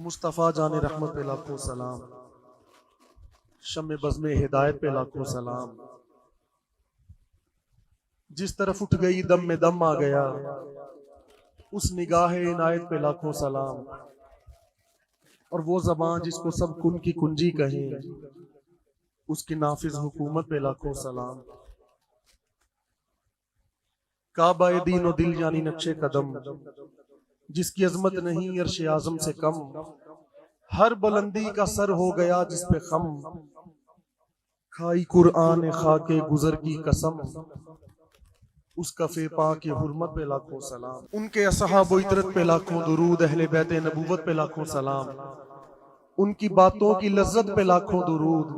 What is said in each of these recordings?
مصطفیٰ جان رحمت پہ لاکھوں سلام، شمع بزم ہدایت پہ لاکھوں سلام، جس طرف اٹھ گئی دم میں دم آ گیا، اس نگاہ عنایت پہ لاکھوں سلام، اور وہ زبان جس کو سب کن کی کنجی کہیں، اس کی نافذ حکومت پہ لاکھوں سلام۔ کعبہ دین و دل یعنی نقش قدم، جس کی عظمت نہیں عرش اعظم سے کم، ہر بلندی کا سر ہو گیا جس پہ خم، کھائی قرآن خاک گزر کی قسم، اس کفے پا کے حرمت پہ لاکھوں سلام۔ ان کے اصحاب و اطرت پہ لاکھوں درود، اہل بیت نبوت پہ لاکھوں سلام، ان کی باتوں کی لذت پہ لاکھوں درود،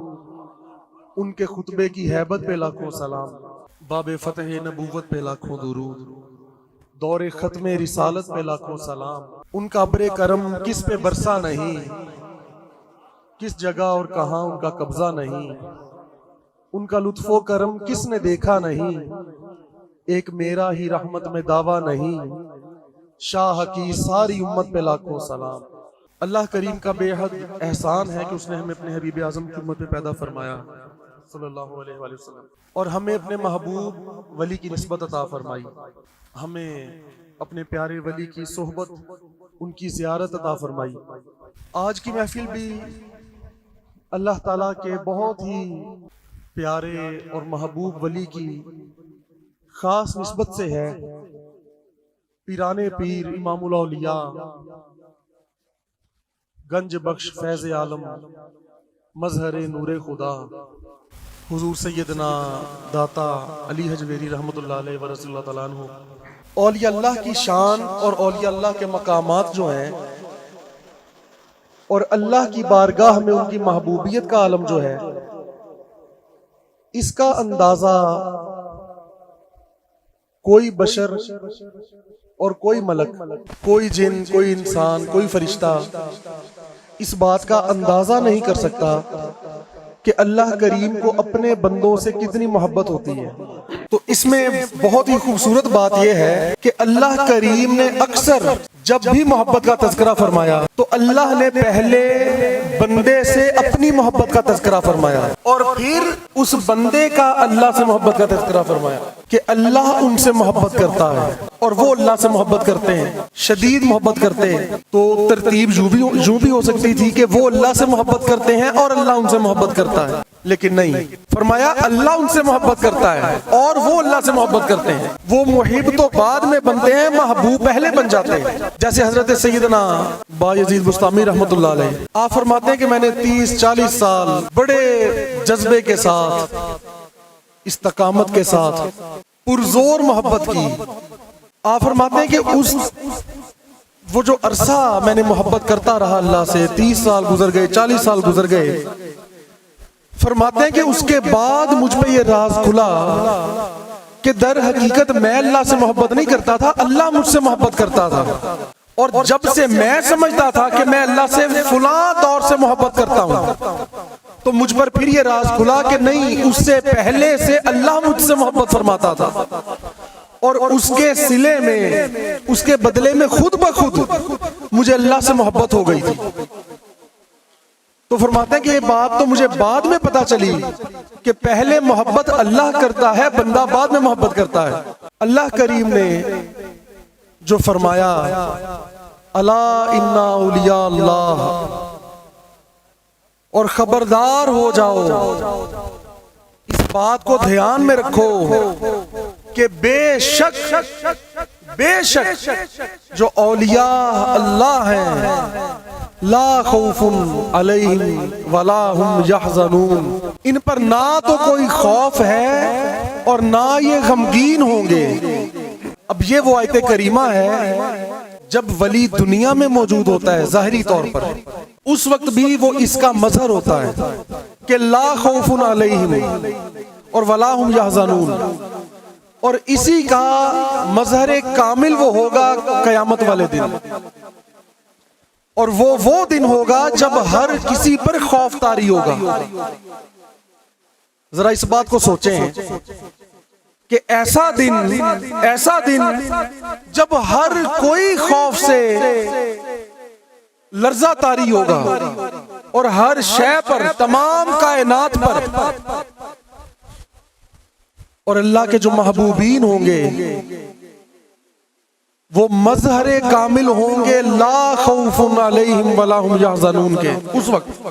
ان کے خطبے کی ہیبت پہ لاکھوں سلام، باب فتح نبوت پہ لاکھوں درود، دور ختم رسالت پہ لاکھوں سلام۔ ان کا ابر کرم کس پہ برسا نہیں، کس جگہ اور کہاں ان کا قبضہ نہیں، ان کا لطف و کرم کس نے دیکھا نہیں، ایک میرا ہی رحمت میں دعویٰ نہیں، شاہ کی ساری امت پہ لاکھوں سلام۔ اللہ کریم کا بے حد احسان ہے کہ اس نے ہمیں اپنے حبیب اعظم کی امت میں پیدا فرمایا صلی اللہ علیہ وآلہ وسلم، اور ہمیں اپنے محبوب ولی کی نسبت عطا فرمائی، ہمیں اپنے پیارے ولی کی صحبت، ان کی زیارت عطا فرمائی۔ آج کی محفل بھی اللہ تعالیٰ کے بہت ہی پیارے اور محبوب ولی کی خاص نسبت سے ہے، پیران پیر امام الاولیاء گنج بخش فیض عالم مظہر نور خدا حضور سیدنا داتا علی حجویری رحمۃ اللہ علیہ ورضی اللہ تعالیٰ عنہ۔ اولیاء اللہ کی شان اور اولیاء اللہ کے مقامات جو ہیں، اور اللہ کی بارگاہ میں ان کی محبوبیت کا عالم جو ہے، اس کا اندازہ کوئی بشر اور کوئی ملک، کوئی جن، کوئی انسان، کوئی فرشتہ اس بات کا اندازہ نہیں کر سکتا کہ اللہ کریم کو اپنے بندوں سے کتنی محبت ہوتی ہے۔ تو اس میں بہت ہی خوبصورت بات یہ ہے کہ اللہ کریم نے اکثر جب بھی محبت کا تذکرہ فرمایا تو اللہ نے پہلے بندے سے اپنی محبت کا تذکرہ فرمایا، اور پھر اس بندے کا اللہ سے محبت کا تذکرہ فرمایا کہ اللہ ان سے محبت کرتا ہے اور وہ اللہ سے محبت کرتے ہیں، شدید محبت کرتے ہیں۔ تو ترتیب یوں بھی ہو سکتی تھی کہ وہ اللہ سے محبت کرتے ہیں اور اللہ ان سے محبت کرتا ہے، لیکن نہیں، فرمایا اللہ ان سے محبت کرتا ہے اور وہ اللہ سے محبت کرتے ہیں۔ وہ محب تو بعد میں بنتے ہیں، محبوب پہلے بن جاتے ہیں، جیسے حضرت سیدنا بایزید بستامی رحمۃ اللہ علیہ، آپ فرماتے ہیں کہ میں نے 30-40 سال بڑے جذبے کے ساتھ، استقامت کے ساتھ پرزور محبت کی۔ آپ فرماتے ہیں کہ وہ جو عرصہ میں نے محبت کرتا رہا اللہ سے، 30 سال گزر گئے، 40 سال گزر گئے، فرماتے ہیں کہ اس کے بعد مجھ پہ یہ راز کھلا کہ در حقیقت میں اللہ سے محبت نہیں کرتا تھا، اللہ مجھ سے محبت کرتا تھا، اور جب سے میں سمجھتا تھا کہ میں اللہ سے فلاں طور سے محبت کرتا ہوں تو مجھ پر پھر یہ راز کھلا کہ نہیں، اس سے پہلے سے اللہ مجھ سے محبت فرماتا تھا، اور اس کے صلے میں، اس کے بدلے میں خود بخود مجھے اللہ سے محبت ہو گئی تھی۔ تو فرماتے ہیں کہ یہ بات تو مجھے بعد میں پتا چلی کہ پہلے محبت اللہ کرتا ہے، بندہ بعد میں محبت کرتا ہے۔ اللہ کریم نے جو فرمایا الا ان اولیاء اللہ، اور خبردار ہو جاؤ، اس بات کو دھیان میں رکھو کہ بے شک جو اولیاء اللہ ہیں، لا خوف علیہم ولا ہم یحزنون، ان پر نہ تو کوئی خوف ہے اور نہ یہ غمگین ہوں گے۔ اب یہ وہ آیت کریمہ ہے جب ولی دنیا میں موجود ہوتا ہے ظاہری طور پر، اس وقت بھی وہ اس کا مظہر ہوتا ہے کہ لا خوف علیہم اور ولا ہم یحزنون، اور اسی کا مظہر کامل وہ ہوگا قیامت والے دن، اور وہ دن ہوگا جب ہر کسی پر خوف طاری ہوگا۔ ذرا اس بات کو سوچیں کہ ایسا دن، جب ہر کوئی خوف سے لرزہ طاری ہوگا اور ہر شے پر، تمام کائنات پر، اور اللہ کے جو محبوبین ہوں گے وہ مظہر کامل ہوں گے لا خوف علیہم ولا هم یحزنون کے اس وقت۔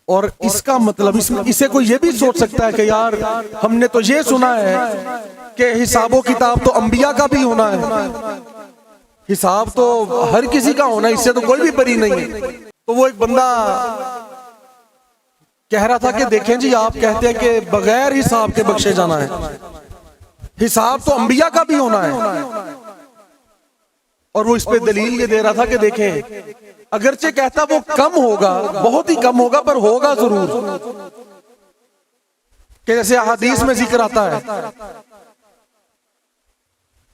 اور اس کا مطلب اسے کوئی یہ بھی سوچ سکتا ہے کہ یار ہم نے تو یہ سنا ہے کہ حساب و کتاب تو انبیاء کا بھی ہونا ہے، حساب تو ہر کسی کا ہونا ہے، اس سے تو کوئی بھی بری نہیں ہے۔ تو وہ ایک بندہ کہہ رہا تھا کہ دیکھیں جی آپ کہتے ہیں کہ بغیر حساب کے بخشے جانا ہے، حساب تو انبیاء کا بھی ہونا ہے، اور وہ اس پہ دلیل یہ دے رہا تھا کہ دیکھیں اگرچہ کہتا وہ کم ہوگا، بہت ہی کم ہوگا، پر ہوگا ضرور، کہ جیسے احادیث میں ذکر آتا ہے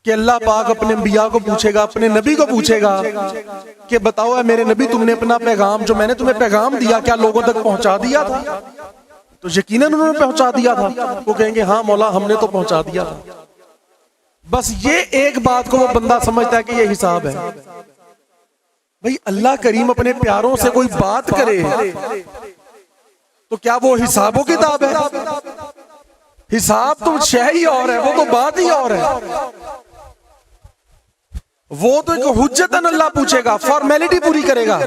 کہ اللہ پاک اپنے انبیاء کو پوچھے گا، اپنے نبی کو پوچھے گا کہ بتاؤ اے میرے نبی تم نے اپنا پیغام، جو میں نے تمہیں پیغام دیا، کیا لوگوں تک پہنچا دیا تھا؟ تو یقیناً انہوں نے پہنچا دیا تھا۔ وہ کہیں گے ہاں مولا ہم نے تو پہنچا دیا تھا۔ بس یہ ایک بات کو وہ بندہ سمجھتا ہے کہ یہ حساب ہے۔ بھئی اللہ کریم اپنے پیاروں سے کوئی بات کرے تو کیا وہ حساب و کتاب ہے؟ حساب تو شے ہی اور ہے، وہ تو بات ہی اور ہے۔ وہ تو ایک حجتاً اللہ پوچھے گا، فارمیلٹی پوری کرے گا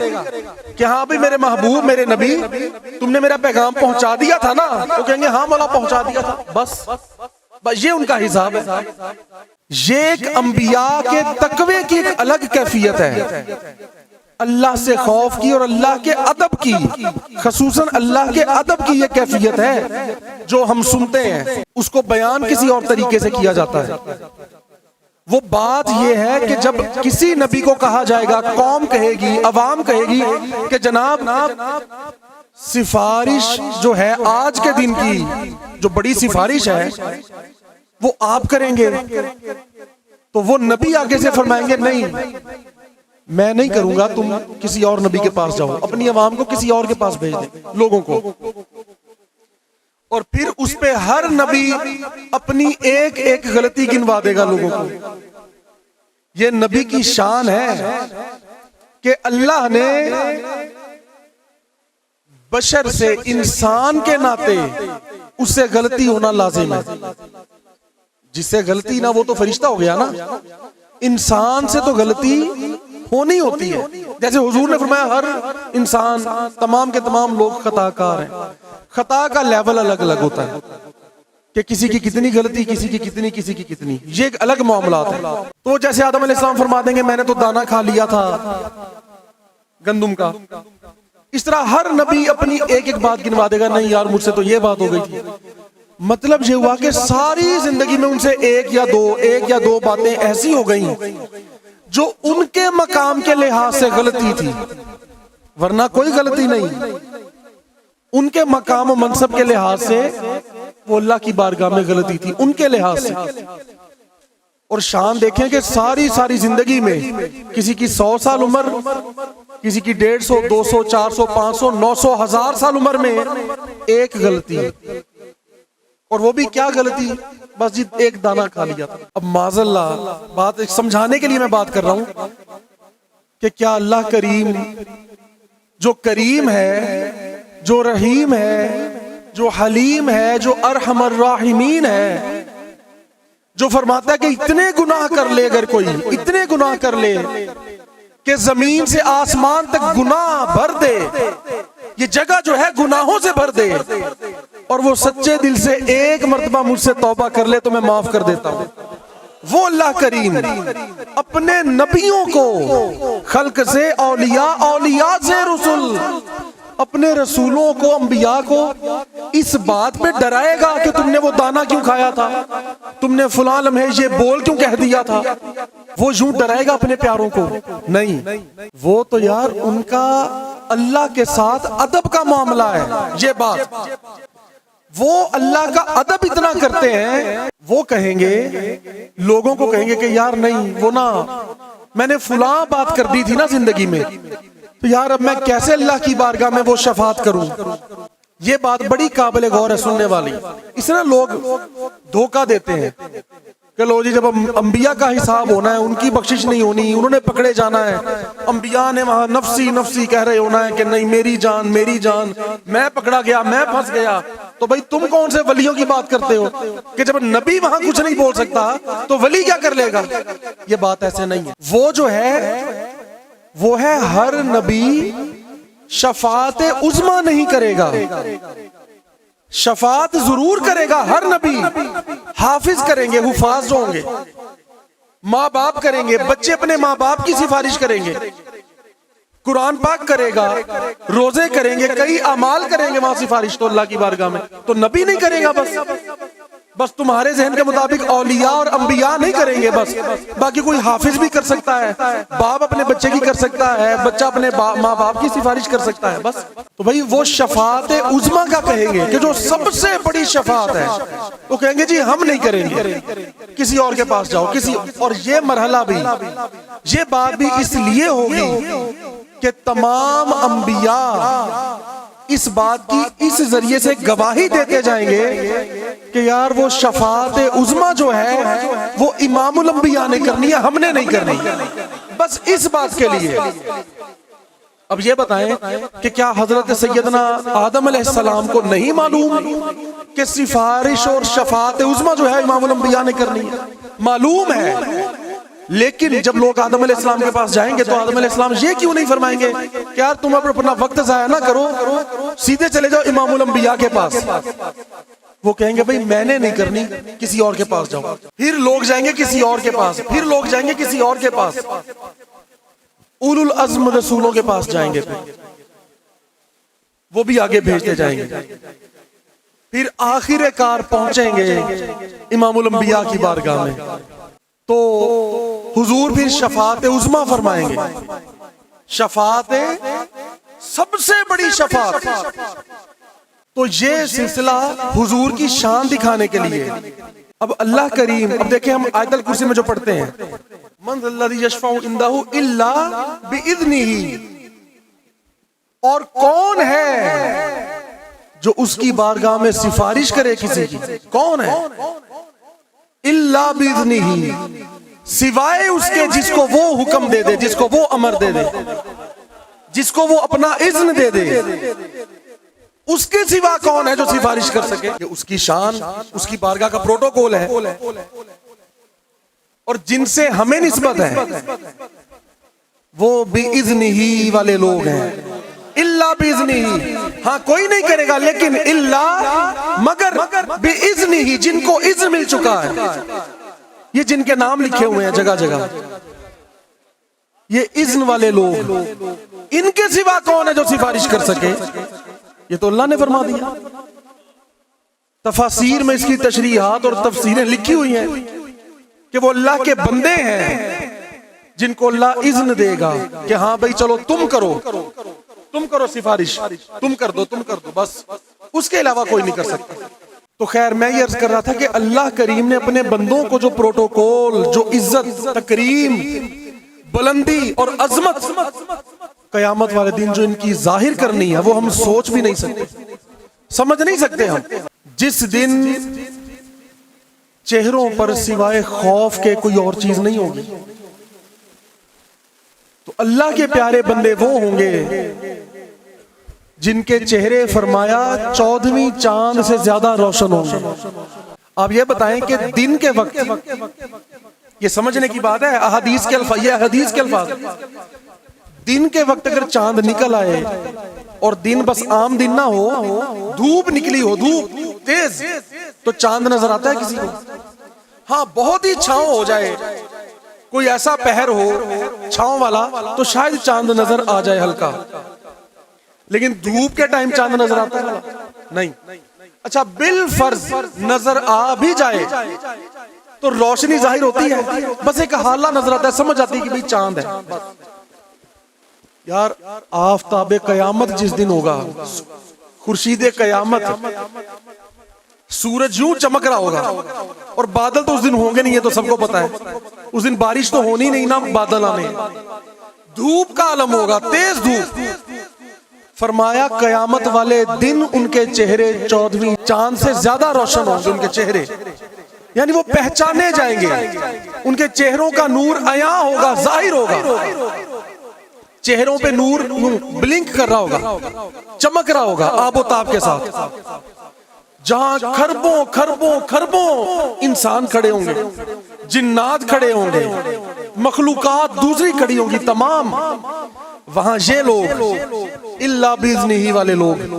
کہ ہاں بھی میرے محبوب، میرے نبی تم نے میرا پیغام پہنچا دیا تھا نا؟ وہ کہیں گے ہاں مولا پہنچا دیا تھا۔ بس یہ ان کا حساب ہے۔ یہ ایک انبیاء کے تقوی کی ایک الگ کیفیت ہے، اللہ سے خوف کی اور اللہ کے ادب کی، خصوصاً اللہ کے ادب کی یہ کیفیت ہے جو ہم سنتے ہیں، اس کو بیان کسی اور طریقے سے کیا جاتا ہے۔ وہ بات یہ ہے کہ جب کسی نبی کو کہا جائے گا، قوم کہے گی، عوام کہے گی کہ جناب سفارش جو ہے آج کے دن کی جو بڑی سفارش ہے وہ آپ کریں گے، تو وہ نبی آگے سے فرمائیں گے نہیں میں نہیں کروں گا، تم کسی اور نبی کے پاس جاؤ، اپنی عوام کو کسی اور کے پاس بھیج دیں، لوگوں کو۔ اور پھر اس پہ ہر نبی اپنی ایک ایک غلطی گنوا دے گا لوگوں کو۔ یہ نبی کی شان ہے کہ اللہ نے بشر سے، انسان کے ناطے اس سے غلطی ہونا لازم ہے۔ جس سے غلطی نہ وہ تو فرشتہ ہو گیا نا، انسان سے تو غلطی ہونی ہوتی ہے۔ جیسے حضور نے فرمایا ہر انسان، تمام کے تمام لوگ خطا کار ہیں، خطا کا لیول الگ الگ ہوتا ہے کہ کسی کی کتنی غلطی، کسی کی کتنی، کسی کی کتنی، یہ ایک الگ معاملات ہے۔ تو جیسے آدم علیہ السلام فرما دیں گے میں نے تو دانا کھا لیا تھا گندم کا، اس طرح ہر نبی اپنی ایک ایک بات گنوا دے گا، نہیں یار مجھ سے تو یہ بات ہو گئی تھی۔ مطلب یہ ہوا کہ ساری زندگی میں ان سے ایک یا دو باتیں ایسی ہو گئیں جو ان کے مقام کے لحاظ سے غلطی تھی، ورنہ کوئی غلطی نہیں، ان کے مقام و منصب کے لحاظ سے وہ اللہ کی بارگاہ میں غلطی تھی، ان کے لحاظ سے۔ اور شان دیکھیں کہ ساری زندگی میں کسی کی 100 سال عمر، کسی کی 150، 200، 400، 500، 900، 1000 سال عمر میں ایک غلطی، اور وہ بھی کیا غلطی؟ بس جی ایک دانہ کھا لیا تھا۔ اب معاذ اللہ بات سمجھانے کے لیے میں بات کر رہا ہوں کہ کیا اللہ کریم جو کریم ہے، جو رحیم ہے، جو حلیم ہے، جو ارحم الراحمین ہے، جو فرماتا ہے کہ اتنے گناہ کر لے، اگر کوئی اتنے گناہ کر لے کہ زمین سے آسمان تک گناہ بھر دے، یہ جگہ جو ہے گناہوں سے بھر دے، اور وہ سچے دل سے ایک مرتبہ مجھ سے توبہ کر لے تو میں معاف کر دیتا ہوں۔ وہ اللہ کریم اپنے نبیوں کو خلق سے، اولیاء، اولیاء سے رسول، اپنے رسولوں کو، انبیاء کو اس بات پہ ڈرائے گا کہ تم نے وہ دانا کیوں کھایا تھا، تم نے فلاں لمحے یہ بول کیوں کہہ دیا تھا۔ وہ یوں ڈرائے گا اپنے پیاروں کو؟ نہیں، وہ تو یار ان کا اللہ کے ساتھ ادب کا معاملہ ہے۔ یہ بات وہ اللہ کا ادب اتنا کرتے ہیں، وہ کہیں گے، لوگوں کو کہیں گے کہ یار نہیں، وہ نا میں نے فلاں بات کر دی تھی نا زندگی میں، تو یار اب میں کیسے اللہ کی بارگاہ میں وہ شفاعت کروں۔ یہ بات بڑی قابل غور ہے سننے والی۔ اس طرح لوگ دھوکہ دیتے ہیں کہ لو جی جب انبیاء کا حساب ہونا ہے، ان کی بخشش نہیں ہونی، انہوں نے پکڑے جانا ہے، انبیاء نے وہاں نفسی نفسی کہہ رہے ہونا ہے کہ نہیں میری جان میری جان، میں پکڑا گیا میں پھنس گیا، تو بھائی تم کون سے ولیوں کی بات کرتے ہو کہ جب نبی وہاں کچھ نہیں بول سکتا تو ولی کیا کر لے گا؟ یہ بات ایسے نہیں ہے۔ وہ جو ہے وہ ہے ہر نبی شفاعت عظمی نہیں کرے گا، شفاعت ضرور کرے گا ہر نبی، حافظ کریں گے، حفاظ ہوں گے، ماں باپ کریں گے، بچے اپنے ماں باپ کی سفارش کریں گے، قرآن پاک کرے گا، روزے کریں گے، کئی اعمال کریں گے وہاں سفارش، تو اللہ کی بارگاہ میں تو نبی نہیں کرے گا بس تمہارے ذہن کے مطابق اولیاء اور انبیاء نہیں کریں گے بس، باقی کوئی حافظ بھی کر سکتا ہے، باپ اپنے بچے کی کر سکتا ہے، بچہ اپنے ماں باپ کی سفارش کر سکتا ہے بس۔ تو بھائی وہ شفاعت عظمی کا کہیں گے کہ جو سب سے بڑی شفاعت ہے، وہ کہیں گے جی ہم نہیں کریں گے، کسی اور کے پاس جاؤ کسی اور۔ یہ مرحلہ بھی، یہ بات بھی اس لیے ہوگی کہ تمام انبیاء اس بات کی اس ذریعے سے گواہی دیتے جائیں گے کہ یار وہ شفاعت عظمی جو ہے وہ امام الانبیاء نے کرنی ہے، ہم نے نہیں کرنی، بس اس بات کے لیے۔ اب یہ بتائیں کہ کیا حضرت سیدنا آدم علیہ السلام کو نہیں معلوم کہ سفارش اور شفاعت عظمی جو ہے امام الانبیاء نے کرنی ہے؟ معلوم ہے، لیکن جب لوگ آدم علیہ السلام کے پاس جائیں گے تو آدم علیہ السلام یہ کیوں نہیں فرمائیں گے کہ یار تم اپنا وقت ضائع نہ کرو، سیدھے چلے جاؤ امام الانبیاء کے پاس؟ وہ کہیں گے بھئی میں نے نہیں کرنی، کسی اور کے پاس جاؤ۔ پھر لوگ جائیں گے کسی اور کے پاس، پھر لوگ جائیں گے کسی اور کے پاس، اولو العزم رسولوں کے پاس جائیں گے، پھر وہ بھی آگے بھیجتے جائیں گے، پھر آخر کار پہنچیں گے امام الانبیاء کی بارگاہ میں، تو حضور پھر شفاعت عظمی فرمائیں گے، شفاعت سب سے بڑی شفاعت۔ تو یہ سلسلہ حضور کی شان دکھانے کے لیے اب اللہ کریم، اب دیکھیں ہم آیت الکرسی میں جو پڑھتے ہیں من ذا الذی یشفع عندہ الا باذنہ، اور کون ہے جو اس کی بارگاہ میں سفارش کرے کسی کی؟ کون ہے؟ الا باذنہ، سوائے اس کے جس کو وہ حکم دے دے، جس کو وہ امر دے دے، جس کو وہ اپنا اذن دے دے، اس کے سوا کون ہے جو سفارش کر سکے؟ یہ اس کی شان، اس کی بارگاہ کا پروٹوکول ہے، اور جن سے ہمیں نسبت ہے وہ بِإِذْنِهِ والے لوگ ہیں، الا بِإِذْنِهِ، ہاں کوئی نہیں کرے گا لیکن الا مگر بِإِذْنِهِ، جن کو اذن مل چکا ہے، یہ جن کے نام لکھے ہوئے ہیں جگہ جگہ، یہ اذن والے لوگ، ان کے سوا کون ہے جو سفارش کر سکے؟ یہ تو اللہ نے فرما دیا۔ تفاسیر میں اس کی تشریحات اور تفسیریں لکھی ہوئی ہیں کہ وہ اللہ کے بندے ہیں جن کو اللہ اذن دے گا کہ ہاں بھئی چلو تم کرو سفارش، تم کر دو بس، اس کے علاوہ کوئی نہیں کر سکتا۔ تو خیر میں یہ عرض کر رہا تھا کہ اللہ کریم نے اپنے بندوں کو جو پروٹوکول، جو عزت، تکریم، بلندی اور عظمت قیامت والے دن جو ان کی ظاہر کرنی ہے، وہ ہم سوچ بھی نہیں سکتے، سمجھ نہیں سکتے ہم۔ جس دن چہروں پر سوائے خوف کے کوئی اور چیز نہیں ہوگی، تو اللہ کے پیارے بندے وہ ہوں گے جن کے چہرے فرمایا 14ویں چاند سے زیادہ روشن ہوں گے۔ آپ یہ بتائیں کہ دن کے وقت، یہ سمجھنے کی بات ہے، احادیث کے الفاظ، یہ حدیث کے الفاظ، دن کے وقت اگر چاند نکل آئے اور دن بس عام دن نہ ہو، دھوپ نکلی ہو، دھوپ تیز، تو چاند نظر آتا ہے کسی کو؟ ہاں بہت ہی چھاؤں ہو جائے، کوئی ایسا پہر ہو چھاؤں والا تو شاید چاند نظر آ جائے ہلکا، لیکن دھوپ کے ٹائم چاند نظر آتا ہے نہیں۔ اچھا بالفرض نظر آ بھی جائے تو روشنی ظاہر ہوتی ہے، بس ایک حالہ نظر آتا ہے، سمجھ آتی ہے کہ بھئی چاند ہے۔ یار آفتاب قیامت جس دن ہوگا، خورشید قیامت، سورج یوں چمک رہا ہوگا، اور بادل تو اس دن ہوں گے نہیں، یہ تو سب کو پتا ہے، اس دن بارش تو ہونی نہیں نا، بادل آنے، دھوپ کا عالم ہوگا، تیز دھوپ۔ فرمایا قیامت والے دن ان کے چہرے 14ویں چاند سے زیادہ روشن ہوں گے، ان کے چہرے، یعنی وہ پہچانے جائیں گے، ان کے چہروں کا نور عیاں ہوگا، ظاہر ہوگا، چہروں پہ نور بلنک کر رہا ہوگا، چمک رہا ہوگا آب و تاب کے ساتھ، جہاں کھربوں کھربوں کھربوں انسان کھڑے ہوں گے، جنات کھڑے ہوں گے، مخلوقات دوسری کھڑی ہوں گی، تمام وہاں یہ لوگ الا باذنہ والے لوگ،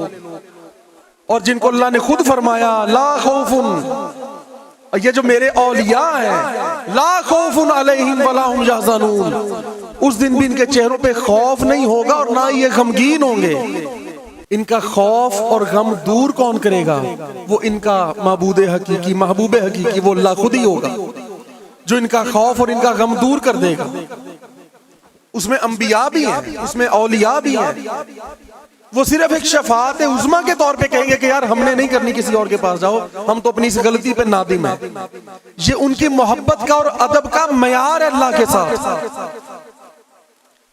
اور جن کو اللہ نے خود فرمایا لا خوف، یہ جو میرے اولیاء ہیں، لا خوف علیہم ولا ہم یحزنون، اس دن بھی ان کے چہروں پہ خوف نہیں ہوگا اور نہ یہ غمگین ہوں گے۔ ان کا خوف اور غم دور کون کرے گا؟ وہ ان کا معبود حقیقی، محبوب حقیقی، وہ اللہ خود ہی ہوگا جو ان کا خوف اور ان کا غم دور کر دے گا۔ اس میں انبیاء بھی ہیں، اس میں اولیاء بھی ہیں، وہ صرف ایک شفاعت عظمیٰ کے طور پہ کہیں گے کہ یار ہم نے نہیں کرنی، کسی اور کے پاس جاؤ، ہم تو اپنی اس غلطی پہ نادم ہیں۔ یہ ان کی محبت کا اور ادب کا معیار ہے اللہ کے ساتھ۔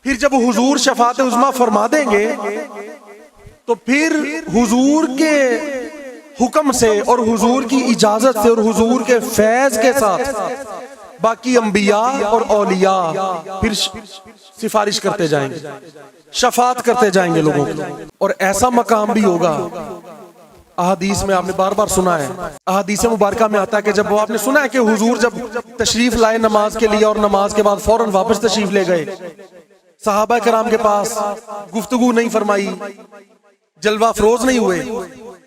پھر جب حضور شفاعت عظمیٰ فرما دیں گے تو پھر حضور کے حکم سے اور حضور کی اجازت سے اور حضور کے فیض کے ساتھ باقی انبیاء اور اولیاء پھر سفارش کرتے جائیں گے، شفاعت کرتے جائیں گے لوگوں کی، اور ایسا مقام بھی ہوگا۔ احادیث میں آپ نے بار بار سنا ہے، احادیث مبارکہ میں آتا ہے کہ جب وہ آپ نے سنا ہے کہ حضور جب تشریف لائے نماز کے لیے اور نماز کے بعد فوراً واپس تشریف لے گئے، صحابہ کرام کے پاس گفتگو نہیں فرمائی، جلوہ افروز نہیں ہوئے،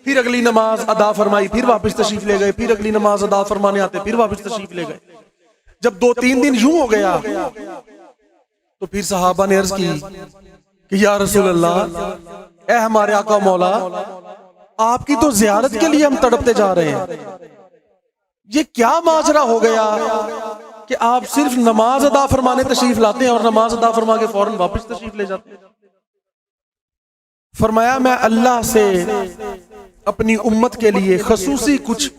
پھر اگلی نماز ادا فرمائی، پھر واپس تشریف لے گئے، پھر اگلی نماز ادا فرمانے آتے، پھر واپس تشریف لے گئے۔ جب 2-3 دن یوں ہو گیا تو پھر صحابہ نے عرض کی کہ یا رسول اللہ، اے ہمارے آقا مولا، آپ کی تو زیارت کے لیے ہم تڑپتے جا رہے ہیں، یہ کیا ماجرا ہو گیا کہ آپ صرف نماز ادا فرمانے تشریف لاتے ہیں اور نماز ادا فرما کے فوراً واپس تشریف لے جاتے ہیں؟ فرمایا میں اللہ سے اپنی امت کے لیے خصوصی کچھ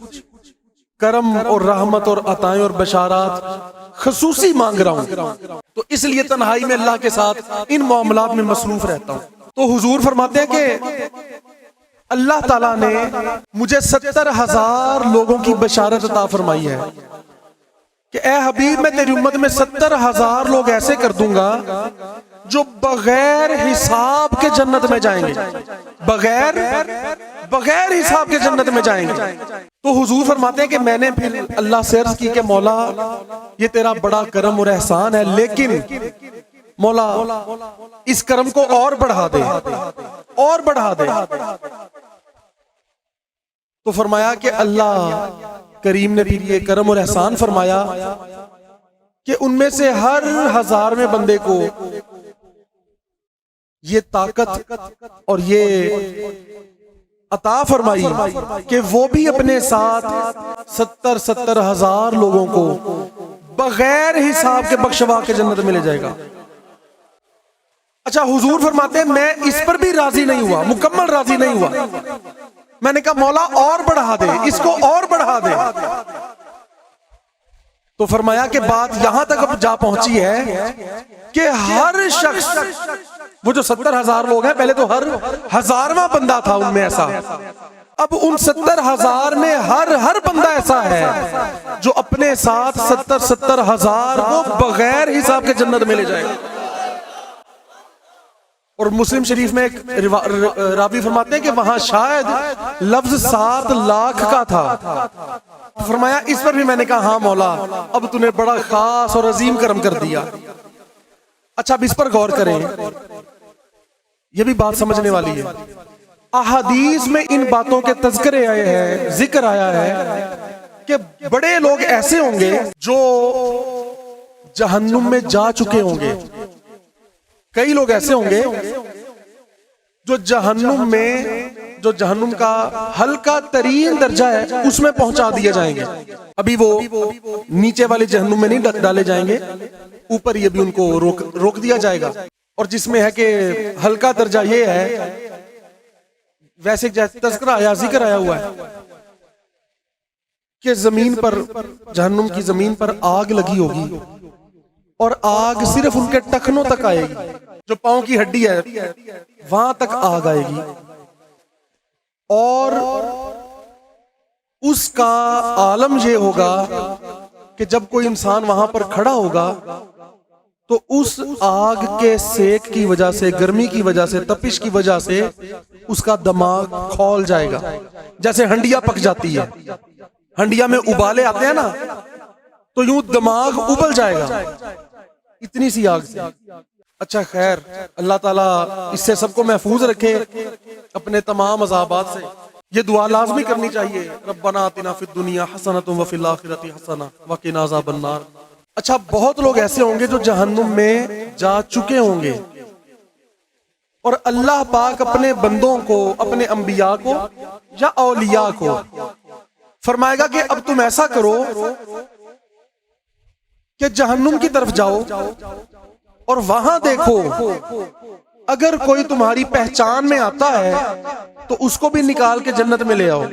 کرم اور رحمت اور عطائیں اور بشارات خصوصی مانگ رہا ہوں، تو اس لیے تنہائی میں اللہ کے ساتھ ان معاملات میں مصروف رہتا ہوں۔ تو حضور فرماتے ہیں کہ اللہ تعالیٰ نے مجھے 70,000 لوگوں کی بشارت عطا فرمائی ہے کہ اے حبیب میں تیری امت میں 70,000 لوگ ایسے کر دوں گا جو بغیر حساب کے جنت میں جائیں گے، بغیر حساب کے جنت میں جائیں گے۔ تو حضور فرماتے ہیں کہ میں نے پھر اللہ سے عرض کی کہ مولا یہ تیرا بڑا کرم اور احسان ہے، لیکن مولا اس کرم کو اور بڑھا دے، اور بڑھا دے۔ تو فرمایا کہ اللہ کریم نے پھر یہ کرم اور احسان فرمایا کہ ان میں سے ہر 1000ویں بندے کو یہ طاقت اور یہ عطا فرمائی کہ وہ بھی اپنے ساتھ 70,000 لوگوں کو بغیر حساب کے بخشوا کے جنت میں لے جائے گا۔ اچھا حضور فرماتے ہیں میں اس پر بھی راضی نہیں ہوا، مکمل راضی نہیں ہوا، میں نے کہا مولا اور بڑھا دے، اس کو اور بڑھا دے۔ تو فرمایا کہ بات یہاں تک اب جا پہنچی ہے کہ ہر شخص، وہ جو 70,000 لوگ ہیں، پہلے تو ہر 1000واں بندہ تھا ان میں ایسا، اب ان 70,000 میں ہر بندہ ایسا ہے جو اپنے ساتھ 70,000 کو بغیر حساب کے جنت میں لے جائے گا۔ اور مسلم شریف میں ایک راوی فرماتے ہیں کہ وہاں شاید لفظ 7 لاکھ کا تھا۔ فرمایا اس پر بھی میں نے کہا ہاں مولا اب تو نے بڑا خاص اور عظیم کرم کر دیا۔ اچھا اب اس پر غور کریں، یہ بھی بات سمجھنے والی ہے۔ احادیث میں ان باتوں کے تذکرے آئے ہیں، ذکر آیا ہے کہ بڑے لوگ ایسے ہوں گے جو جہنم میں جا چکے ہوں گے، کئی لوگ ایسے ہوں گے جو جہنم کا ہلکا ترین درجہ ہے اس میں پہنچا دیے جائیں گے۔ ابھی وہ نیچے والے جہنم میں نہیں ڈالے جائیں گے، اوپر یہ بھی ان کو روک دیا جائے گا۔ اور جس میں ہے کہ ہلکا درجہ یہ ہے، ویسے تذکرہ آیا، ذکر آیا ہوا ہے کہ زمین پر، جہنم کی زمین پر آگ لگی ہوگی اور آگ صرف ان کے ٹخنوں تک آئے گی، جو پاؤں کی ہڈی ہے وہاں تک آگ آئے گی، اور اس کا عالم یہ ہوگا کہ جب کوئی انسان وہاں پر کھڑا ہوگا تو اس آگ کے سیک کی وجہ سے، گرمی کی وجہ سے، تپش کی وجہ سے اس کا دماغ کھول جائے گا، جیسے ہنڈیا پک جاتی ہے، ہنڈیا میں ابالے آتے ہیں نا، تو یوں دماغ ابل جائے گا اتنی سی آگ سے۔ اچھا خیر، اللہ تعالیٰ اس سے سب کو محفوظ رکھے اپنے تمام عذابات سے۔ یہ دعا لازمی کرنی چاہیے، ربنا آتنا فی الدنیا حسنۃ وفی الآخرۃ حسنۃ وقنا عذاب النار۔ اچھا، بہت لوگ ایسے ہوں گے جو جہنم میں جا چکے ہوں گے، اور اللہ پاک اپنے بندوں کو، اپنے انبیاء کو یا اولیاء کو فرمائے گا کہ اب تم ایسا کرو کہ جہنم کی طرف جاؤ اور وہاں دیکھو، اگر کوئی تمہاری پہچان میں آتا ہے تو اس کو بھی نکال کے جنت میں لے آؤ۔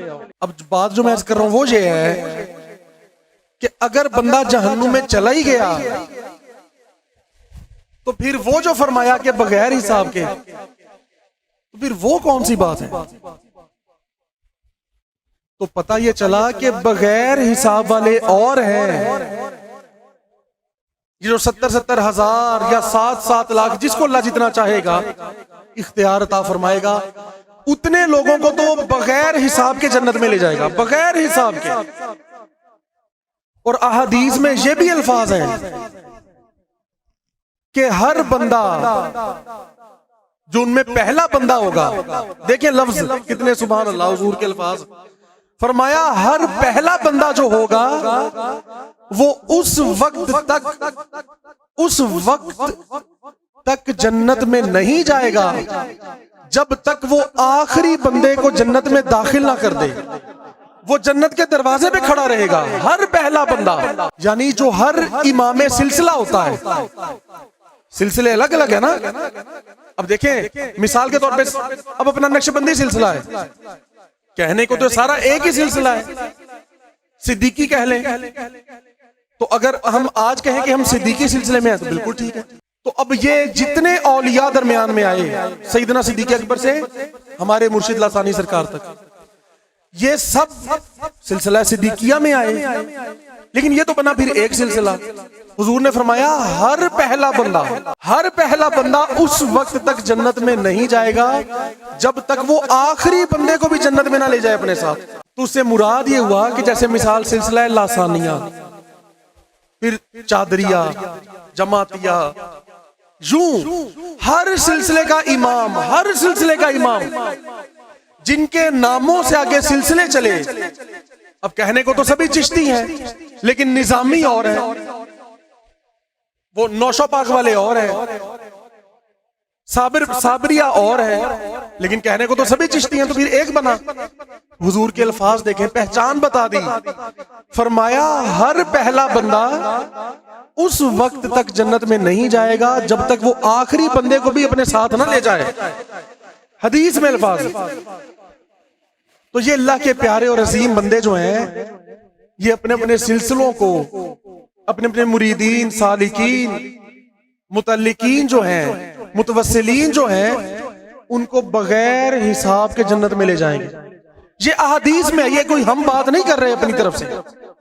اب بات جو میں عرض کر رہا ہوں وہ یہ ہے کہ اگر بندہ جہنم میں چلا ہی گیا تو پھر وہ جو فرمایا کہ بغیر حساب کے، تو پھر وہ کون سی بات ہے؟ تو پتہ یہ چلا کہ بغیر حساب والے اور ہیں، یہ جو 70 ہزار یا 7 لاکھ، جس کو اللہ جتنا چاہے گا اختیار عطا فرمائے گا، اتنے لوگوں کو تو بغیر حساب کے جنت میں لے جائے گا، بغیر حساب کے۔ اور احادیث میں یہ بھی الفاظ ہیں کہ ہر بندہ جو ان میں پہلا بندہ ہوگا، دیکھیں لفظ کتنے سبحان اللہ حضور کے الفاظ، فرمایا ہر پہلا بندہ جو ہوگا وہ اس وقت تک جنت میں نہیں جائے گا جب تک وہ آخری بندے کو جنت میں داخل نہ کر دے۔ وہ جنت کے دروازے پہ کھڑا رہے گا، ہر پہلا بندہ، یعنی جو ہر امام سلسلہ ہوتا ہے، سلسلے الگ الگ ہے نا۔ اب دیکھیں مثال کے طور پہ اب اپنا نقشبندی سلسلہ ہے، کہنے کو تو سارا ایک ہی سلسلہ ہے، صدیقی کہہ لیں، تو اگر ہم آج کہیں کہ ہم صدیقی سلسلے میں ہیں تو بالکل ٹھیک ہے۔ تو اب یہ جتنے اولیاء درمیان میں آئے، سیدنا صدیق اکبر سے ہمارے مرشد لاسانی سرکار تک، یہ سب سلسلہ صدیقیہ میں آئے، لیکن یہ تو بنا پھر ایک سلسلہ۔ حضور نے فرمایا ہر پہلا بندہ اس وقت تک جنت میں نہیں جائے گا جب تک وہ آخری بندے کو بھی جنت میں نہ لے جائے اپنے ساتھ۔ تو اس سے مراد یہ ہوا کہ جیسے مثال سلسلہ لاسانیہ، پھر چادریہ، جماعتیہ، یوں ہر سلسلے کا امام جن کے ناموں سے آگے سلسلے چلے۔ اب کہنے کو تو سبھی چشتی ہیں لیکن نظامی اور ہیں، وہ نوشو پاک والے اور ہیں، صابریہ اور ہیں، لیکن کہنے کو تو سبھی چشتی ہیں، تو پھر ایک بنا۔ حضور کے الفاظ دیکھیں، پہچان بتا دی، فرمایا ہر پہلا بندہ اس وقت تک جنت میں نہیں جائے گا جب تک وہ آخری بندے کو بھی اپنے ساتھ نہ لے جائے۔ حدیث میں الفاظ۔ تو یہ اللہ کے پیارے اور عظیم بندے جو ہیں، یہ اپنے اپنے سلسلوں کو، اپنے اپنے مریدین، سالکین، متعلقین جو ہیں، متوسلین جو ہیں، ان کو بغیر حساب کے جنت میں لے جائیں گے۔ یہ احادیث میں، یہ کوئی ہم بات نہیں کر رہے اپنی طرف سے،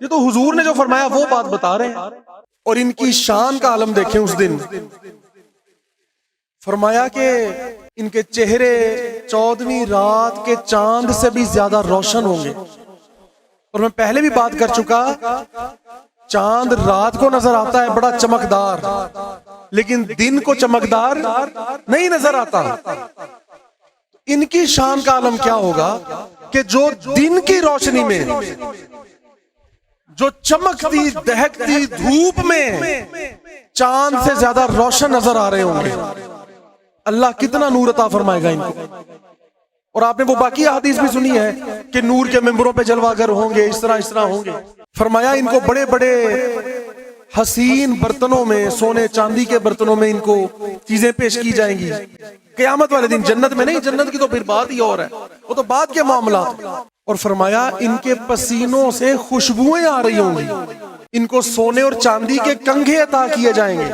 یہ تو حضور نے جو فرمایا وہ بات بتا رہے ہیں۔ اور ان کی شان کا عالم دیکھیں، اس دن فرمایا کہ ان کے چہرے 14ویں رات کے چاند سے بھی زیادہ روشن ہوں گے۔ اور میں پہلے بھی بات کر چکا، چاند رات کو نظر آتا ہے بڑا چمکدار، لیکن دن کو چمکدار نہیں نظر آتا۔ ان کی شان کا عالم کیا ہوگا کہ جو دن کی روشنی میں، جو چمکتی دہکتی دھوپ میں چاند سے زیادہ روشن نظر آ رہے ہوں گے۔ اللہ کتنا نور عطا فرمائے گا ان کو۔ اور آپ نے وہ باقی احادیث بھی سنی ہے کہ نور کے ممبروں پہ جلوہ گر ہوں گے، اس طرح ہوں گے۔ فرمایا ان کو بڑے بڑے حسین برتنوں میں، سونے چاندی کے برتنوں میں ان کو چیزیں پیش کی جائیں گی قیامت والے دن، جنت میں نہیں، جنت کی تو پھر بات ہی اور ہے، وہ تو بعد کے معاملات۔ اور فرمایا ان کے پسینوں سے خوشبوئیں آ رہی ہوں گی، ان کو سونے اور چاندی کے کنگھے عطا کیے جائیں گے۔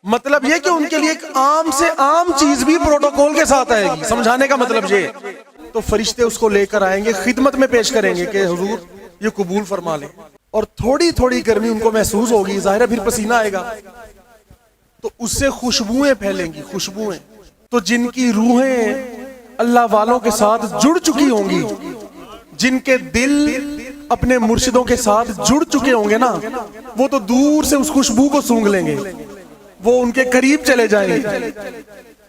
مطلب یہ کہ ان کے لیے ایک عام سے عام چیز بھی پروٹوکول کے ساتھ آئے گی۔ سمجھانے کا مطلب یہ تو فرشتے اس کو لے کر آئیں گے، خدمت میں پیش کریں گے کہ حضور یہ قبول فرما لیں. اور تھوڑی تھوڑی گرمی ان کو محسوس ہوگی، ظاہر ہے پھر پسینہ آئے گا، تو اس سے خوشبوئیں پھیلیں گی، خوشبوئیں. تو جن کی روحیں اللہ والوں کے ساتھ جڑ چکی ہوں گی، جن کے دل اپنے مرشدوں کے ساتھ جڑ چکے ہوں گے نا، وہ تو دور سے اس خوشبو کو سونگھ لیں گے، وہ ان کے قریب چلے جائیں گے،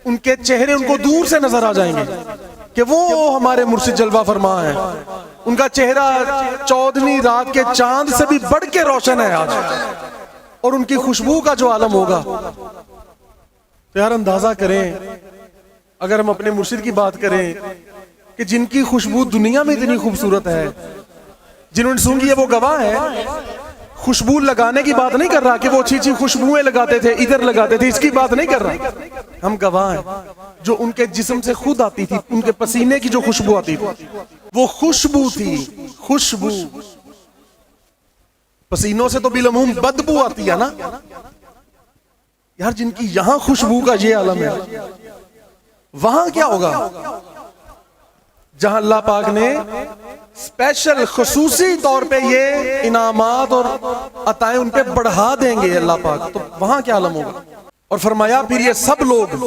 ان کے چہرے ان کو دور سے نظر آ جائیں گے کہ وہ ہمارے مرشد جلوہ فرما ہیں. ان کا چہرہ 14ویں رات کے چاند سے بھی بڑھ کے روشن ہے آج، اور ان کی خوشبو کا جو عالم ہوگا. تو یار اندازہ کریں، اگر ہم اپنے مرشد کی بات کریں کہ جن کی خوشبو دنیا میں اتنی خوبصورت ہے، جنہوں نے سونگھی ہے وہ گواہ ہے. خوشبو لگانے کی بات نہیں کر رہا کہ وہ اچھی اچھی خوشبوئیں لگاتے تھے، ادھر لگاتے تھے، اس کی بات نہیں کر رہا. ہم گواہ ہیں جو ان کے جسم سے خود آتی تھی، ان کے پسینے کی جو خوشبو آتی تھی وہ خوشبو تھی. خوشبو، پسینوں سے تو بالعموم بدبو آتی ہے نا یار. جن کی یہاں خوشبو کا یہ عالم ہے، وہاں کیا ہوگا جہاں اللہ پاک نے اسپیشل خصوصی طور پہ یہ انعامات اور عطائیں ان پہ بڑھا دیں گے اللہ پاک. تو وہاں کیا عالم ہوگا. اور فرمایا پھر یہ سب لوگ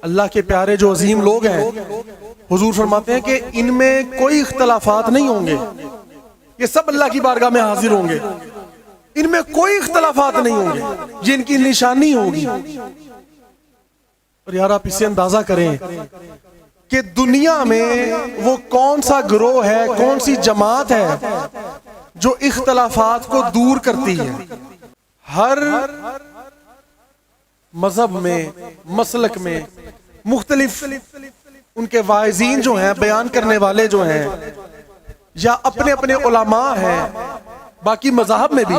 اللہ کے پیارے جو عظیم لوگ ہیں، حضور فرماتے ہیں کہ ان میں کوئی اختلافات نہیں ہوں گے. یہ سب اللہ کی بارگاہ میں حاضر ہوں گے، ان میں کوئی اختلافات نہیں ہوں گے، یہ ان کی نشانی ہوگی. اور یار آپ اس سے اندازہ کریں کہ دنیا میں وہ کون سا گروہ ہے، کون سی جماعت ہے جو اختلافات کو دور کرتی ہے. ہر مذہب میں، مسلک میں مختلف ان کے واعظین جو ہیں، بیان کرنے والے جو ہیں، یا اپنے اپنے علماء ہیں، باقی مذاہب میں بھی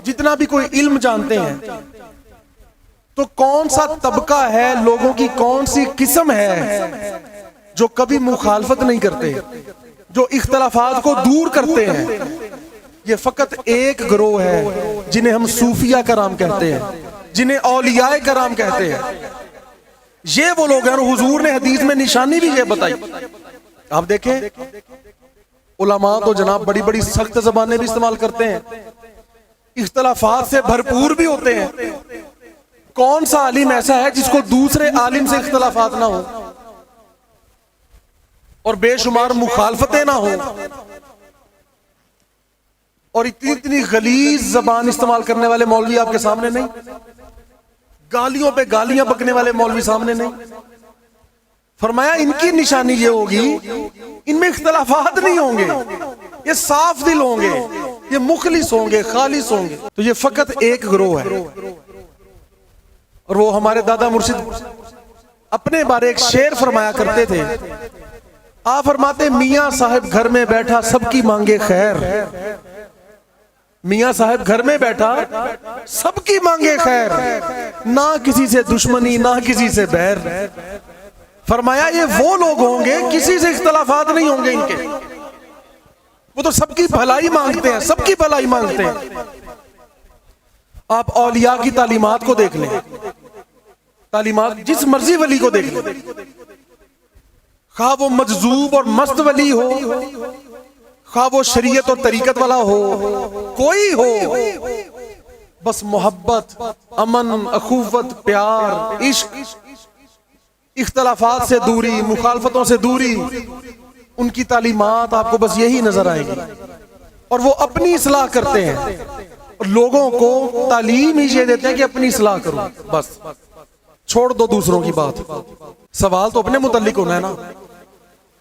جتنا بھی کوئی علم جانتے ہیں، تو کون سا طبقہ ہے، لوگوں کی کون سی قسم ہے جو کبھی مخالفت نہیں کرتے، جو اختلافات کو دور کرتے ہیں. یہ فقط ایک گروہ ہے جنہیں ہم صوفیہ کرام کہتے ہیں، جنہیں اولیاء کرام کہتے ہیں. یہ وہ لوگ ہیں، اور حضور نے حدیث میں نشانی بھی یہ بتائی. آپ دیکھیں علماء تو جناب بڑی بڑی سخت زبانیں بھی استعمال کرتے ہیں، اختلافات سے بھرپور بھی ہوتے ہیں. کون سا عالم ایسا ہے جس کو دوسرے عالم سے اختلافات نہ ہو اور بے شمار مخالفتیں نہ ہوں، اور اتنی غلیظ زبان استعمال کرنے والے مولوی آپ کے سامنے نہیں، گالیوں پہ گالیاں بکنے والے مولوی سامنے نہیں. فرمایا ان کی نشانی یہ ہوگی، ان میں اختلافات نہیں ہوں گے، یہ صاف دل ہوں گے، یہ مخلص ہوں گے، خالص ہوں گے. تو یہ فقط ایک گروہ ہے. اور وہ ہمارے دادا مرشد اپنے بارے ایک شعر فرمایا کرتے تھے. آپ فرماتے میاں صاحب گھر میں بیٹھا سب کی مانگے خیر. میاں صاحب گھر میں بیٹھا سب کی مانگے خیر، نہ کسی سے دشمنی نہ کسی سے بیر. فرمایا یہ وہ لوگ ہوں گے کسی سے اختلافات نہیں ہوں گے ان کے، وہ تو سب کی بھلائی مانگتے ہیں، سب کی بھلائی مانگتے ہیں. آپ اولیاء کی تعلیمات کو دیکھ لیں، تعلیمات جس مرضی ولی کو دیکھ لیں، خواہ وہ مجذوب اور مست ولی ہو، خواہ وہ شریعت اور طریقت والا ہو، کوئی ہو، بس محبت، امن، اخوت، پیار، عشق، اختلافات سے دوری، مخالفتوں سے دوری، ان کی تعلیمات آپ کو بس یہی نظر آئے گی. اور وہ اپنی اصلاح کرتے ہیں، اور لوگوں کو تعلیم ہی یہ دیتے ہیں کہ اپنی اصلاح کرو، بس چھوڑ دو دوسروں کی بات. سوال تو اپنے متعلق ہونا ہے نا.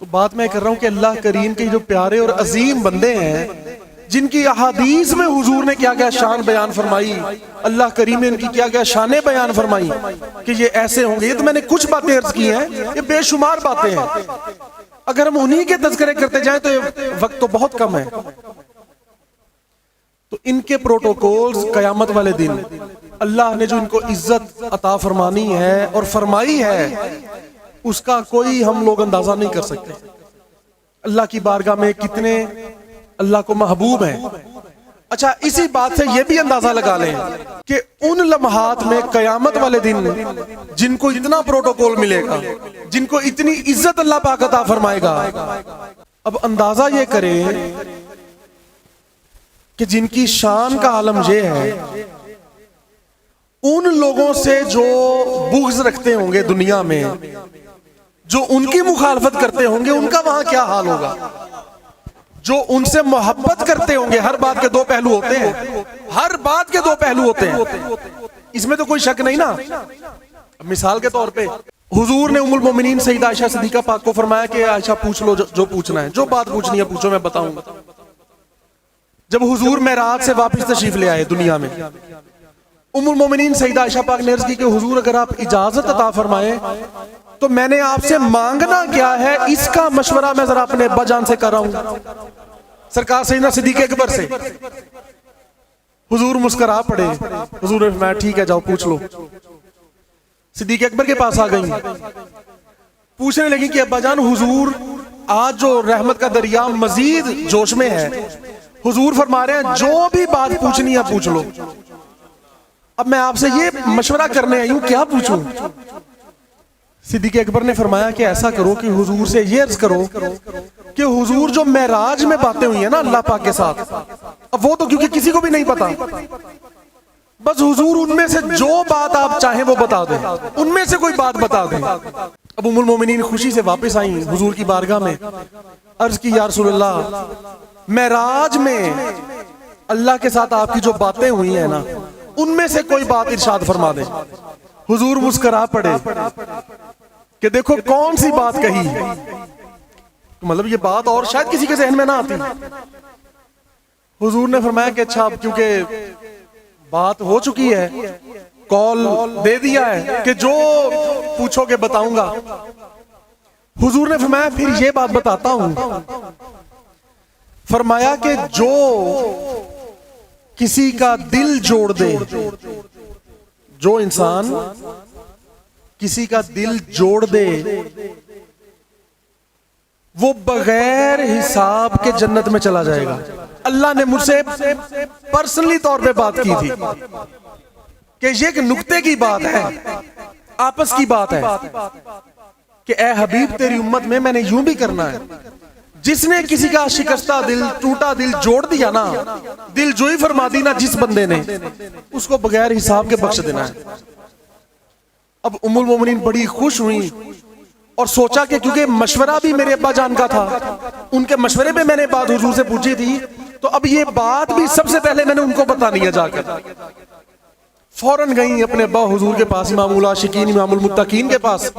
تو بات میں کر رہا ہوں کہ اللہ کریم کے جو پیارے اور عظیم بندے ہیں، جن کی احادیث میں حضور نے کیا کیا شان بیان فرمائی، اللہ کریم نے ان کی کیا کیا شانیں بیان فرمائی کہ یہ ایسے ہوں گے. یہ تو میں نے کچھ باتیں عرض کی ہیں، یہ بے شمار باتیں ہیں. اگر ہم انہی کے تذکرے کرتے جائیں تو وقت تو بہت کم ہے. تو ان کے پروٹوکولز قیامت والے دن اللہ نے جو ان کو عزت عطا فرمانی ہے اور فرمائی ہے، اس کا کوئی ہم لوگ اندازہ نہیں کر سکتے. اللہ کی بارگاہ میں کتنے اللہ کو محبوب ہیں، اچھا اسی بات سے یہ بھی اندازہ لگا لیں کہ ان لمحات میں قیامت والے دن جن کو اتنا پروٹوکول ملے گا، جن کو اتنی عزت اللہ پاک عطا فرمائے گا، اب اندازہ یہ کریں کہ جن کی شان کا عالم یہ ہے، ان لوگوں سے جو بغض رکھتے ہوں گے دنیا میں، جو ان کی مخالفت کرتے ہوں گے، ان کا وہاں کیا حال ہوگا؟ جو ان سے محبت کرتے ہوں گے، ہر بات کے دو پہلو ہوتے ہیں، ہر بات کے دو پہلو ہوتے ہیں، اس میں تو کوئی شک نہیں نا۔ مثال کے طور پہ حضور نے ام المومنین سیدہ عائشہ صدیقہ پاک کو فرمایا کہ عائشہ پوچھ لو جو پوچھنا ہے، جو بات پوچھنی ہے پوچھو، میں بتاؤں گا۔ جب حضور معراج سے واپس تشریف لے آئے دنیا میں، ام المومنین سیدہ عائشہ پاک نے عرض کی کہ حضور اگر آپ اجازت عطا فرمائیں تو میں نے آپ سے مانگنا کیا ہے، اس کا مشورہ میں ذرا اپنے ابا جان سے کر رہا ہوں، سرکار سیدنا صدیق اکبر سے۔ حضور مسکرا پڑے، حضور نے فرمایا ٹھیک ہے جاؤ پوچھ لو۔ صدیق اکبر کے پاس آ گئی، پوچھنے لگی کہ ابا جان حضور آج جو رحمت کا دریا مزید جوش میں ہے، حضور فرما رہے ہیں جو بھی بات پوچھنی ہے پوچھ لو، اب میں آپ سے یہ مشورہ کرنے آئی ہوں کیا پوچھوں؟ صدیق اکبر نے فرمایا کہ ایسا کرو کہ حضور سے یہ عرض کرو کہ حضور جو معراج میں باتیں ہوئی ہیں نا اللہ پاک کے ساتھ، اب وہ تو کیونکہ کسی کو بھی نہیں پتا، بس حضور ان میں سے جو بات آپ چاہیں وہ بتا دیں، ان میں سے کوئی بات بتا دیں۔ اب ام المومنین خوشی سے واپس آئیں حضور کی بارگاہ میں، عرض کی یا رسول اللہ معراج میں اللہ کے ساتھ آپ کی جو باتیں ہوئی ہیں نا ان میں سے کوئی بات ارشاد فرما دیں۔ حضور مسکرا پڑے کہ دیکھو کون سی بات کہی، مطلب یہ بات اور شاید کسی کے ذہن میں نہ آتی۔ حضور نے فرمایا کہ اچھا اب کیونکہ بات ہو چکی ہے، کال دے دیا ہے کہ جو پوچھو گے بتاؤں گا۔ حضور نے فرمایا پھر یہ بات بتاتا ہوں، فرمایا کہ جو کسی کا دل جوڑ دے، جو انسان کسی کا دل جوڑ دے وہ بغیر حساب کے جنت میں چلا جائے گا۔ اللہ نے مجھ سے پرسنلی طور پہ بات کی تھی کہ یہ ایک نکتے کی بات ہے، آپس کی بات ہے کہ اے حبیب تیری امت میں نے یوں بھی کرنا ہے، جس نے کسی کا شکستہ دل ٹوٹا دل جوڑ دیا نا، دل جوئی فرما دی نا جس بندے نے، اس کو بغیر حساب کے بخش دینا ہے۔ اب ام المومنین بڑی خوش ہوئی اور سوچا کہ کیونکہ مشورہ بھی میرے ابا جان کا تھا، ان کے مشورے پہ میں نے بات حضور سے پوچھی تھی، تو اب یہ بات بھی سب سے پہلے میں نے ان کو بتانی ہے جا کر۔ فوراً گئیں اپنے ابا حضور کے پاس، امام العاشقین امام المتقین کے پاس،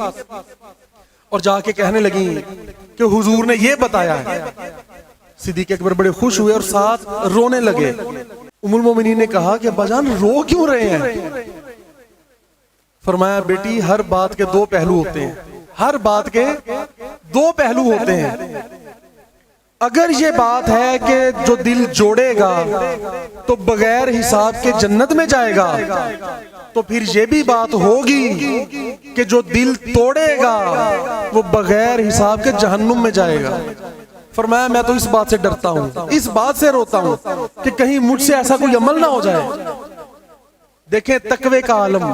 اور جا کے کہنے لگیں کہ حضور نے یہ بتایا ہے۔ صدیق اکبر بڑے خوش ہوئے اور ساتھ رونے لگے۔ ام المومنین نے کہا کہ ابا جان رو کیوں رہے ہیں؟ فرمایا بیٹی ہر بات کے دو پہلو ہوتے ہیں، ہر بات کے دو پہلو ہوتے ہیں۔ اگر یہ بات ہے کہ جو دل جوڑے گا تو بغیر حساب کے جنت میں جائے گا، تو پھر یہ بھی بات ہوگی کہ جو دل توڑے گا وہ بغیر حساب کے جہنم میں جائے گا۔ فرمایا میں تو اس بات سے ڈرتا ہوں، اس بات سے روتا ہوں کہ کہیں مجھ سے ایسا کوئی عمل نہ ہو جائے۔ دیکھیں تقوی کا عالم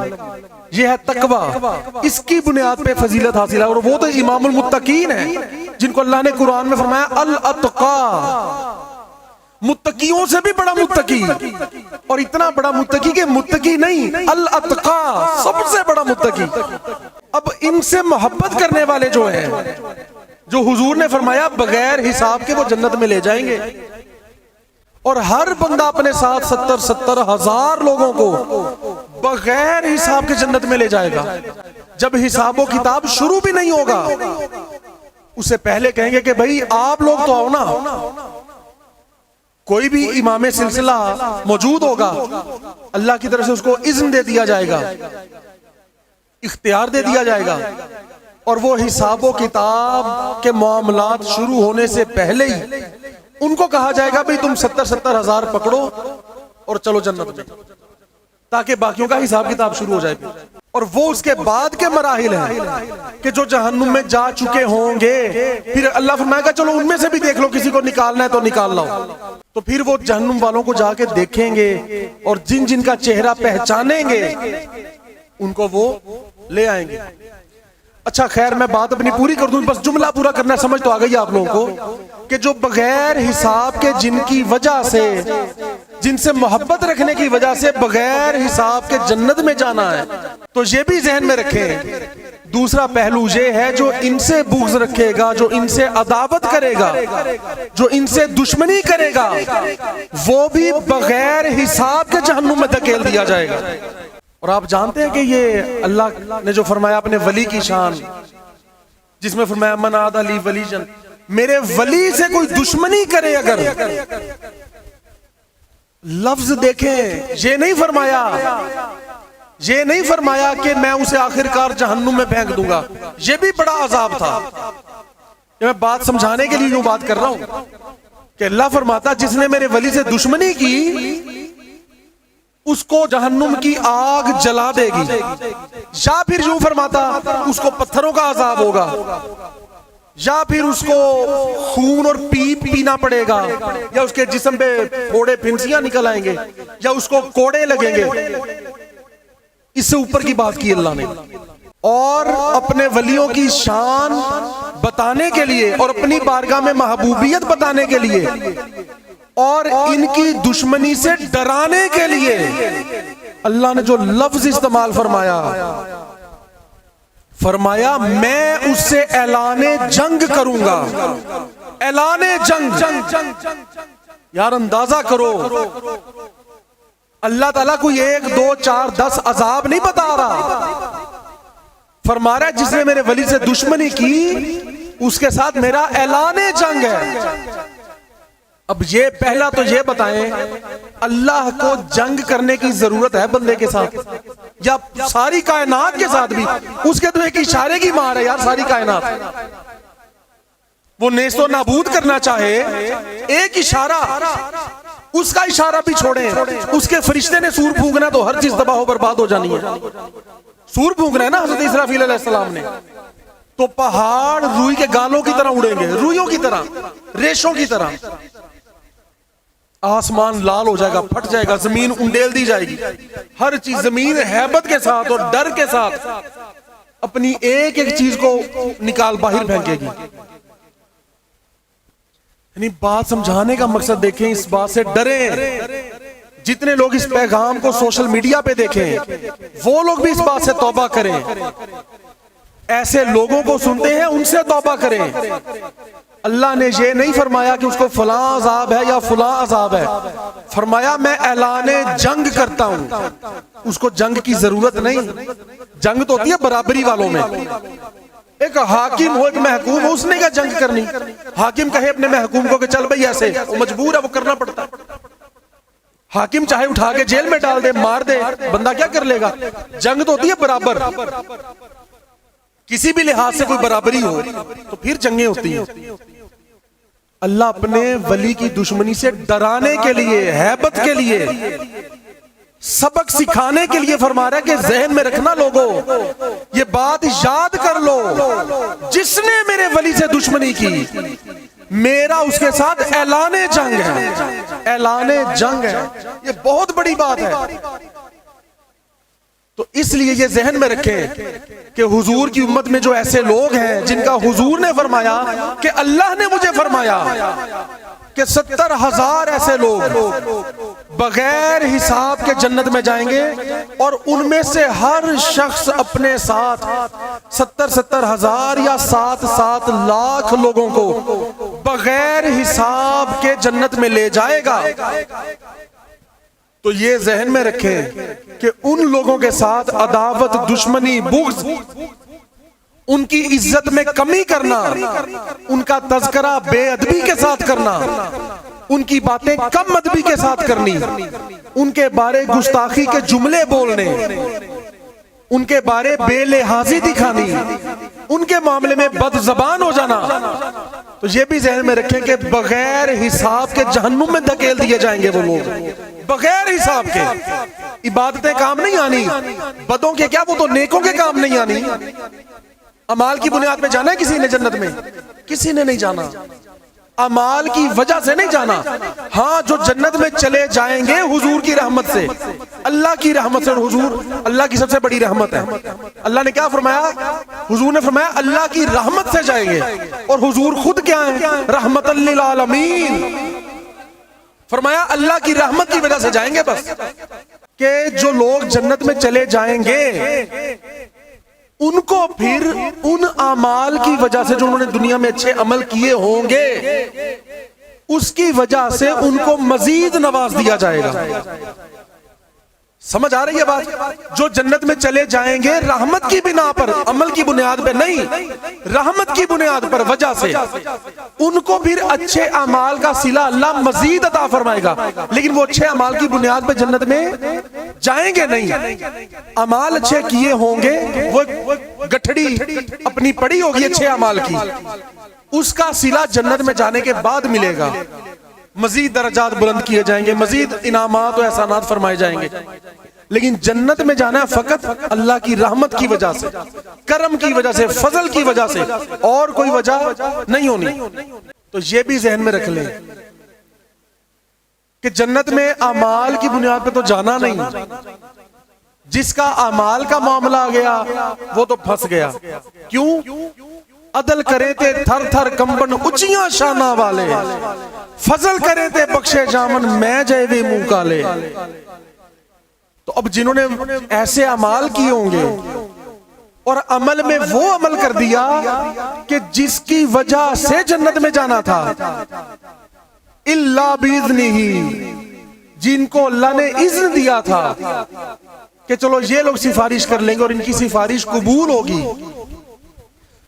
یہ ہے، تقوی اس کی بنیاد پہ فضیلت حاصل ہے، اور وہ تو امام المتقین ہیں جن کو اللہ نے قرآن میں فرمایا الاتقا، متقیوں سے بھی بڑا متقی، اور اتنا بڑا متقی کہ متقی نہیں الاتقا، سب سے بڑا متقی۔ اب ان سے محبت کرنے والے جو ہیں، جو حضور نے فرمایا بغیر حساب کے وہ جنت میں لے جائیں گے، اور ہر بندہ اپنے ساتھ 70 ہزار لوگوں کو بغیر حساب کے جنت میں لے جائے گا۔ جب حساب و کتاب شروع بھی نہیں ہوگا اس سے پہلے کہیں گے کہ بھائی آپ لوگ تو آؤ نا، کوئی بھی امام سلسلہ موجود ہوگا، اللہ کی طرف سے اس کو اذن دے دیا جائے گا، اختیار دے دیا جائے گا، اور وہ حساب و کتاب کے معاملات شروع ہونے سے پہلے ہی ان کو کہا جائے گا بھئی تم 70 ہزار پکڑو اور چلو جنت میں، تاکہ باقیوں کا حساب کتاب شروع ہو جائے گا۔ اور وہ اس کے بعد کے مراحل ہیں کہ جو جہنم میں جا چکے ہوں گے، پھر اللہ فرمائے گا چلو ان میں سے بھی دیکھ لو، کسی کو نکالنا ہے تو نکال لاؤ۔ تو پھر وہ جہنم والوں کو جا کے دیکھیں گے اور جن جن کا چہرہ پہچانیں گے ان کو وہ لے آئیں گے. اچھا خیر میں بات اپنی پوری کر دوں, بس جملہ پورا کرنا, سمجھ تو آ گئی آپ لوگوں کو کہ جو بغیر حساب کے جن کی وجہ سے, جن سے محبت رکھنے کی وجہ سے بغیر حساب کے جنت میں جانا ہے, تو یہ بھی ذہن میں رکھیں. دوسرا پہلو یہ ہے جو ان سے بغض رکھے گا, جو ان سے عداوت کرے گا, جو ان سے دشمنی کرے گا, وہ بھی بغیر حساب کے جہنم میں دھکیل دیا جائے گا. اور آپ جانتے ہیں کہ یہ اللہ نے جو فرمایا اپنے ولی کی شان, جس میں فرمایا من عاد لی ولی جن, میرے ولی سے کوئی دشمنی کرے اگر, لفظ دیکھیں, یہ نہیں فرمایا کہ میں اسے آخر کار جہنم میں پھینک دوں گا. یہ بھی بڑا عذاب تھا. میں بات سمجھانے کے لیے یوں بات کر رہا ہوں کہ اللہ فرماتا جس نے میرے ولی سے دشمنی کی اس کو جہنم کی آگ جلا دے گی, یا پھر یوں فرماتا اس کو پتھروں کا عذاب ہوگا, یا پھر اس کو خون اور پیپ پینا پڑے گا, یا اس کے جسم پہ پھوڑے پھنسیاں نکل آئیں گے, یا اس کو کوڑے لگیں گے. اس سے اوپر کی بات کی اللہ نے, اور اپنے ولیوں کی شان بتانے کے لیے اور اپنی بارگاہ میں محبوبیت بتانے کے لیے اور ان کی دشمنی سے ڈرانے کے لیے اللہ نے جو لفظ استعمال فرمایا میں اس سے اعلان جنگ کروں گا. اعلان جنگ, یار اندازہ کرو, اللہ تعالیٰ کو 1 2 4 10 عذاب نہیں بتا رہا, فرما رہا ہے جس نے میرے ولی سے دشمنی کی اس کے ساتھ میرا اعلان جنگ ہے. اب یہ پہلا تو یہ بتائیں اللہ کو جنگ کرنے کی ضرورت ہے بندے کے ساتھ یا ساری کائنات کے ساتھ بھی؟ اس کے تو ایک اشارے کی مار ہے یار ساری کائنات. وہ نیست و نابود کرنا چاہے, ایک اشارہ, اس کا اشارہ بھی چھوڑیں, اس کے فرشتے نے سور پھونکنا تو ہر چیز تباہ و برباد ہو جانی ہے. سور پھونکنا ہے نا حضرت اسرافیل علیہ السلام نے, تو پہاڑ روئی کے گالوں کی طرح اڑیں گے, روئیوں کی طرح, ریشوں کی طرح. آسمان لال ہو جائے گا, پھٹ جائے گا, زمین انڈیل دی جائے گی, ہر چیز زمین ہیبت کے ساتھ اور ڈر کے ساتھ اپنی ایک ایک چیز کو نکال باہر پھینکے گی. یعنی بات سمجھانے کا مقصد دیکھیں, اس بات سے ڈریں. جتنے لوگ اس پیغام کو سوشل میڈیا پہ دیکھیں وہ لوگ بھی اس بات سے توبہ کریں. ایسے لوگوں کو سنتے ہیں ان سے توبہ کریں. اللہ نے یہ نہیں فرمایا کہ اس کو فلاں عذاب ہے یا فلاں عذاب ہے, فرمایا میں اعلان جنگ کرتا ہوں. اس کو جنگ کی ضرورت نہیں, جنگ تو ہوتی ہے برابری والوں میں. ایک حاکم ہو, ایک محکوم ہو, اس نے کیا جنگ کرنی؟ حاکم کہے اپنے محکوم کو کہ چل بھئی ایسے, وہ مجبور ہے, وہ کرنا پڑتا ہے. حاکم چاہے اٹھا کے جیل میں ڈال دے, مار دے, بندہ کیا کر لے گا؟ جنگ تو ہوتی ہے برابر, کسی بھی لحاظ سے کوئی برابری ہو تو پھر جنگیں ہوتی ہیں. اللہ اپنے ولی کی دشمنی سے ڈرانے کے لیے, ہیبت کے لیے, سبق سکھانے کے لیے فرما رہا ہے کہ ذہن میں رکھنا لوگوں, یہ بات یاد کر لو, جس نے میرے ولی سے دشمنی کی میرا اس کے ساتھ اعلان جنگ ہے. اعلان جنگ ہے, یہ بہت بڑی بات ہے. تو اس لیے یہ ذہن میں رکھیں کہ حضور کی امت میں جو ایسے لوگ ہیں جن کا حضور نے فرمایا کہ اللہ نے مجھے فرمایا کہ 70,000 ایسے لوگ بغیر حساب کے جنت میں جائیں گے, اور ان میں سے ہر شخص اپنے ساتھ 70,000 یا 7 لاکھ لوگوں کو بغیر حساب کے جنت میں لے جائے گا. تو یہ ذہن میں رکھیں کہ ان لوگوں کے ساتھ عداوت, دشمنی, بغض, ان کی عزت میں کمی کرنا, ان کا تذکرہ بے ادبی کے ساتھ کرنا, ان کی باتیں کم ادبی کے ساتھ کرنی, ان کے بارے گستاخی کے جملے بولنے, ان کے بارے بے لحاظی دکھانی, ان کے معاملے میں بد زبان ہو جانا, تو یہ بھی ذہن میں رکھیں کہ بغیر حساب کے جہنم میں دھکیل دیے جائیں گے وہ لوگ, بغیر حساب کے. عبادتیں کام نہیں آنی, بدوں کے کیا, وہ تو نیکوں کے کام نہیں آنی. امال کی بنیاد پہ جانا ہے کسی نے جنت میں؟ کسی نے نہیں جانا. اعمال کی وجہ سے نہیں جانا. ہاں جو جنت میں چلے جائیں گے حضور کی رحمت سے, اللہ کی رحمت سے. حضور اللہ کی سب سے بڑی رحمت ہے. اللہ نے کیا فرمایا؟ حضور نے فرمایا اللہ کی رحمت سے جائیں گے. اور حضور خود کیا ہیں؟ رحمت للعالمین. فرمایا اللہ کی رحمت کی وجہ سے جائیں گے. بس کہ جو لوگ جنت میں چلے جائیں گے ان کو پھر ان اعمال کی وجہ سے جو انہوں نے دنیا میں اچھے عمل کیے ہوں گے اس کی وجہ سے ان کو مزید نواز دیا جائے گا. سمجھ آ رہی ہے بات؟ جو جنت میں چلے جائیں گے رحمت کی بنا پر, عمل کی بنیاد پہ نہیں, رحمت کی بنیاد پر وجہ سے ان کو پھر اچھے اعمال کا صلہ اللہ مزید عطا فرمائے گا. لیکن وہ اچھے اعمال کی بنیاد پہ جنت میں جائیں گے نہیں. اعمال اچھے کیے ہوں گے, وہ گٹھڑی اپنی پڑی ہوگی اچھے اعمال کی, اس کا صلہ جنت میں جانے کے بعد ملے گا. مزید درجات بلند کیے جائیں گے, مزید انعامات و احسانات فرمائے جائیں گے. لیکن جنت میں جانا ہے فقط اللہ کی رحمت کی وجہ سے, کرم کی وجہ سے, فضل کی وجہ سے, اور کوئی وجہ نہیں ہونی. تو یہ بھی ذہن میں رکھ لیں کہ جنت میں اعمال کی بنیاد پہ تو جانا نہیں. جس کا اعمال کا معاملہ آ گیا وہ تو پھنس گیا. کیوں؟ عدل کرے تے تھر تھر کمبن اچیاں شانہ والے, فضل کرے تے بخشے جامن میں جائے وے منہ کالے. تو اب جنہوں نے ایسے اعمال کیے ہوں گے اور عمل میں وہ عمل کر دیا کہ جس کی وجہ سے جنت میں جانا تھا, اللہ بِإِذْنِهِ, جن کو اللہ نے اذن دیا تھا کہ چلو یہ لوگ سفارش کر لیں گے اور ان کی سفارش قبول ہوگی,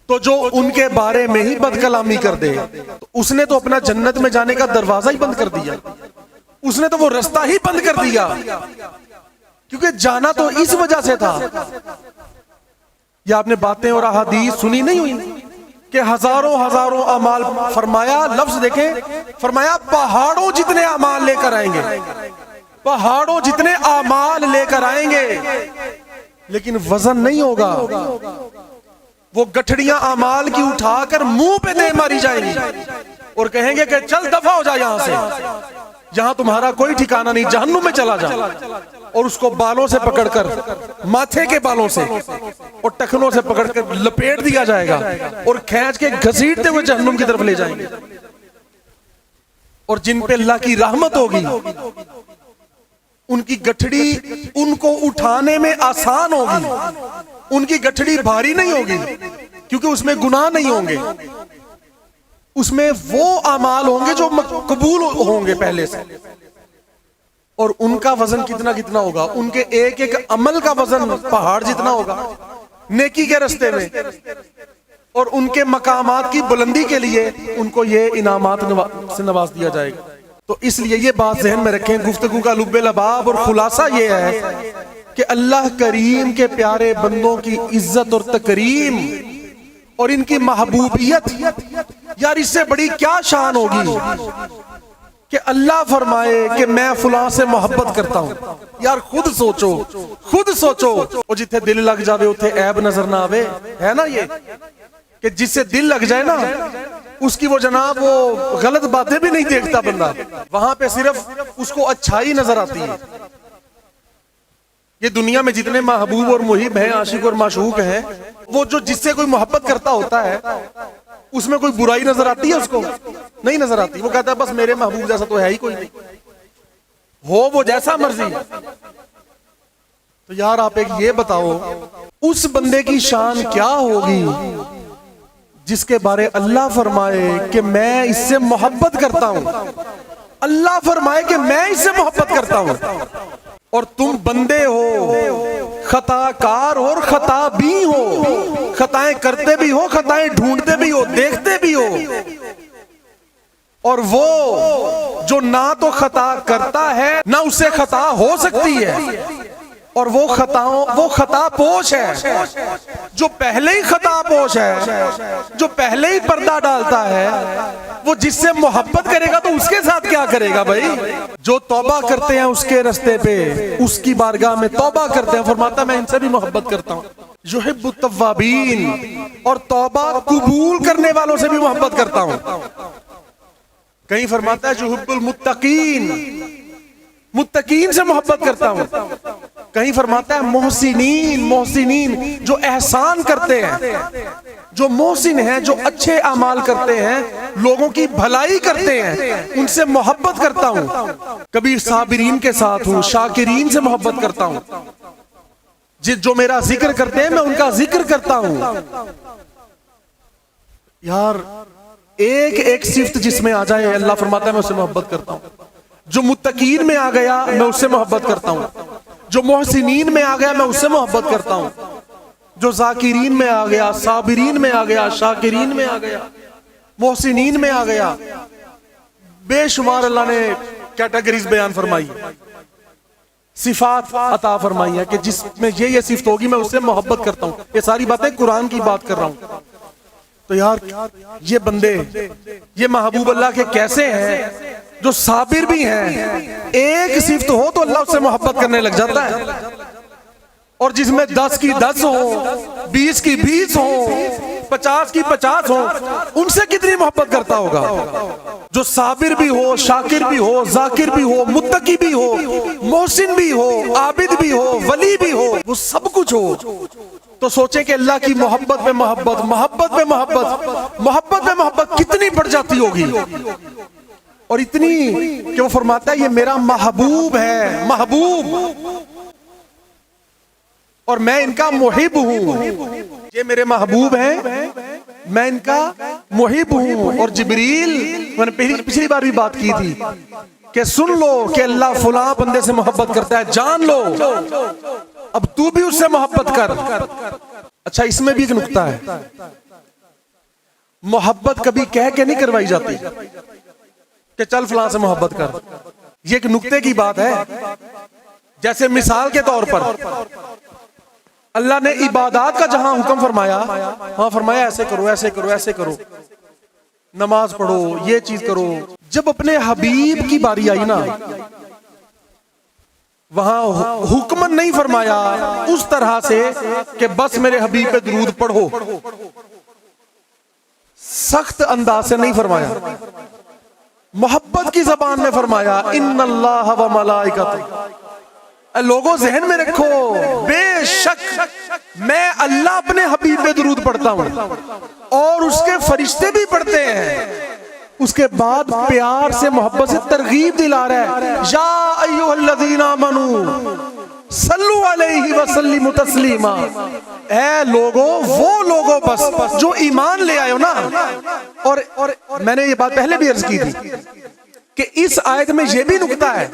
تو جو ان کے بارے میں ہی بد کلامی کر دے تو اس نے تو اپنا جنت میں جانے کا دروازہ ہی بند کر دیا, اس نے تو وہ رستہ ہی بند کر دیا, کیونکہ جانا تو اس وجہ سے تھا. یا آپ نے باتیں اور احادیث سنی نہیں ہوئی کہ ہزاروں ہزاروں اعمال, فرمایا لفظ دیکھیں, فرمایا پہاڑوں جتنے اعمال لے کر آئیں گے, پہاڑوں جتنے اعمال لے کر آئیں گے, لیکن وزن نہیں ہوگا. وہ گٹھڑیاں اعمال کی اٹھا کر منہ پہ دے ماری جائیں گی اور کہیں گے کہ چل دفع ہو جا یہاں سے, یہاں تمہارا کوئی ٹھکانہ نہیں, جہنم میں چلا جا. اور اس کو بالوں سے پکڑ کر, ماتھے کے بالوں سے اور ٹخنوں سے پکڑ کر لپیٹ دیا جائے گا اور کھینچ کے گھسیٹتے ہوئے جہنم کی طرف لے جائیں گے. اور جن پہ اللہ کی رحمت ہوگی ان کی گٹھڑی ان کو اٹھانے میں آسان ہوگی, ان کی گٹھڑی بھاری نہیں ہوگی کیونکہ اس میں گناہ نہیں ہوں گے, اس میں وہ اعمال ہوں گے جو قبول ہوں گے پہلے سے. اور ان کا وزن کتنا کتنا ہوگا, ان کے ایک ایک عمل کا وزن پہاڑ جتنا ہوگا نیکی کے رستے میں. اور ان کے مقامات کی بلندی کے لیے ان کو یہ انعامات سے نواز دیا جائے گا. تو اس لیے یہ بات ذہن میں رکھیں, گفتگو کا لب لباب اور خلاصہ یہ ہے کہ اللہ کریم کے پیارے بندوں کی عزت اور تکریم اور ان کی محبوبیت, یار اس سے بڑی کیا شان ہوگی کہ اللہ فرمائے کہ میں فلاں سے محبت کرتا ہوں. یار خود سوچو, خود سوچو. اور جتھے دل لگ جاوے اتھے عیب نظر نہ آوے, ہے نا یہ کہ جس سے دل لگ جائے نا اس کی وہ جناب وہ غلط باتیں بھی نہیں دیکھتا بندہ, وہاں پہ صرف اس کو اچھائی نظر آتی ہے. یہ دنیا میں جتنے محبوب اور محب ہیں, عاشق اور معشوق ہیں, وہ جو جس سے کوئی محبت کرتا ہوتا ہے اس میں کوئی برائی نظر آتی ہے, اس کو نہیں نظر آتی. وہ کہتا ہے بس میرے محبوب جیسا تو ہے ہی کوئی نہیں, ہو وہ جیسا مرضی. تو یار آپ ایک یہ بتاؤ اس بندے کی شان کیا ہوگی جس کے بارے اللہ فرمائے کہ میں اس سے محبت کرتا ہوں, اللہ فرمائے کہ میں اس سے محبت کرتا ہوں. اور تم بندے ہو, خطا کار اور خطا بھی ہو, خطائیں کرتے بھی ہو, خطائیں ڈھونڈتے بھی ہو, دیکھتے بھی ہو. اور وہ جو نہ تو خطا کرتا ہے نہ اس سے خطا ہو سکتی ہے, اور وہ خطا پوش ہے, جو پہلے ہی خطا پوش ہے, جو پہلے ہی پردہ ڈالتا ہے, وہ جس سے محبت کرے گا تو اس کے ساتھ کیا کرے گا بھائی. جو توبہ کرتے ہیں اس کے رستے پہ, اس کی بارگاہ میں توبہ کرتے ہیں, فرماتا میں ان سے بھی محبت کرتا ہوں. یحب التوابین, اور توبہ قبول کرنے والوں سے بھی محبت کرتا ہوں. کہیں فرماتا ہے جو حب المتقین، متقین سے محبت کرتا ہوں، کہیں فرماتا ہے محسنین، محسنین جو احسان کرتے ہیں، جو محسن ہیں، جو اچھے اعمال کرتے ہیں، لوگوں کی بھلائی کرتے ہیں، ان سے محبت کرتا ہوں۔ کبھی صابرین کے ساتھ ہوں، شاکرین سے محبت کرتا ہوں، جو میرا ذکر کرتے ہیں میں ان کا ذکر کرتا ہوں۔ یار ایک ایک صفت جس میں آ جائے اللہ فرماتا ہے میں اس سے محبت کرتا ہوں۔ جو متقین میں آ گیا میں اس سے محبت کرتا ہوں، جو محسنین میں آ گیا میں اس سے محبت کرتا ہوں، جو ذاکرین میں آ گیا، صابرین میں آ گیا، شاکرین میں آ گیا، محسنین میں آ گیا، بے شمار اللہ نے کیٹیگریز بیان فرمائی، صفات عطا فرمائی ہے کہ جس میں یہ صفت ہوگی میں اس سے محبت کرتا ہوں۔ یہ ساری باتیں قرآن کی بات کر رہا ہوں۔ تو یار یہ بندے، یہ محبوب اللہ کے کیسے ہیں جو صابر بھی ہیں، ایک صفت ہو تو اللہ اس سے محبت کرنے لگ جاتا ہے، اور جس میں 10 کی 10 ہو، 20 کی 20 ہو، 50 کی 50 ہو، ان سے کتنی محبت کرتا ہوگا۔ جو صابر بھی ہو، شاکر بھی ہو، ذاکر بھی ہو، متقی بھی ہو، محسن بھی ہو، عابد بھی ہو، ولی بھی ہو، وہ سب کچھ ہو، تو سوچیں کہ اللہ کی محبت میں محبت، محبت میں محبت، محبت میں محبت کتنی بڑھ جاتی ہوگی، اور اتنی کہ وہ فرماتا ہے یہ میرا محبوب ہے، محبوب، اور میں ان کا محب ہوں، یہ میرے محبوب ہیں، میں ان کا محب ہوں۔ اور جبریل، میں نے پچھلی بار بھی بات کی تھی کہ سن لو کہ اللہ فلاں بندے سے محبت کرتا ہے، جان لو، اب تو بھی اس سے محبت کر۔ اچھا اس میں بھی ایک نکتہ ہے، محبت کبھی کہہ کے نہیں کروائی جاتی کہ چل فلاں سے محبت کر، یہ ایک نکتے کی بات ہے۔ جیسے مثال کے طور پر اللہ نے عبادات کا جہاں حکم فرمایا، وہاں فرمایا ایسے کرو، ایسے کرو، ایسے کرو، نماز پڑھو، یہ چیز کرو۔ جب اپنے حبیب کی باری آئی نا، وہاں حکم نہیں فرمایا اس طرح سے کہ بس میرے حبیب پہ درود پڑھو، سخت انداز سے نہیں فرمایا، محبت کی زبان میں فرمایا ان اللہ و ملائکتہ۔ لوگوں ذہن میں رکھو، بے شک میں اللہ اپنے حبیب پہ درود پڑھتا ہوں اور اس کے فرشتے بھی پڑھتے ہیں، اس کے بعد پیار سے محبت سے ترغیب دلا رہا ہے، یا ایھا الذین آمنوا صلو علیہ وسلموا تسلیما۔ اے لوگوں، وہ لوگوں بس جو ایمان لے آئے ہو نا، اور میں نے یہ بات پہلے بھی عرض کی تھی کہ اس آیت میں یہ بھی نکتہ ہے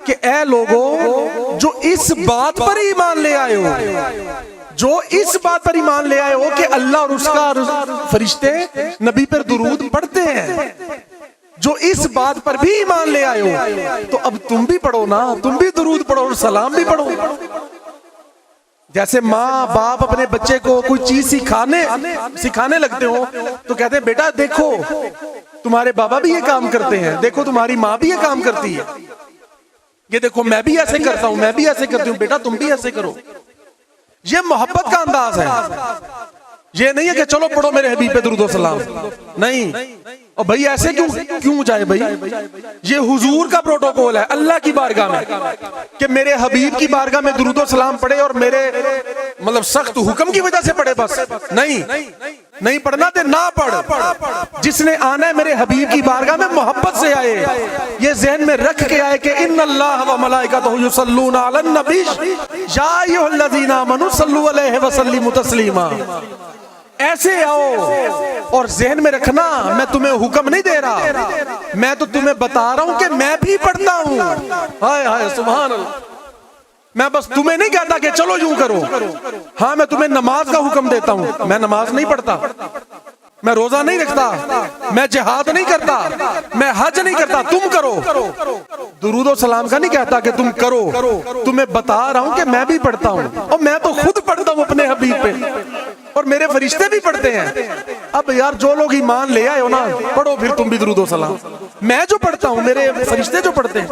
کہ اے لوگوں جو اس بات پر ایمان لے آئے ہو، جو اس بات پر ایمان لے آئے ہو کہ اللہ اور اس کا فرشتے نبی پر درود پڑھتے ہیں، جو اس بات پر بھی ایمان لے آئے ہو، تو اب تم بھی پڑھو نا، تم بھی درود پڑھو اور سلام بھی پڑھو۔ جیسے ماں باپ اپنے بچے کو کوئی چیز سکھانے لگتے ہو تو کہتے ہیں بیٹا دیکھو تمہارے بابا بھی یہ کام کرتے ہیں، دیکھو تمہاری ماں بھی یہ کام کرتی ہے، یہ دیکھو میں بھی ایسے کرتا ہوں، میں بھی ایسے کرتی ہوں، بیٹا تم بھی ایسے کرو۔ یہ محبت کا انداز ہے، یہ نہیں ہے کہ چلو پڑھو میرے حبیب پہ درود و سلام، نہیں۔ اور بھائی ایسے کیوں جائے بھائی، یہ حضور کا پروٹوکول ہے اللہ کی بارگاہ میں کہ میرے حبیب کی بارگاہ میں درود و سلام پڑھے، اور میرے مطلب سخت حکم کی وجہ سے پڑھے بس نہیں پڑھنا تے نہ پڑھ۔ جس نے آنا ہے میرے حبیب کی بارگاہ میں محبت سے آئے، یہ ذہن میں رکھ کے آئے کہ ان اللہ و ملائکتہ یصلون علی النبی یا ایھا الذین آمنوا صلوا علیہ وسلموا تسلیما۔ ایسے آؤ، اور ذہن میں رکھنا میں تمہیں حکم نہیں دے رہا، میں تو تمہیں بتا رہا ہوں کہ میں بھی پڑھتا ہوں۔ ہائے ہائے سبحان اللہ، میں بس تمہیں نہیں کہتا کہ چلو یوں کرو، ہاں میں تمہیں نماز کا حکم دیتا ہوں، میں نماز نہیں پڑھتا، میں روزہ نہیں رکھتا، میں جہاد نہیں کرتا، میں حج نہیں کرتا، تم کرو۔ درود و سلام کا نہیں کہتا کہ تم کرو، تمہیں بتا رہا ہوں کہ میں بھی پڑھتا ہوں، اور میں تو خود پڑھتا ہوں اپنے حبیب پہ، اور میرے فرشتے بھی پڑھتے ہیں۔ اب یار جو لوگ ایمان لے آئے ہو نا، پڑھو پھر تم بھی درود و سلام، میں جو پڑھتا ہوں میرے فرشتے جو پڑھتے ہیں۔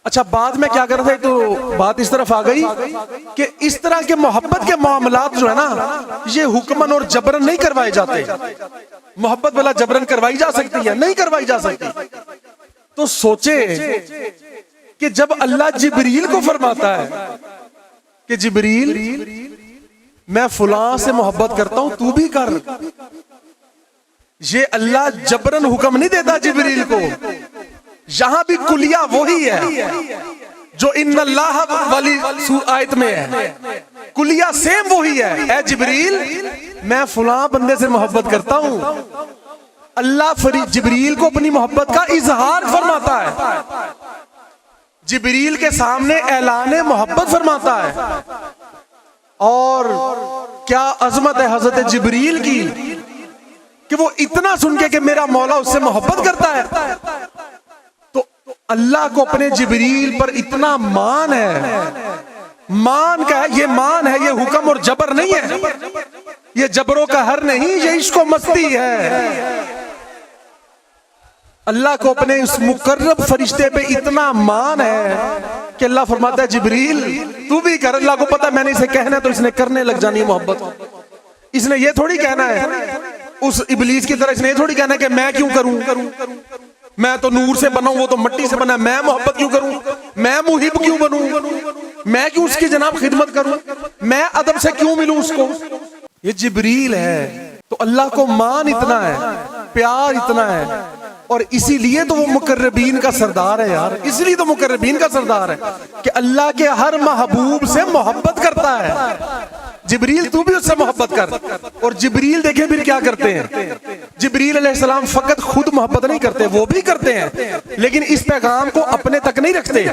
اچھا بعد میں کیا کرتے تو بات اس طرف آ گئی کہ اس طرح کے محبت کے معاملات جو ہے نا یہ حکمن اور جبرن نہیں کروائے جاتے. محبت والا جبرن کروائی جا سکتی ہے؟ نہیں کروائی جا سکتی. تو سوچے کہ جب اللہ جبریل کو فرماتا ہے کہ جبریل میں فلاں سے محبت کرتا ہوں تو بھی کر، یہ اللہ جبرن حکم نہیں دیتا جبریل کو. یہاں بھی کلیہ وہی ہے جو ان اللہ والی آیت میں ہے، کلیہ سیم وہی ہے. اے جبریل میں فلاں بندے سے محبت کرتا ہوں. اللہ جبریل کو اپنی محبت کا اظہار فرماتا ہے، جبریل کے سامنے اعلان محبت فرماتا ہے. اور کیا عظمت ہے حضرت جبریل کی کہ وہ اتنا سن کے کہ میرا مولا اس سے محبت کرتا ہے. تو اللہ کو اپنے جبریل پر اتنا مان ہے، مان کا ہے، یہ مان ہے، یہ حکم اور جبر نہیں ہے، یہ جبر و قہر نہیں، یہ عشق و مستی ہے. اللہ کو اپنے اس مقرب فرشتے پہ اتنا مان ہے کہ اللہ فرماتا ہے جبریل تو بھی کر. اللہ کو پتا میں نے اسے کہنا ہے تو اس نے کرنے لگ جانی محبت. اس نے یہ تھوڑی کہنا ہے اس ابلیس کی طرح، اس نے یہ تھوڑی کہنا ہے کہ میں کیوں کروں، میں تو نور سے بنا ہوں وہ تو مٹی سے بنا ہے، میں محبت کیوں کروں، میں محب کیوں بنوں، میں کیوں اس کی جناب خدمت کروں، میں ادب سے کیوں ملوں اس کو. یہ جبریل ہے. تو اللہ کو مان اتنا ہے، پیار اتنا ہے، اور اسی لیے تو وہ مقربین کا سردار ہے یار. اس لیے تو مقربین کا سردار ہے کہ اللہ کے ہر محبوب سے محبت کرتا ہے. جبریل تو بھی اس سے محبت کر. اور جبریل دیکھیں پھر کیا کرتے ہیں. جبریل علیہ السلام فقط خود محبت نہیں کرتے، وہ بھی کرتے ہیں، لیکن اس پیغام کو اپنے تک نہیں رکھتے.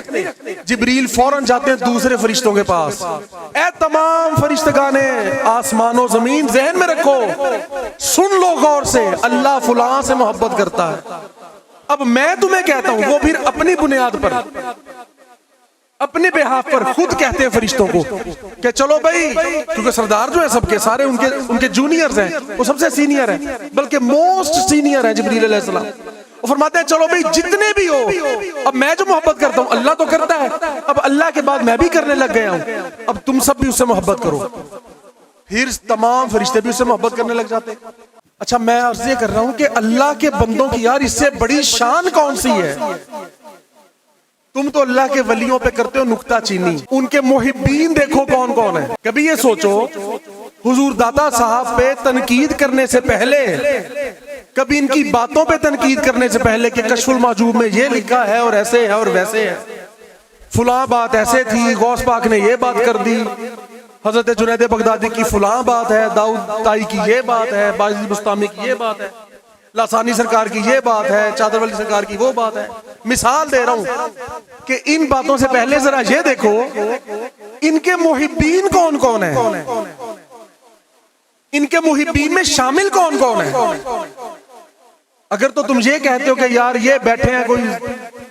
جبریل فوراً جاتے ہیں دوسرے فرشتوں کے پاس. اے تمام فرشتگانے آسمان و زمین ذہن میں رکھو، سن لو غور سے، اللہ فلاں سے محبت کرتا ہے. اب میں تمہیں کہتا ہوں، وہ پھر اپنی بنیاد پر اپنے بہاف پر خود کہتے ہیں فرشتوں کو کہ چلو بھائی، کیونکہ سردار جو ہے سب کے سارے ان کے جونیئرز ہیں، وہ سب سے سینئر ہیں، بلکہ موسٹ سینئر ہے جبریل علیہ السلام. وہ فرماتے ہیں چلو بھائی جتنے بھی ہو، اب میں جو محبت کرتا ہوں اللہ تو کرتا ہے، اب اللہ کے بعد میں بھی کرنے لگ گیا ہوں، اب تم سب بھی اس سے محبت کرو. پھر تمام فرشتے بھی اس سے محبت کرنے لگ جاتے. اچھا میں عرض یہ کر رہا ہوں کہ اللہ کے بندوں کی یار اس سے بڑی شان کون سی ہے. تم تو اللہ کے ولیوں پہ کرتے ہو نکتہ چینی، ان کے محبین دیکھو کون کون ہے. کبھی یہ سوچو حضور داتا صاحب پہ تنقید کرنے سے پہلے، کبھی ان کی باتوں پہ تنقید کرنے سے پہلے کہ کشف المحجوب میں یہ لکھا ہے اور ایسے ہے اور ویسے ہے، فلاں بات ایسے تھی، غوث پاک نے یہ بات کر دی، حضرت جنید بغدادی کی فلاں بات ہے، داؤد تائی کی یہ بات ہے، باجی بستامی کی یہ بات ہے، لاسانی سرکار کی یہ بات ہے، چادر والی سرکار کی وہ بات ہے. مثال دے رہا ہوں کہ ان باتوں سے پہلے ذرا یہ دیکھو ان کے محبین کون کون ہیں، ان کے محبین میں شامل کون کون ہیں. اگر تو تم یہ کہتے ہو کہ یار یہ بیٹھے ہیں کوئی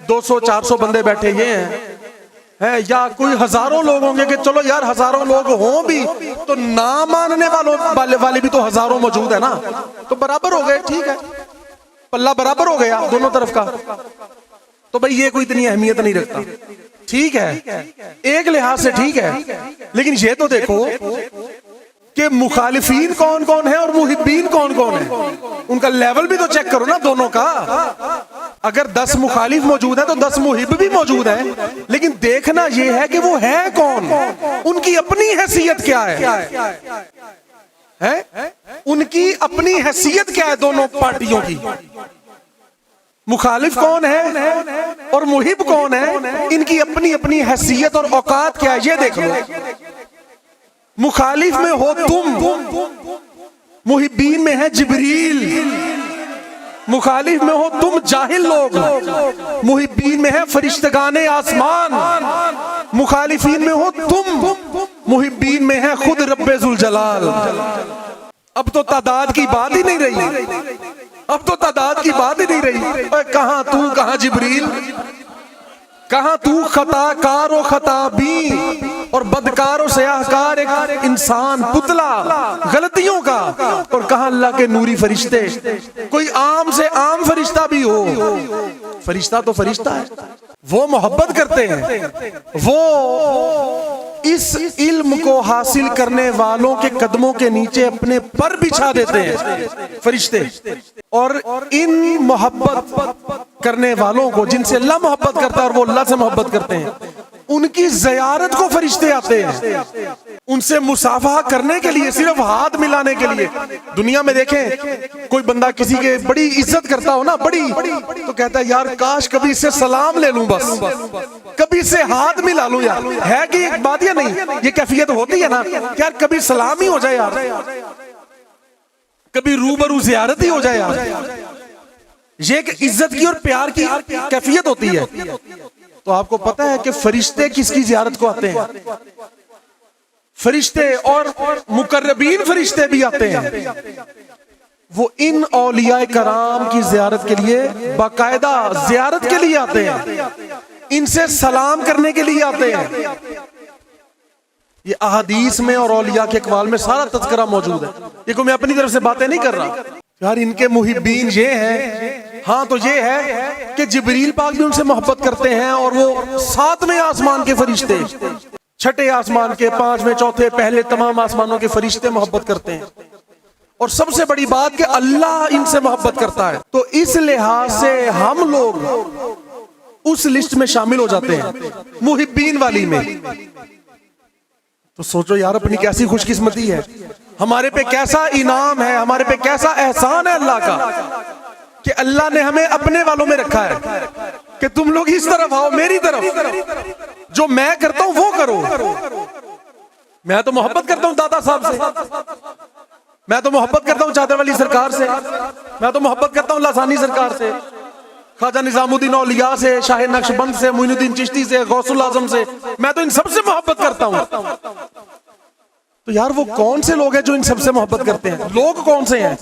200-400 بندے بیٹھے یہ ہیں، یا کوئی ہزاروں لوگ ہوں گے کہ چلو یار ہزاروں لوگ ہوں بھی تو نہ ماننے والے بھی تو ہزاروں موجود ہیں نا، تو برابر ہو گئے، ٹھیک ہے، پلہ برابر ہو گیا دونوں طرف کا. تو بھئی یہ کوئی اتنی اہمیت نہیں رکھتا، ٹھیک ہے، ایک لحاظ سے ٹھیک ہے، لیکن یہ تو دیکھو کہ مخالفین کون کون ہیں اور محبین کون کون ہیں. ان کا لیول بھی تو چیک کرو نا دونوں کا. اگر 10 مخالف موجود ہیں تو 10 محب بھی موجود ہیں، لیکن دیکھنا یہ ہے کہ وہ ہے کون، ان کی اپنی حیثیت کیا ہے، ان کی اپنی حیثیت کیا ہے دونوں پارٹیوں کی. مخالف کون ہے اور محب کون ہے، ان کی اپنی اپنی حیثیت اور اوقات کیا ہے یہ دیکھ لو. مخالف میں ہو تم، محبین میں ہے جبریل. مخالف میں ہو تم جاہل لوگ، محبین میں ہے فرشتگان آسمان. مخالفین میں ہو تم، محبین میں ہے خود رب ذوالجلال. اب تو تعداد کی بات ہی نہیں رہی، اب تو تعداد کی بات ہی نہیں رہی. کہاں تو، کہاں جبریل، کہاں تو خطا کار و خطا بھی اور بدکار و سیاہکار ایک انسان پتلا غلطیوں کا، اور کہاں اللہ کے نوری فرشتے. کوئی عام سے عام فرشتہ بھی ہو، فرشتہ تو فرشتہ ہے، وہ محبت کرتے ہیں، وہ اس علم کو حاصل کرنے والوں کے قدموں کے نیچے اپنے پر بچھا دیتے ہیں فرشتے، اور ان محبت کرنے والوں کو جن سے اللہ محبت کرتا ہے اور وہ اللہ سے محبت کرتے ہیں، ان کی زیارت کو فرشتے آتے ہیں، ان سے مصافحہ کرنے کے لیے، صرف ہاتھ ملانے کے لیے۔ دنیا میں دیکھیں کوئی بندہ کسی کے بڑی عزت کرتا ہو نا، بڑی، تو کہتا ہے یار کاش کبھی اس سے سلام لے لوں، بس کبھی اس سے ہاتھ ملا لوں یار۔ ہے کہ ایک بات یا نہیں، یہ کیفیت ہوتی ہے نا کہ یار کبھی سلام ہی ہو جائے یار، کبھی روبرو زیارت ہی ہو جائے یار۔ یہ ایک عزت کی اور پیار کی کیفیت ہوتی ہے۔ تو آپ کو پتا ہے کہ فرشتے کس کی زیارت کو آتے ہیں؟ فرشتے اور مقربین فرشتے بھی آتے ہیں، وہ ان اولیاء کرام کی زیارت کے لیے باقاعدہ زیارت کے لیے آتے ہیں، ان سے سلام کرنے کے لیے آتے ہیں۔ یہ احادیث میں اور اولیاء کے اقوال میں سارا تذکرہ موجود ہے، یہ کوئی میں اپنی طرف سے باتیں نہیں کر رہا یار۔ ان کے محبین یہ ہیں، ہاں تو یہ ہے کہ جبریل پاک بھی ان سے محبت کرتے ہیں، اور وہ 7ویں آسمان کے فرشتے، 6 آسمان کے، 5ویں، 4، پہلے تمام آسمانوں کے فرشتے محبت کرتے ہیں، اور سب سے بڑی بات کہ اللہ ان سے محبت کرتا ہے۔ تو اس لحاظ سے ہم لوگ اس لسٹ میں شامل ہو جاتے ہیں، محبین والی میں۔ تو سوچو یار اپنی کیسی خوش قسمتی ہے، ہمارے پہ کیسا انعام ہے، ہمارے پہ کیسا احسان ہے اللہ کا، کہ اللہ نے ہمیں اپنے والوں میں رکھا ہے کہ تم لوگ اس طرف آؤ، میری طرف، جو میں کرتا ہوں وہ کرو۔ میں تو محبت کرتا ہوں دادا صاحب سے، میں تو محبت کرتا ہوں چادر والی سرکار سے، میں تو محبت کرتا ہوں لسانی سرکار سے، خواجہ نظام الدین اولیاء سے، شاہ نقشبند سے، معین الدین چشتی سے، غوث الاعظم سے، میں تو ان سب سے محبت کرتا ہوں۔ تو یار وہ کون سے لوگ ہیں جو ان سب سے محبت کرتے ہیں؟ لوگ کون سے ہیں؟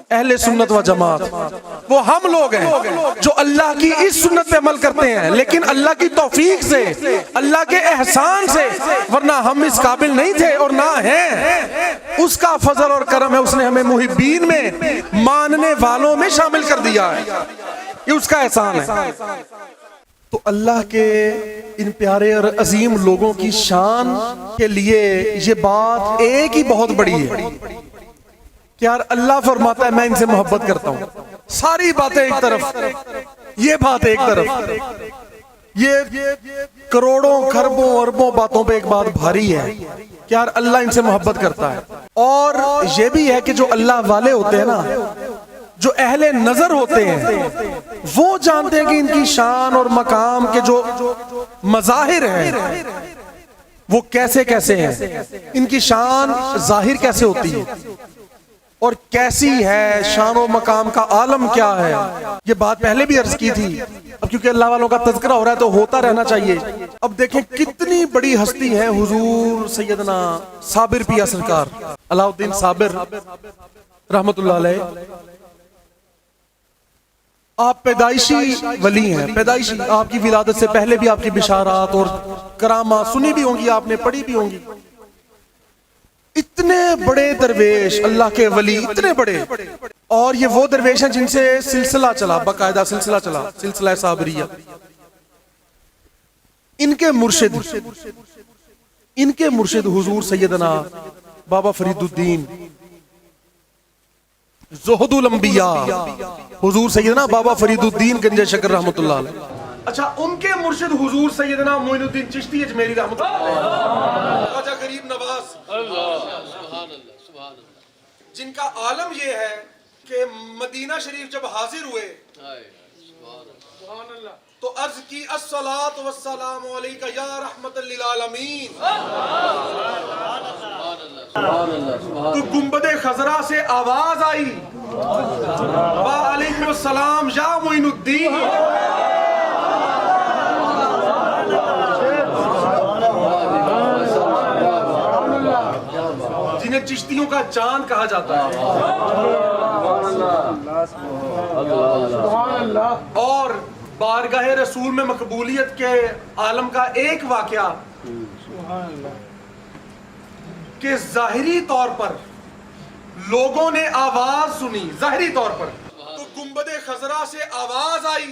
اہل سنت و جماعت، وہ ہم لوگ ہیں جو اللہ کی اس سنت پہ عمل کرتے ہیں، لیکن اللہ کی توفیق سے، اللہ کے احسان سے، ورنہ ہم اس قابل نہیں تھے اور نہ ہیں۔ اس کا فضل اور کرم ہے، اس نے ہمیں محبین میں، ماننے والوں میں شامل کر دیا ہے، یہ اس کا احسان ہے۔ تو اللہ کے ان پیارے اور عظیم لوگوں کی شان کے لیے یہ بات ایک ہی بہت بڑی ہے کہ یار اللہ فرماتا ہے میں ان سے محبت کرتا ہوں۔ ساری باتیں ایک طرف، یہ بات ایک طرف، یہ کروڑوں کھربوں اربوں باتوں پہ ایک بات بھاری ہے کہ یار اللہ ان سے محبت کرتا ہے۔ اور یہ بھی ہے کہ جو اللہ والے ہوتے ہیں نا، جو اہل نظر ہوتے ہیں، وہ جانتے ہیں کہ ان کی شان اور مقام کے جو مظاہر ہیں وہ کیسے کیسے ہیں، ان کی شان ظاہر کیسے ہوتی ہے اور کیسی ہے، شان و مقام کا عالم کیا ہے۔ یہ بات پہلے بھی عرض کی تھی، اب کیونکہ اللہ والوں کا تذکرہ ہو رہا ہے تو ہوتا رہنا چاہیے۔ اب دیکھیں کتنی بڑی ہستی ہے حضور سیدنا صابر پیا سرکار، علاء الدین صابر رحمت اللہ علیہ۔ آپ پیدائشی ولی ہیں، پیدائشی، آپ کی ولادت سے پہلے بھی آپ کی بشارات اور کرامات سنی بھی ہوں گی، آپ نے پڑھی بھی ہوں گی۔ اتنے بڑے درویش، اللہ کے ولی اتنے بڑے، اور یہ وہ درویش ہیں جن سے سلسلہ چلا، باقاعدہ سلسلہ چلا، سلسلہ صابریہ۔ ان کے مرشد حضور سیدنا بابا فرید الدین زہد الانبیاء، حضور سیدنا بابا فرید الدین گنج شکر رحمت اللہ علیہ۔ اچھا، ان کے مرشد حضور سیدنا معین الدین چشتی اجمیری رحمت اللہ علیہ، خواجہ غریب نواز، جن کا عالم یہ ہے کہ مدینہ شریف جب حاضر ہوئے تو عرض کی الصلاۃ والسلام علیکہ یا رحمت للعالمین، تو گنبد خضرا سے آواز آئی وعلیکم السلام یا معین الدین۔ جنہیں چشتیوں کا چاند کہا جاتا ہے، اور بارگاہ رسول میں مقبولیت کے عالم کا ایک واقعہ کہ ظاہری طور پر لوگوں نے آواز سنی، ظاہری طور پر تو گنبد خضرا سے آواز آئی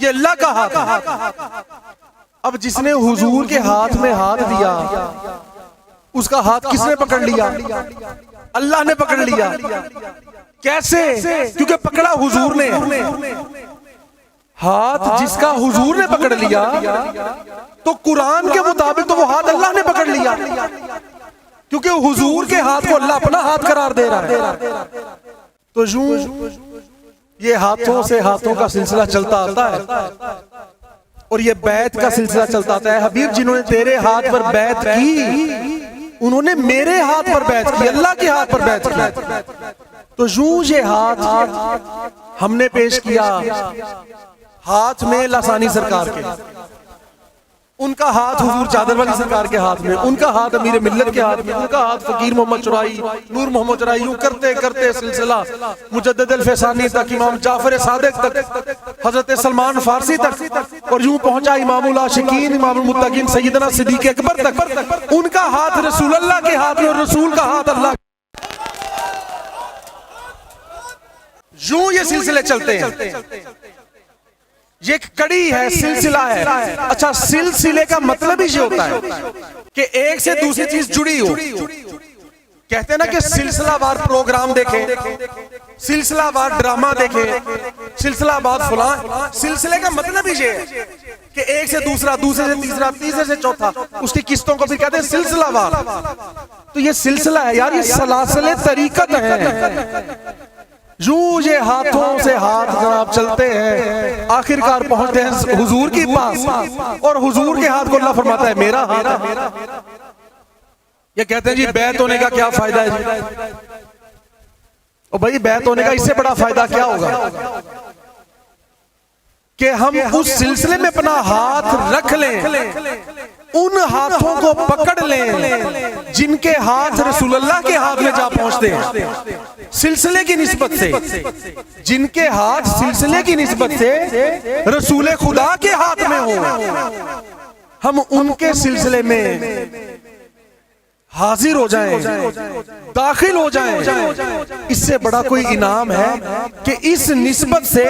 یہ اللہ کا ہاتھ ہے۔ اب جس نے حضور کے ہاتھ میں ہاتھ دیا اس کا ہاتھ کس نے پکڑ لیا؟ اللہ نے پکڑ لیا۔ کیسے؟ کیونکہ پکڑا حضور نے۔ ہاتھ جس کا حضور نے پکڑ لیا تو قرآن کے مطابق تو وہ ہاتھ اللہ نے پکڑ لیا، کیونکہ حضور کے ہاتھ کو اللہ اپنا ہاتھ قرار دے رہا ہے۔ تو یوں یہ ہاتھوں سے ہاتھوں کا سلسلہ چلتا آتا ہے، اور یہ بیعت کا سلسلہ چلتا آتا ہے۔ حبیب جنہوں نے تیرے ہاتھ پر بیعت کی انہوں نے میرے ہاتھ پر بیعت کی، اللہ کے ہاتھ پر بیعت کی۔ تو یوں یہ ہاتھ ہم نے پیش کیا، ہاتھ میں لاسانی سرکار کے، ان کا ہاتھ حضور چادر والی سرکار کے ہاتھ میں، ان کا ہاتھ امیر ملت کے ہاتھ میں، ان کا ہاتھ فقیر محمد چرائی، نور محمد چرائی، یوں کرتے کرتے سلسلہ مجدد الفیسانی تک، امام جعفر صادق تک، حضرت سلمان فارسی تک، اور یوں پہنچا امام العاشقین امام المتقین سیدنا صدیق اکبر تک۔ ان کا ہاتھ رسول اللہ کے ہاتھ میں اور رسول کا ہاتھ اللہ۔ یوں یہ سلسلے چلتے ہیں، یہ ایک کڑی ہے، سلسلہ ہے۔ اچھا، سلسلے کا مطلب ہی یہ ہوتا ہے کہ ایک سے دوسری چیز جڑی ہو۔ کہتے ہیں نا کہ سلسلہ وار پروگرام دیکھیں، سلسلہ وار ڈرامہ دیکھیں، سلسلہ وار فلان۔ سلسلے کا مطلب ہی یہ ہے کہ ایک سے دوسرا، دوسرے سے تیسرا، تیسرے سے چوتھا، اس کی قسطوں کو بھی کہتے ہیں سلسلہ وار۔ تو یہ سلسلہ ہے یار، یہ سلاسل طریقت ہے۔ یوں یہ ہاتھوں سے ہاتھ جناب چلتے ہیں، آخر کار پہنچتے ہیں حضور کی پاس، اور حضور کے ہاتھ کو اللہ فرماتا ہے میرا ہاتھ ہے۔ یہ کہتے ہیں جی بیعت ہونے کا کیا فائدہ ہے جی؟ اور بھائی بیعت ہونے کا اس سے بڑا فائدہ کیا ہوگا کہ ہم اس سلسلے میں اپنا ہاتھ رکھ لیں، ان ہاتھوں کو پکڑ لیں جن کے ہاتھ رسول اللہ کے ہاتھ میں جا پہنچتے ہیں سلسلے کی نسبت سے، جن کے ہاتھ سلسلے کی نسبت سے رسول خدا کے ہاتھ میں ہو، ہم ان کے سلسلے میں حاضر ہو جائیں، داخل ہو جائیں۔ اس سے بڑا کوئی انعام ہے کہ اس نسبت سے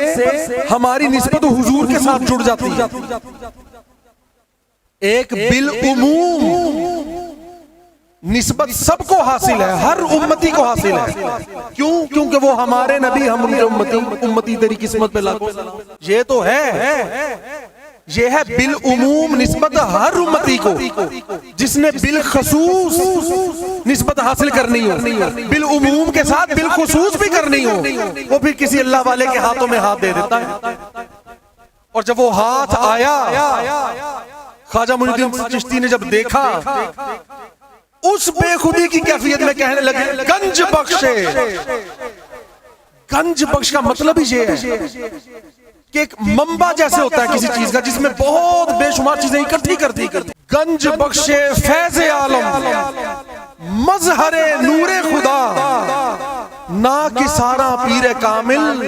ہماری نسبت حضور کے ساتھ جڑ جاتی ہے۔ ایک بالعموم نسبت سب کو حاصل ہے، ہر امتی کو حاصل ہے۔ کیوں؟ کیونکہ وہ ہمارے نبی، ہم امتی تیری قسمت پہ لاکھوں سلام۔ یہ تو ہے، یہ ہے بالعموم نسبت ہر امتی کو، جس نے بالخصوص نسبت حاصل کرنی ہو، بالعموم کے ساتھ بالخصوص بھی کرنی ہو، وہ پھر کسی اللہ والے کے ہاتھوں میں ہاتھ دے دیتا ہے۔ اور جب وہ ہاتھ آیا، خواجہ معین الدین چشتی نے جب دیکھا، اس بے خودی کی کیفیت میں کہنے لگے گنج بخشے۔ گنج بخش کا مطلب ہی یہ ہے کہ ایک منبع جیسے ہوتا ہے کسی چیز کا، جس میں بہت بے شمار چیزیں اکٹھی کر دی۔ گنج بخشے فیض عالم، مظہر نور خدا، نا کسارا پیر کامل۔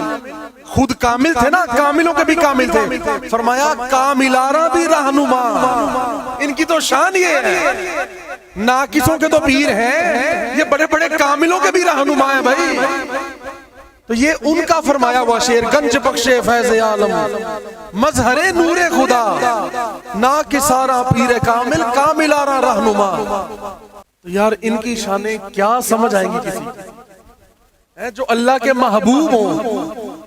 خود کامل تھے نا، کاملوں کے بھی کامل تھے، فرمایا کاملارا بھی رہنما۔ ان کی تو شان یہ ہے، ناقصوں کے تو پیر ہیں، یہ بڑے بڑے کاملوں کے بھی رہنما ہیں بھائی۔ تو یہ ان کا فرمایا ہوا شعر، گنج بخشے فیض عالم، مظہر نور خدا، نا کسارا پیر کامل، کاملارا رہنما۔ تو یار ان کی شانیں کیا سمجھ آئیں گی کسی جو اللہ کے محبوب ہوں۔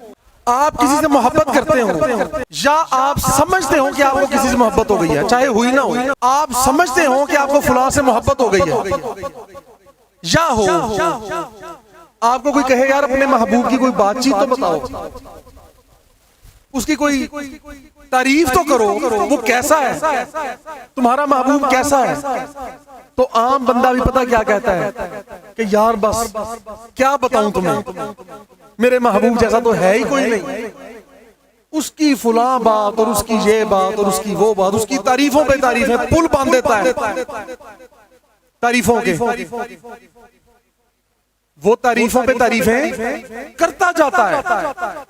آپ کسی سے محبت کرتے ہوں، یا آپ سمجھتے ہوں کہ آپ کو کسی سے محبت ہو گئی ہے، چاہے ہوئی نہ ہوئی، آپ سمجھتے ہوں کہ آپ کو فلاں سے محبت ہو گئی ہے، یا ہو، آپ کو کوئی کہے یار اپنے محبوب کی کوئی بات چیت تو بتاؤ، اس کی کوئی تعریف تو کرو، وہ کیسا ہے، تمہارا محبوب کیسا ہے، تو عام بندہ بھی پتہ کیا کہتا ہے کہ یار بس کیا بتاؤں تمہیں، میرے محبوب جیسا تو ہے ہی کوئی نہیں، اس کی فلاں بات اور اس کی یہ بات اور اس کی وہ بات، اس کی تعریفوں پہ تعریفیں پل باندھ دیتا ہے تعریفوں کے، وہ تعریفوں پہ تعریفیں کرتا جاتا ہے۔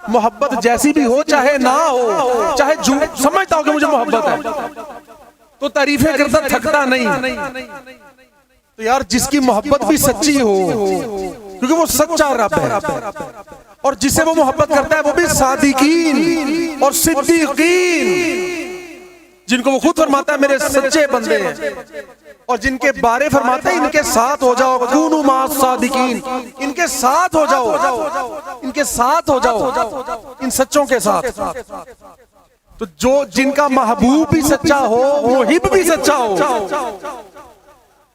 محبت جیسی بھی ہو، چاہے نہ ہو، چاہے سمجھتا ہو کہ مجھے محبت ہے، تو تعریفیں کرتا تھکتا نہیں۔ تو یار جس کی محبت بھی سچی ہو، کیونکہ وہ سچا رب ہے، اور جسے وہ محبت کرتا ہے وہ بھی صادقین اور صدیقین، جن کو وہ خود فرماتا ہے میرے سچے بندے ہیں، اور جن کے بارے فرماتا ہے ان کے ساتھ ہو جاؤ، کونوا مع الصادقین، ان کے ساتھ ہو جاؤ، ان کے ساتھ ہو جاؤ، ان سچوں کے ساتھ۔ تو جو جن کا محبوب بھی سچا ہو، محب بھی سچا ہو،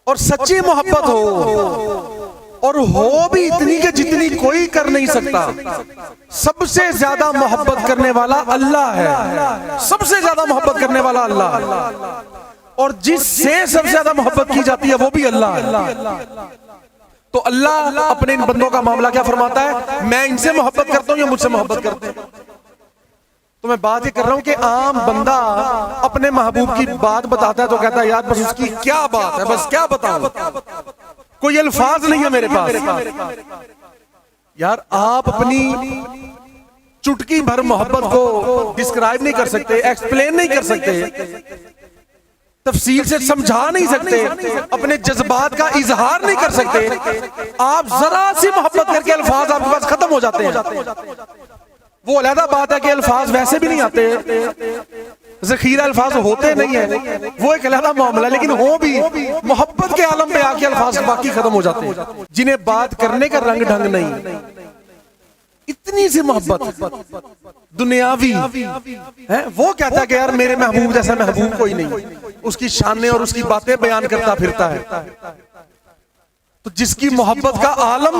اور سچی محبت ہو، اور ہو بھی اتنی کہ جتنی کوئی کر نہیں سکتا۔ سب سے زیادہ محبت کرنے والا اللہ ہے، سب سے زیادہ محبت کرنے والا اللہ ہے، اور جس سے سب سے زیادہ محبت کی جاتی ہے وہ بھی اللہ ہے۔ تو اللہ اپنے ان بندوں کا معاملہ کیا فرماتا ہے؟ میں ان سے محبت کرتا ہوں، یہ مجھ سے محبت کرتے ہیں۔ تو میں بات یہ کر رہا ہوں کہ عام بندہ اپنے محبوب کی بات بتاتا ہے تو کہتا ہے یار بس اس کی کیا بات ہے، بس کیا بتاؤں، کوئی الفاظ نہیں ہے میرے پاس۔ یار آپ اپنی چٹکی بھر محبت کو ڈسکرائب نہیں کر سکتے، ایکسپلین نہیں کر سکتے، تفصیل سے سمجھا نہیں سکتے، اپنے جذبات کا اظہار نہیں کر سکتے۔ آپ ذرا سی محبت کر کے الفاظ آپ کے پاس ختم ہو جاتے ہیں۔ وہ علیحدہ بات ہے کہ الفاظ ویسے بھی نہیں آتے، ذخیرہ الفاظ ہوتے نہیں ہیں، وہ ایک علیحدہ معاملہ ہے، لیکن ہو بھی محبت کے عالم میں آ کے الفاظ باقی ختم ہو جاتے ہیں، جنہیں بات کرنے کا رنگ ڈھنگ نہیں۔ اتنی سی محبت دنیاوی ہے، وہ کہتا ہے کہ یار میرے محبوب جیسا محبوب کوئی نہیں، اس کی شانیں اور اس کی باتیں بیان کرتا پھرتا ہے۔ تو جس کی محبت کا عالم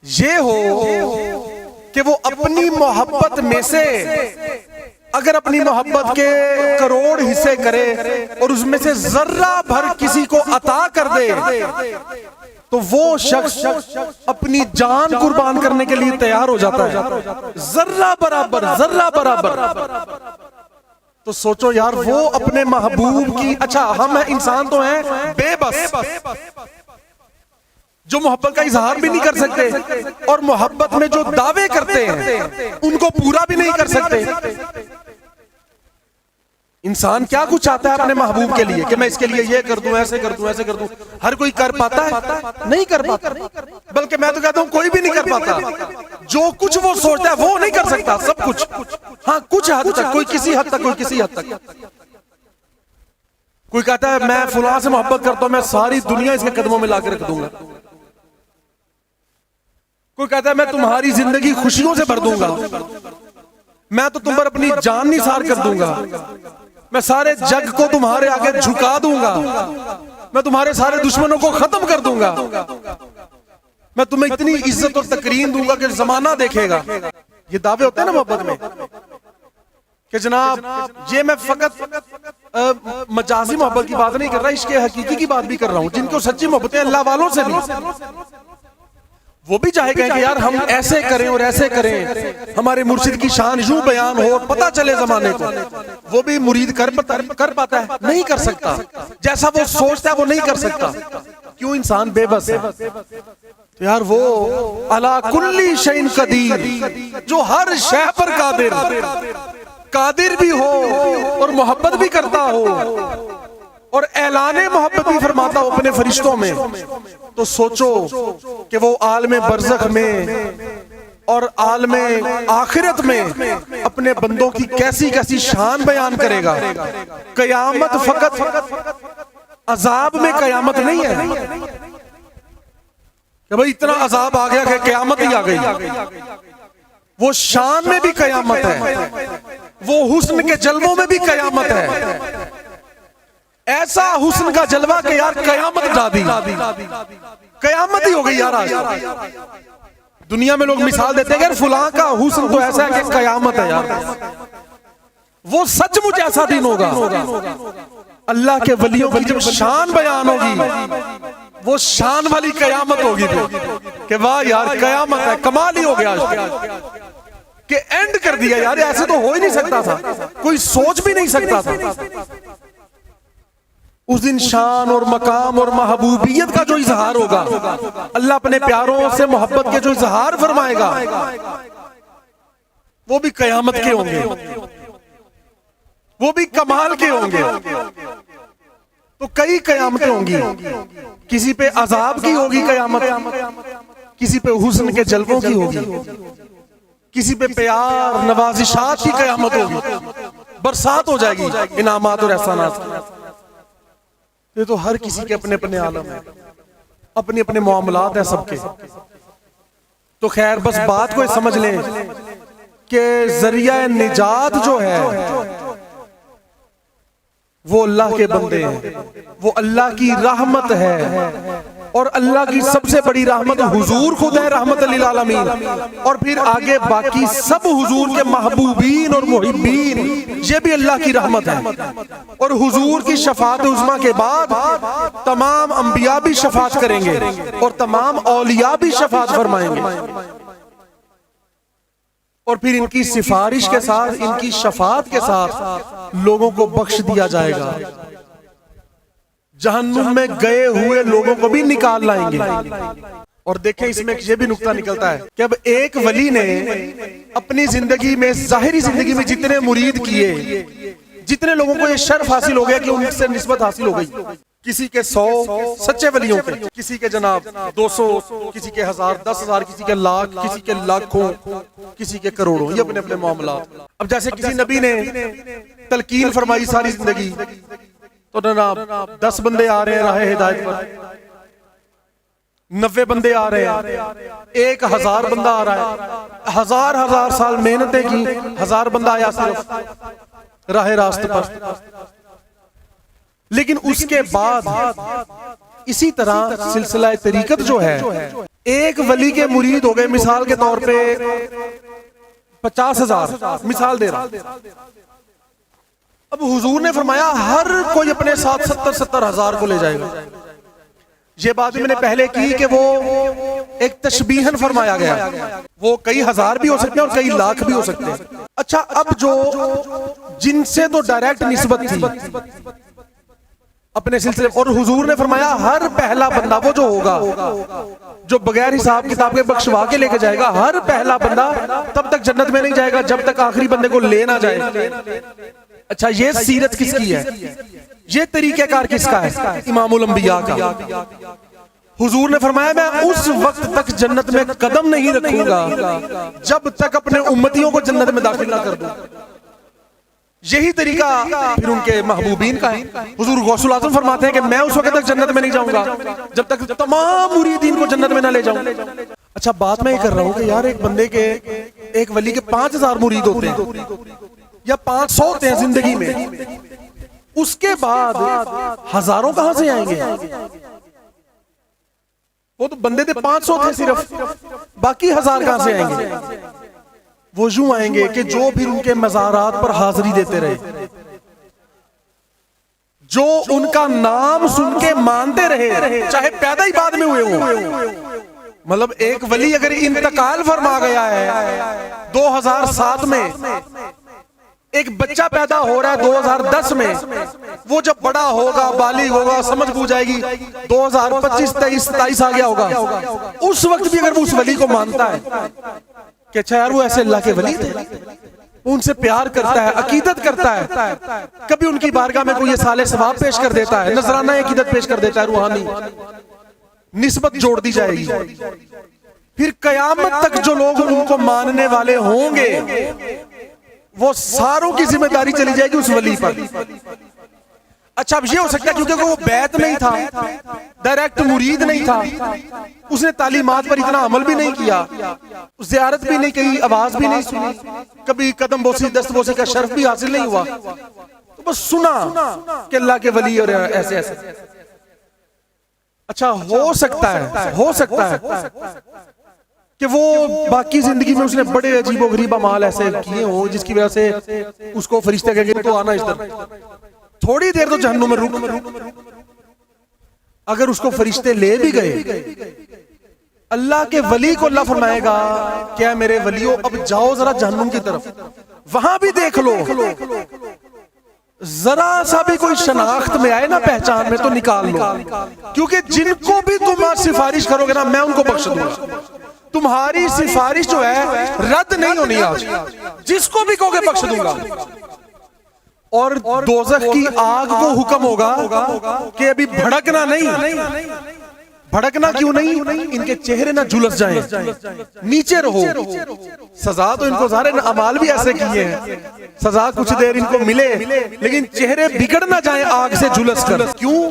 یہ ہو کہ وہ اپنی محبت میں سے اگر اپنی محبت کے کروڑ حصے کرے اور اس میں سے ذرہ بھر کسی کو عطا کر دے تو وہ شخص اپنی جان قربان کرنے کے لیے تیار ہو جاتا ہے، ذرہ برابر، ذرہ برابر۔ تو سوچو یار وہ اپنے محبوب کی، اچھا ہم انسان تو ہیں بے بس، جو محبت کا اظہار بھی نہیں کر سکتے، اور محبت میں جو دعوے کرتے ہیں ان کو پورا بھی نہیں کر سکتے۔ انسان کیا کچھ چاہتا ہے اپنے محبوب کے لیے کہ میں اس کے لیے یہ کر دوں، ایسے کر دوں، ایسے کر دوں۔ ہر کوئی کر پاتا ہے؟ نہیں کر پاتا، بلکہ میں تو کہتا ہوں کوئی بھی نہیں کر پاتا۔ جو کچھ وہ سوچتا ہے وہ نہیں کر سکتا، سب کچھ، ہاں کچھ حد تک، کوئی کسی حد تک، کوئی کسی حد تک۔ کوئی کہتا ہے میں فلاں سے محبت کرتا ہوں، میں ساری دنیا اس کے قدموں میں لا کے رکھ دوں گا۔ کوئی کہتا ہے میں تمہاری زندگی خوشیوں سے بھر دوں گا، میں تو تم پر اپنی جان نثار کر دوں گا، میں سارے جگ کو تمہارے آگے جھکا دوں گا، میں تمہارے سارے دشمنوں کو ختم کر دوں گا، میں تمہیں اتنی عزت اور تکریم دوں گا کہ زمانہ دیکھے گا۔ یہ دعوے ہوتے ہیں نا محبت میں کہ جناب یہ میں فقط مجازی محبت کی بات نہیں کر رہا، عشق حقیقی کی بات بھی کر رہا ہوں، جن کو سچی محبت ہے اللہ والوں سے بھی، وہ بھی چاہے گئے کہ یار ہم ایسے کریں اور ایسے کریں، ہمارے مرشد کی شان یوں بیان ہو، پتہ چلے زمانے کو۔ وہ بھی مرید کر پاتا ہے؟ نہیں کر سکتا، جیسا وہ سوچتا ہے وہ نہیں کر سکتا۔ کیوں؟ انسان بے بس ہے۔ تو یار وہ علی کل شیء قدیر، جو ہر شے پر قادر بھی ہو اور محبت بھی کرتا ہو اور اعلان محبت بھی فرماتا ہو اپنے فرشتوں میں، تو سوچو کہ وہ عالم برزخ میں اور عالم آخرت میں اپنے بندوں کی کیسی کیسی شان بیان کرے گا۔ قیامت فقط عذاب میں قیامت نہیں ہے کہ بھئی اتنا عذاب آ گیا کہ قیامت ہی آ گئی، وہ شان میں بھی قیامت ہے، وہ حسن کے جلووں میں بھی قیامت ہے۔ ایسا حسن کا جلوہ کہ یار قیامت ڈا دی، قیامت ہی ہو گئی یار۔ آج دنیا میں لوگ مثال دیتے ہیں کہ فلاں کا حسن تو ایسا ہے کہ قیامت ہے یار، وہ سچ مچ ایسا دن ہوگا۔ اللہ کے ولیوں کی جب شان بیان ہوگی وہ شان والی قیامت ہوگی کہ واہ یار قیامت ہے، کمال ہی ہو گیا کہ اینڈ کر دیا یار، ایسے تو ہو ہی نہیں سکتا تھا، کوئی سوچ بھی نہیں سکتا تھا۔ اس دن شان اور مقام اور محبوبیت کا جو اظہار ہوگا، اللہ اپنے پیاروں سے محبت کے جو اظہار فرمائے گا وہ بھی قیامت کے ہوں گے، وہ بھی کمال کے ہوں گے۔ تو کئی قیامتیں ہوں گی، کسی پہ عذاب کی ہوگی قیامت، کسی پہ حسن کے جلووں کی ہوگی، کسی پہ پیار نوازشات کی قیامت ہوگی، برسات ہو جائے گی انعامات اور احسانات کی۔ یہ تو ہر کسی کے اپنے اپنے عالم ہیں، اپنے اپنے معاملات ہیں سب کے۔ تو خیر بس بات کو سمجھ لیں کہ ذریعہ نجات جو ہے وہ اللہ کے بندے ہیں، وہ اللہ کی رحمت ہے، اور اللہ کی سب سے بڑی رحمت حضور خود ہے رحمت للعالمین، اور پھر آگے باقی سب حضور کے محبوبین اور محبین یہ بھی اللہ کی رحمت ہے۔ اور حضور کی شفاعت عظمیٰ کے بعد تمام انبیاء بھی شفاعت کریں گے اور تمام اولیاء بھی شفاعت فرمائیں گے، اور پھر ان کی سفارش کے ساتھ، ان کی شفاعت کے ساتھ لوگوں کو بخش دیا جائے گا، جہنم میں گئے ہوئے لوگوں کو بھی نکال لائیں گے۔ اور دیکھیں اس میں یہ بھی نکتہ نکلتا ہے کہ اب ایک ولی نے اپنی زندگی میں، ظاہری زندگی میں جتنے مرید کیے، جتنے لوگوں کو یہ شرف حاصل ہو گیا کہ ان سے نسبت حاصل ہو گئی، کسی کے 100 سچے ولیوں کے، کسی کے جناب 200، کسی کے 1000 10,000، کسی کے لاکھ، کسی کے لاکھوں، کسی کے کروڑوں، یہ اپنے اپنے معاملات۔ اب جیسے کسی نبی نے تلقین فرمائی ساری زندگی، تو جناب 10 بندے آ رہے ہیں راہ ہدایت پر، 90 بندے آ رہے ہیں، 1000 بندہ آ رہا ہے، ہزار سال محنتیں کی، 1000 بندہ آیا صرف راہ راست پر۔ لیکن اس کے بعد اسی طرح سلسلہ طریقت جو ہے، ایک ولی کے مرید ہو گئے مثال کے طور پہ 50,000، مثال دے رہا۔ اب حضور نے فرمایا ہر کوئی اپنے ساتھ 70,000 کو لے جائے گا۔ یہ بات میں نے پہلے کی کہ وہ ایک تشبیہن فرمایا گیا، وہ کئی ہزار بھی ہو سکتے ہیں اور کئی لاکھ بھی ہو سکتے ہیں۔ اچھا اب جو جن سے تو ڈائریکٹ نسبت تھی اپنے سلسلے، اور حضور نے فرمایا ہر پہلا بندہ وہ جو ہوگا جو بغیر حساب کتاب کے بخشوا کے لے کے جائے گا، ہر پہلا بندہ تب تک جنت میں نہیں جائے گا جب تک آخری بندے کو لے نہ جائے۔ اچھا یہ سیرت کس کی ہے، یہ طریقہ کار کس کا ہے؟ امام الانبیاء کا۔ حضور نے فرمایا میں اس وقت تک جنت میں قدم نہیں رکھوں گا جب تک اپنے امتیوں کو جنت میں داخل نہ کر دوں۔ یہی طریقہ پھر ان کے محبوبین کا ہے۔ حضور غوث الاعظم فرماتے ہیں کہ میں اس وقت تک جنت میں نہیں جاؤں گا جب تک تمام مریدین کو جنت میں نہ لے جاؤں۔ اچھا بات میں یہ کر رہا ہوں کہ یار ایک بندے کے، ایک ولی کے 5,000 مرید ہوتے ہیں یا 500 ہوتے ہیں زندگی میں، اس کے بعد ہزاروں کہاں سے آئیں گے؟ وہ تو بندے تھے 500 تھے صرف، باقی 1000 کہاں سے آئیں گے؟ وہ یوں آئیں گے کہ جو پھر ان کے مزارات پر حاضری دیتے رہے، جو ان کا نام سن کے مانتے رہے، چاہے پیدا ہی بعد میں ہوئے ہوں۔ مطلب ایک ولی اگر انتقال فرما گیا ہے 2007 میں، ایک بچہ پیدا ہو رہا ہے 2010 میں، وہ جب بڑا ہوگا، بالغ ہوگا، سمجھ بوجھ جائے گی، 2025 23 27 آ گیا ہوگا، اس وقت بھی اگر وہ اس ولی کو مانتا ہے کہ اچھا یار وہ ایسے اللہ کے ولی تھے، ان سے پیار کرتا ہے، عقیدت کرتا ہے، کبھی ان کی بارگاہ میں کوئی صالح ثواب پیش کر دیتا ہے، نذرانہ عقیدت پیش کر دیتا ہے، روحانی نسبت جوڑ دی جائے گی۔ پھر قیامت تک جو لوگ ان کو ماننے والے ہوں گے وہ ساروں کی ذمہ داری چلی جائے گی اس ولی پر۔ اچھا اب یہ ہو سکتا ہے کیونکہ وہ بیعت نہیں تھا، ڈائریکٹ مرید نہیں تھا، اس نے تعلیمات پر اتنا عمل بھی نہیں کیا، زیارت بھی نہیں کی، آواز بھی نہیں سنی، کبھی قدم بوسی دست بوسی کا شرف بھی حاصل نہیں ہوا، تو بس سنا کہ اللہ کے ولی اور ایسے ایسے۔ اچھا ہو سکتا ہے کہ وہ باقی زندگی میں اس نے بڑے عجیب و غریب اعمال ایسے کیے ہوں جس کی وجہ سے اس کو فرشتے کہیں گے تو آنا اس طرح، تھوڑی دیر تو جہنم میں رک۔ اگر اس کو فرشتے لے بھی گئے، اللہ کے ولی کو اللہ فرمائے گا کیا میرے ولیو اب جاؤ ذرا جہنم کی طرف، وہاں بھی دیکھ لو، ذرا سا بھی کوئی شناخت میں آئے نا، پہچان میں، تو نکال لو، کیونکہ جن کو بھی تم سفارش کرو گے نا میں ان کو بخش دوں گا۔ تمہاری سفارش جو ہے رد نہیں ہونی، آج جس کو بھی کہو گے بخش دوں گا۔ اور دوزخ کی آگ کو حکم ہوگا کہ ابھی بھڑکنا نہیں، بھڑکنا کیوں نہیں؟ ان کے چہرے نہ جھلس جائیں، نیچے رہو۔ سزا تو ان کو ظاہر اعمال بھی ایسے کیے ہیں، سزا کچھ دیر ان کو ملے لیکن چہرے بگڑ نہ جائیں آگ سے جھلس کر۔ کیوں؟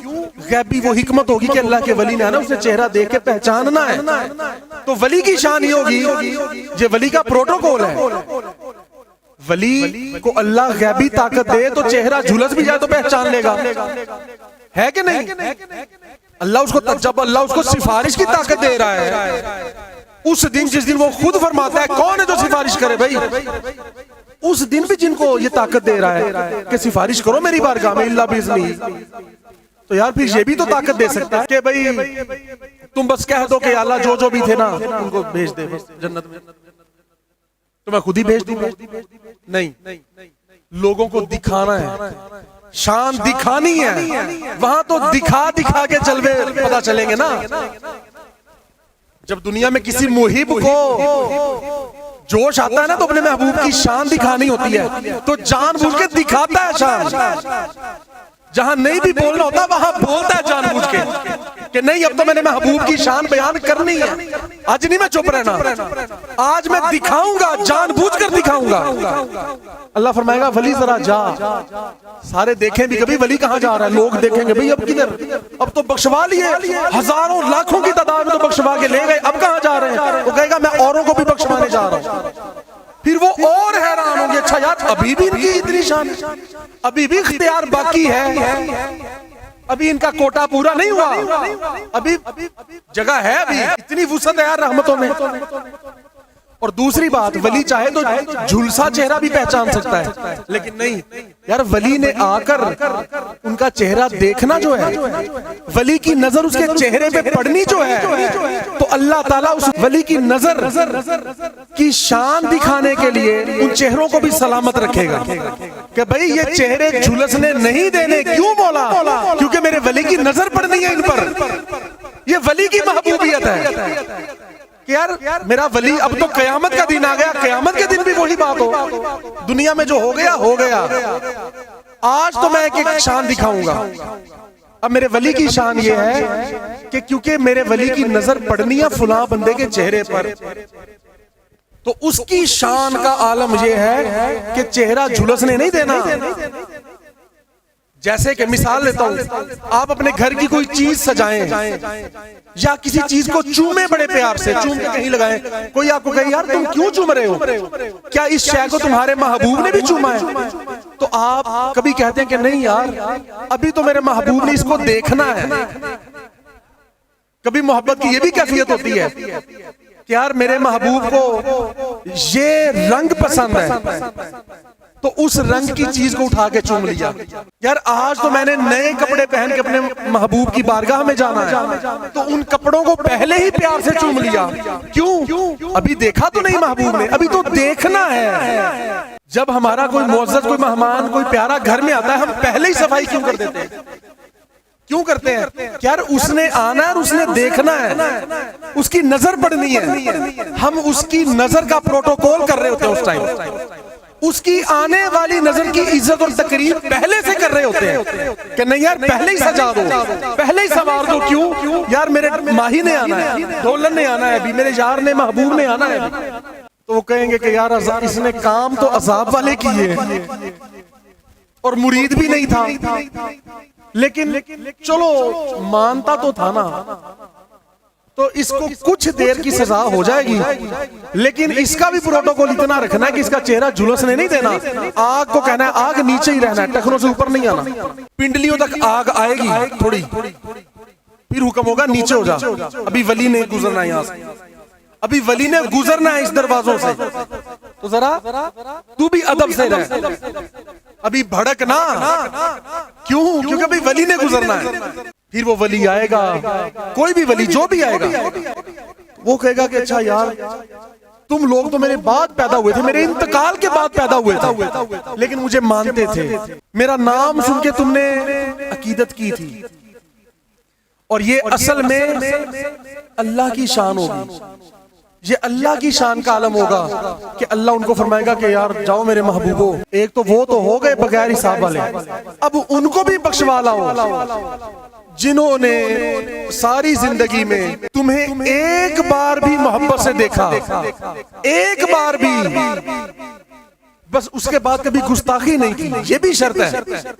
غیبی وہ حکمت ہوگی کہ اللہ کے ولی نے نا اسے چہرہ دیکھ کے پہچاننا ہے، تو ولی کی شان یہ ہوگی، یہ ولی کا پروٹوکول ہے۔ ولی کو اللہ غیبی طاقت دے تو چہرہ جھلس بھی جائے تو پہچان لے گا، ہے کہ نہیں؟ اللہ اس کو جب اللہ اس کو سفارش کی طاقت دے رہا ہے اس دن، جس دن وہ خود فرماتا ہے کون ہے جو سفارش کرے بھائی، اس دن بھی جن کو یہ طاقت دے رہا ہے کہ سفارش کرو میری بارگاہ میں اللہ باذنہ، تو یار پھر یہ بھی تو طاقت دے سکتا ہے کہ بھائی تم بس کہہ دو کہ اللہ جو جو بھی تھے نا ان کو بھیج دے بس جنت میں، تو میں خود ہی بھیج دوں؟ نہیں، لوگوں کو دکھانا ہے، شان دکھانی ہے، وہاں تو دکھا دکھا کے جلوے پتہ چلیں گے نا۔ جب دنیا میں کسی محب کو جوش آتا ہے نا تو اپنے محبوب کی شان دکھانی ہوتی ہے، تو جان بوجھ کے دکھاتا ہے شان، جہاں نہیں بھی بولنا ہوتا وہاں بولتا ہے جان بوجھ کے کہ نہیں اب تو میں نے محبوب کی شان بیان کرنی ہے، آج نہیں میں چپ رہنا، آج میں دکھاؤں گا، جان بوجھ کر دکھاؤں گا۔ اللہ فرمائے گا ولی ذرا جا، سارے دیکھیں بھی کبھی ولی کہاں جا رہا ہے، لوگ دیکھیں گے بھئی اب کدھر، اب تو بخشوا لیے، ہزاروں لاکھوں کی تعداد میں تو بخشوا کے لے گئے، اب کہاں جا رہے ہیں؟ وہ کہے گا میں اوروں کو بھی بخشوانے جا رہا ہوں۔ پھر وہ اور حیران ہوں گے، اچھا یار ابھی بھی ان کی اتنی شان، ابھی بھی اختیار باقی ہے، ابھی ان کا کوٹا پورا نہیں ہوا، ابھی جگہ ہے، ابھی اتنی وسعت ہے یار رحمتوں میں۔ اور دوسری بات، ولی چاہے تو جھلسا چہرہ بھی پہچان سکتا ہے، لیکن نہیں یار، ولی نے آ کر ان کا چہرہ دیکھنا جو ہے، ولی کی نظر اس کے چہرے پہ پڑنی جو ہے، تو اللہ تعالیٰ اس ولی کی نظر کی شان دکھانے کے لیے ان چہروں کو بھی سلامت رکھے گا کہ بھئی یہ چہرے جھلسنے نہیں دینے۔ کیوں مولا؟ کیونکہ میرے ولی کی نظر پڑنی ہے ان پر، یہ ولی کی محبوبیت ہے کہ یار میرا ولی، اب تو قیامت کا دن آ گیا، قیامت کے دن بھی وہی بات ہو، دنیا میں جو ہو گیا ہو گیا، آج تو میں ایک ایک شان دکھاؤں گا۔ اب میرے ولی کی شان یہ ہے کہ کیونکہ میرے ولی کی نظر پڑنی ہے فلاں بندے کے چہرے پر، تو اس کی شان کا عالم یہ ہے کہ چہرہ جھلسنے نہیں دینا۔ جیسے کہ مثال لیتا ہوں، آپ اپنے گھر کی کوئی چیز سجائیں یا کسی چیز کو چومیں بڑے پیار سے، چوم کے کہیں لگائیں، کوئی آپ کو کہے یار تم کیوں چوم رہے ہو، کیا اس شے کو تمہارے محبوب نے بھی چوما ہے؟ تو آپ کبھی کہتے ہیں کہ نہیں یار ابھی تو میرے محبوب نے اس کو دیکھنا ہے۔ کبھی محبت کی یہ بھی کیفیت ہوتی ہے کہ یار میرے محبوب کو یہ رنگ پسند ہے تو اس رنگ کی چیز کو اٹھا کے چوم لیا۔ یار آج تو میں نے نئے کپڑے پہن کے اپنے محبوب کی بارگاہ میں جانا ہے تو ان کپڑوں کو پہلے ہی پیار سے چوم لیا۔ کیوں؟ ابھی دیکھا تو نہیں محبوب نے، ابھی تو دیکھنا ہے۔ جب ہمارا کوئی معزز، کوئی مہمان، کوئی پیارا گھر میں آتا ہے، ہم پہلے ہی صفائی کیوں کر دیتے ہیں؟ کیوں کرتے ہیں کہ یار اس نے آنا ہے اور اس نے دیکھنا ہے، اس کی نظر پڑنی ہے۔ ہم اس کی نظر کا پروٹوکول کر رہے ہوتے ہیں، اس ٹائم اس کی آنے والی نظر کی عزت اور تقریب پہلے سے کر رہے ہوتے ہیں کہ نہیں یار پہلے ہی سجا دو، پہلے ہی سوار دو۔ کیوں؟ یار میرے ماہی نے آنا ہے، دولن نے آنا ہے، ابھی میرے یار نے، محبوب نے آنا ہے۔ تو وہ کہیں گے کہ یار اس نے کام تو عذاب والے کیے اور مرید بھی نہیں تھا، لیکن چلو مانتا تو تھا نا، تو اس کو کچھ دیر کی سزا ہو جائے گی، لیکن اس کا بھی پروٹوکول اتنا رکھنا ہے کہ اس کا چہرہ جھلسنے نہیں دینا۔ آگ کو کہنا ہے آگ نیچے ہی رہنا ہے، ٹخنوں سے اوپر نہیں آنا۔ پنڈلیوں تک آگ آئے گی تھوڑی، پھر حکم ہوگا نیچے ہو جا، ابھی ولی نے گزرنا ہے یہاں سے، ابھی ولی نے گزرنا ہے اس دروازوں سے، تو ذرا تو بھی ادب سے رہ، ابھی بھڑک نہ۔ کیوں؟ کیونکہ ابھی ولی نے گزرنا ہے۔ پھر وہ ولی آئے گا، کوئی بھی ولی جو بھی آئے گا، وہ کہے گا کہ اچھا یار تم لوگ تو میرے بعد پیدا ہوئے تھے، میرے انتقال کے بعد پیدا ہوئے تھے، لیکن مجھے مانتے تھے، میرا نام سن کے تم نے عقیدت کی تھی، اور یہ اصل میں اللہ کی شان ہوگی، یہ اللہ کی شان کا عالم ہوگا کہ اللہ ان کو فرمائے گا کہ یار جاؤ میرے محبوبوں، ایک تو وہ تو ہو گئے بغیر حساب والے، اب ان کو بھی بخشوا لاؤ، جنہوں نے ساری زندگی میں تمہیں ایک بار بھی محبت سے دیکھا، ایک بار بھی، بس اس کے بعد کبھی گستاخی نہیں کی. یہ بھی شرط ہے.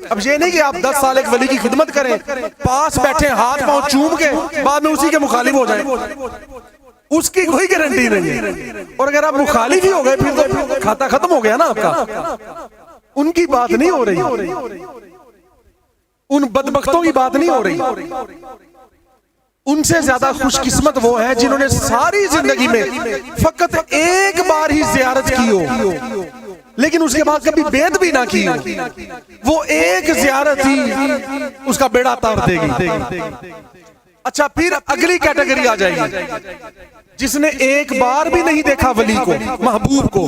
اب یہ نہیں کہ آپ 10 سال ایک ولی کی خدمت کریں، پاس بیٹھے ہاتھ پاؤں چوم کے بعد میں اسی کے مخالف ہو جائیں، اس کی کوئی گارنٹی نہیں ہے. اور اگر آپ مخالف ہی ہو گئے پھر تو کھاتا ختم ہو گیا نا آپ کا. ان کی بات نہیں ہو رہی، ان بدبختوں کی بات نہیں ہو رہی. ان سے زیادہ خوش قسمت وہ ہیں جنہوں نے ساری زندگی میں فقط ایک بار ہی زیارت کی ہو، لیکن اس کے بعد کبھی بیعت بھی نہ کی ہو. وہ ایک زیارت ہی اس کا بیڑا تار دے گی. اچھا، پھر اگلی کیٹیگری آ جائے گی جس نے ایک بار بھی نہیں دیکھا ولی کو، محبوب کو،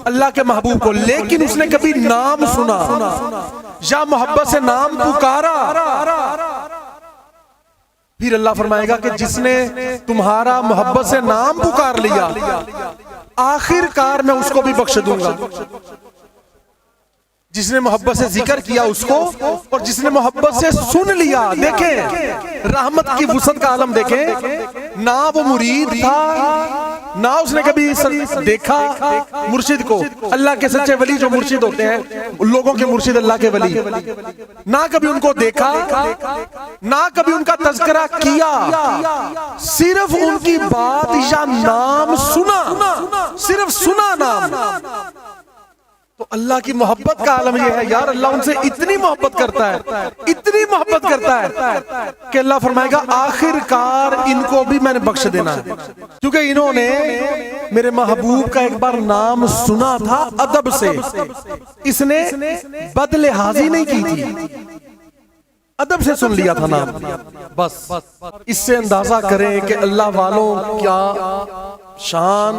اللہ کے محبوب کو، لیکن اس نے کبھی نام سنا یا محبت سے نام پکارا. پھر اللہ فرمائے گا کہ جس نے تمہارا محبت سے نام پکار لیا، آخر کار میں اس کو بھی بخش دوں گا. جس نے محبت سے ذکر کیا اس کو، اور جس نے محبت سے سن لیا. دیکھیں رحمت کی وسعت کا عالم، دیکھیں نہ وہ مرید تھا، نہ اس نے کبھی دیکھا مرشد کو. اللہ کے سچے ولی جو مرشد ہوتے ہیں، لوگوں کے مرشد اللہ کے ولی، نہ کبھی ان کو دیکھا، نہ کبھی ان کا تذکرہ کیا، صرف ان کی بات یا نام سنا، صرف سنا نام. تو اللہ کی محبت کا عالم یہ ہے یار، اللہ ان سے اتنی محبت کرتا ہے، اتنی محبت کرتا ہے کہ اللہ فرمائے گا آخر کار ان کو بھی میں نے بخش دینا ہے، کیونکہ انہوں نے میرے محبوب کا ایک بار نام سنا تھا ادب سے. اس نے بد لحاظی نہیں کی تھی، ادب سے سن لیا تھا نام. بس اس سے اندازہ کریں کہ اللہ والوں کیا شان،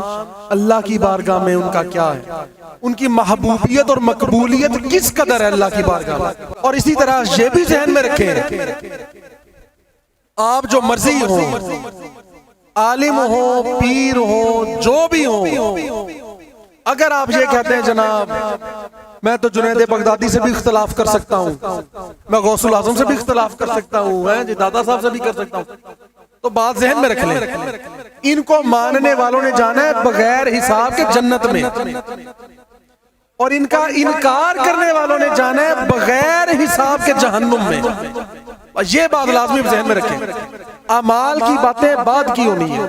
اللہ کی بارگاہ میں ان کا کیا ہے، ان کی محبوبیت اور مقبولیت کس قدر ہے اللہ کی بارگاہ میں. اور اسی طرح یہ بھی ذہن میں رکھیں، آپ جو مرضی ہو، عالم ہو، پیر ہو، جو بھی ہو، اگر آپ یہ کہتے ہیں جناب میں تو جنید بغدادی سے بھی اختلاف کر سکتا ہوں، میں غوث الاعظم سے بھی اختلاف کر سکتا ہوں، جی دادا صاحب سے بھی کر سکتا ہوں، تو بات ذہن میں رکھ لیں، ان کو ماننے والوں نے جانا ہے بغیر حساب کے جنت میں، اور ان کا انکار کرنے والوں نے جانا ہے بغیر حساب کے جہنم میں. یہ بات لازمی ذہن میں رکھیں. اعمال کی باتیں بعد کی ہونی ہے،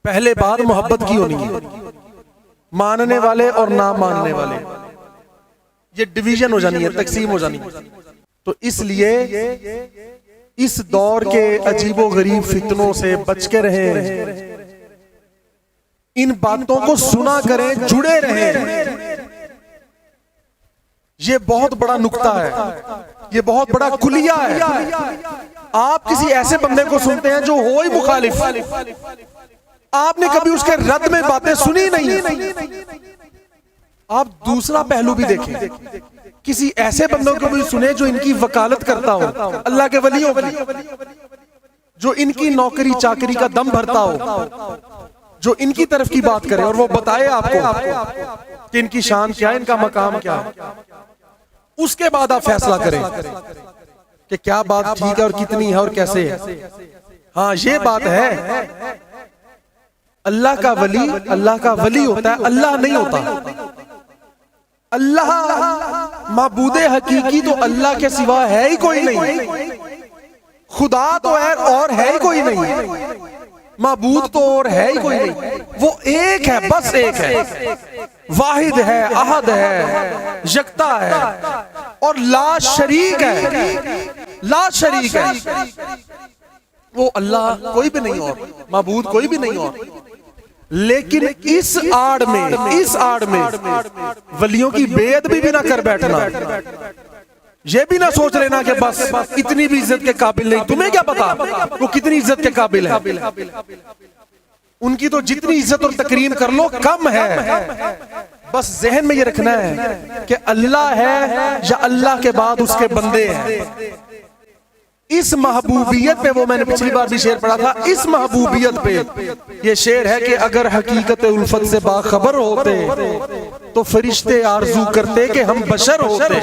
پہلے بات محبت کی ہونی ہے. ماننے والے اور نہ ماننے والے، یہ ڈویژن ہو جانی ہے، تقسیم ہو جانی ہے. تو اس لیے اس دور کے عجیب و غریب فتنوں سے بچ کے رہیں، ان باتوں کو سنا کریں، جڑے رہیں. یہ بہت بڑا نکتہ ہے، یہ بہت بڑا کلیہ ہے. آپ کسی ایسے بندے کو سنتے ہیں جو ہو ہی مخالف، آپ نے کبھی اس کے رد میں باتیں سنی نہیں. آپ دوسرا پہلو بھی دیکھیں، کسی ایسے بندوں کو بھی سنے جو ان کی وکالت کرتا ہو، اللہ کے ولیوں کی، جو ان کی نوکری چاکری کا دم بھرتا ہو، جو ان کی طرف کی بات کرے اور وہ بتائے آپ کو کہ ان کی شان کیا ہے، ان کا مقام کیا ہے. اس کے بعد آپ فیصلہ کریں کہ کیا بات ٹھیک ہے اور کتنی ہے اور کیسے ہے. ہاں یہ بات ہے، اللہ کا ولی اللہ کا ولی ہوتا ہے، اللہ نہیں ہوتا. اللہ معبود حقیقی تو اللہ کے سوا ہے ہی کوئی نہیں. خدا تو ہے اور ہے ہی کوئی نہیں، معبود تو اور ہے ہی کوئی نہیں. وہ ایک ہے، بس ایک ہے، واحد ہے، احد ہے، یکتا ہے اور لا شریک ہے، لا شریک ہے. وہ اللہ کوئی بھی نہیں اور، معبود کوئی بھی نہیں اور. لیکن اس آڑ میں ولیوں کی بے ادبی بھی نہ کر بیٹھنا، یہ بھی نہ سوچ لینا کہ بس اتنی بھی عزت کے قابل نہیں. تمہیں کیا پتا وہ کتنی عزت کے قابل ہے؟ ان کی تو جتنی عزت اور تکریم کر لو کم ہے. بس ذہن میں یہ رکھنا ہے کہ اللہ ہے یا اللہ کے بعد اس کے بندے ہیں. اس محبوبیت پہ، وہ میں نے پچھلی بار بھی شعر پڑھا تھا، اس محبوبیت پہ یہ شعر ہے کہ اگر حقیقت الفت سے باخبر ہوتے تو فرشتے آرزو کرتے کہ ہم بشر ہوتے.